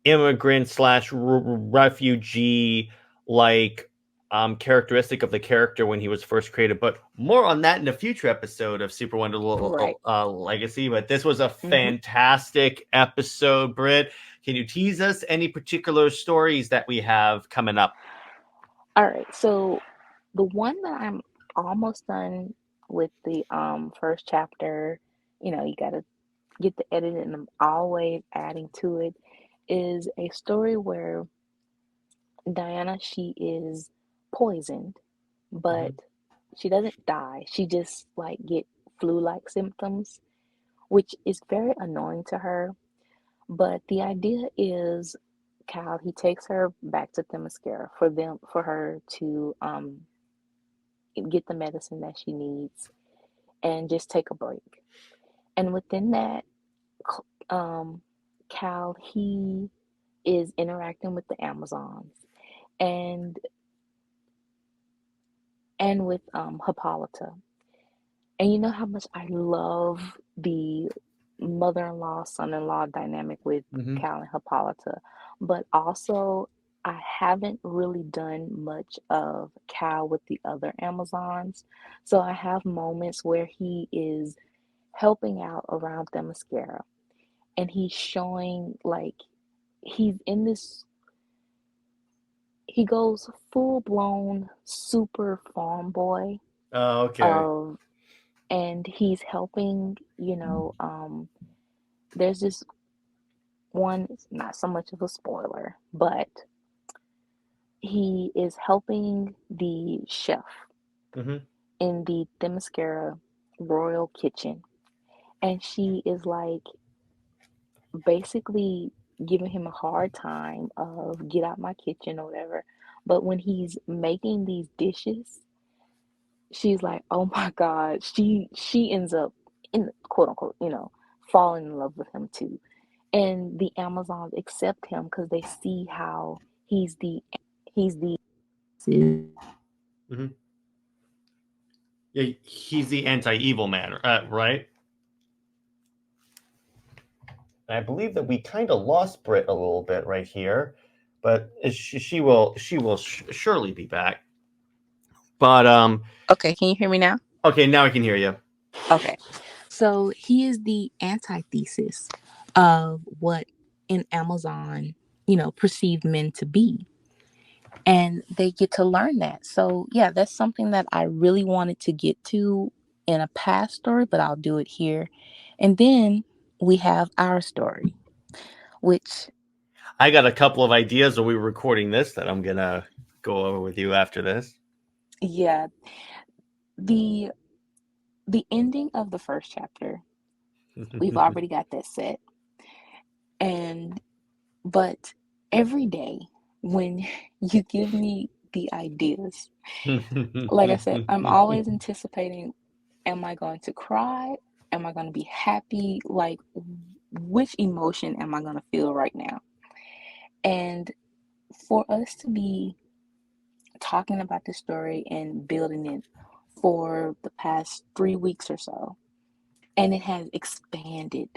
immigrant slash refugee like characteristic of the character when he was first created. But more on that in a future episode of Super Wonder Right. Legacy. But this was a Mm-hmm. fantastic episode, Britt. Can you tease us any particular stories that we have coming up? All right. So the one that I'm almost done with the first chapter, you know, you gotta get the edit and I'm always adding to it, is a story where Diana, she is poisoned, but she doesn't die. She just like get flu-like symptoms, which is very annoying to her. But the idea is Cal, he takes her back to Themyscira for her to get the medicine that she needs and just take a break. And within that, Cal, he is interacting with the Amazons and with Hippolyta. And you know how much I love the mother-in-law, son-in-law dynamic with Cal and Hippolyta. But also, I haven't really done much of Cal with the other Amazons. So I have moments where he is helping out around Themyscira. And he's showing, like, he's in this, he goes full-blown super farm boy Oh, okay. of, and he's helping, you know, there's this one, it's not so much of a spoiler, but he is helping the chef in the Themyscira royal kitchen. And she is like basically giving him a hard time of get out my kitchen or whatever. But when he's making these dishes, she's like, oh my God, she ends up in quote unquote, you know, falling in love with him too. And the Amazons accept him because they see how he's the Yeah, he's the anti-evil man, right? I believe that we kind of lost Britt a little bit right here, but she will surely be back. But Okay, can you hear me now? okay, now I can hear you. Okay. So he is the antithesis of what in Amazon, you know, perceive men to be. And they get to learn that. So yeah, that's something that I really wanted to get to in a past story, but I'll do it here. And then we have our story, which I got a couple of ideas when we were recording this that I'm gonna go over with you after this. yeah, the ending of the first chapter, we've already got that set. But every day when you give me the ideas, like I said, I'm always anticipating, am I going to cry? Am I going to be happy? Like, which emotion am I going to feel right now? And for us to be talking about this story and building it for the past 3 weeks or so, and it has expanded.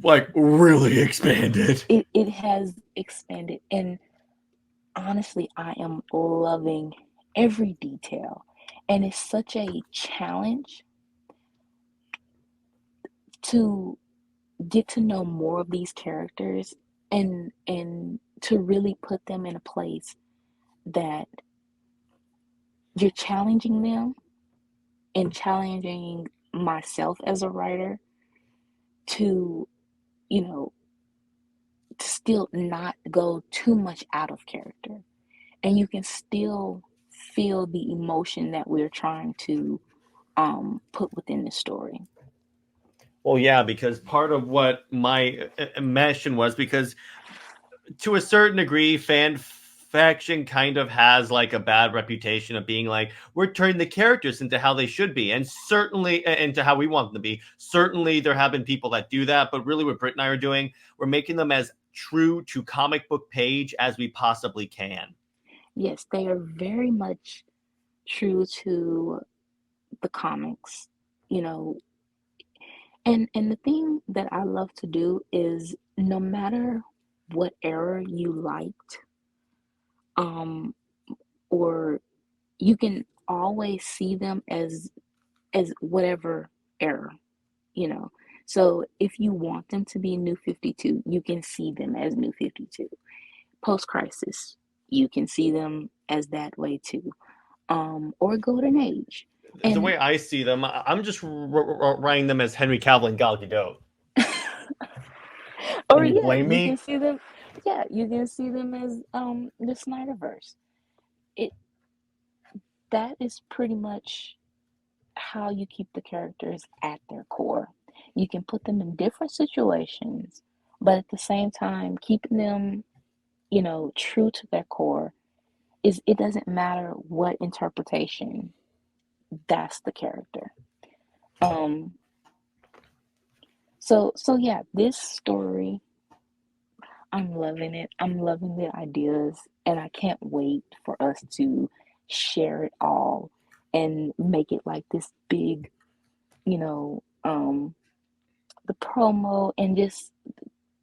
Like really expanded. It has expanded, and honestly, I am loving every detail. And it's such a challenge to get to know more of these characters and to really put them in a place that you're challenging them and challenging myself as a writer to, you know, to still not go too much out of character. And you can still feel the emotion that we're trying to put within the story. Well, yeah, because part of what my mission was, because to a certain degree, fan faction kind of has like a bad reputation of being like, we're turning the characters into how they should be, and certainly into how we want them to be. Certainly, there have been people that do that, but really, what Britt and I are doing, we're making them as true to comic book page as we possibly can. Yes, they are very much true to the comics, you know. And the thing that I love to do is no matter what era you liked, um, or you can always see them as whatever era, you know. So if you want them to be New 52, you can see them as New 52. Post Crisis, you can see them as that way too. Or Golden Age. The And way I see them, I'm just writing them as Henry Cavill and Gal Gadot. or Can you yeah, blame you can me? see them, yeah, you can see them as the Snyderverse. It that is pretty much how you keep the characters at their core. You can put them in different situations, but at the same time keeping them, you know, true to their core. Is it doesn't matter what interpretation, that's the character. Um so yeah, this story, I'm loving it. I'm loving the ideas, and I can't wait for us to share it all and make it like this big, you know, the promo and just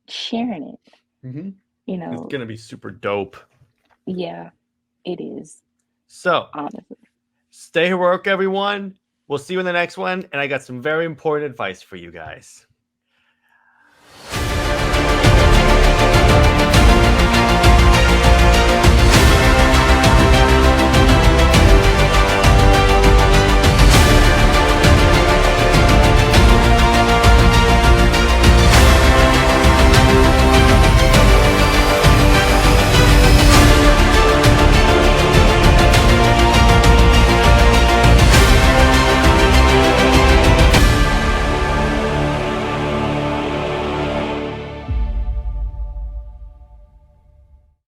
sharing it, Mm-hmm. you It's know. gonna be super dope. Yeah, it is, So, honestly. stay heroic, everyone. We'll see you in the next one. And I got some very important advice for you guys.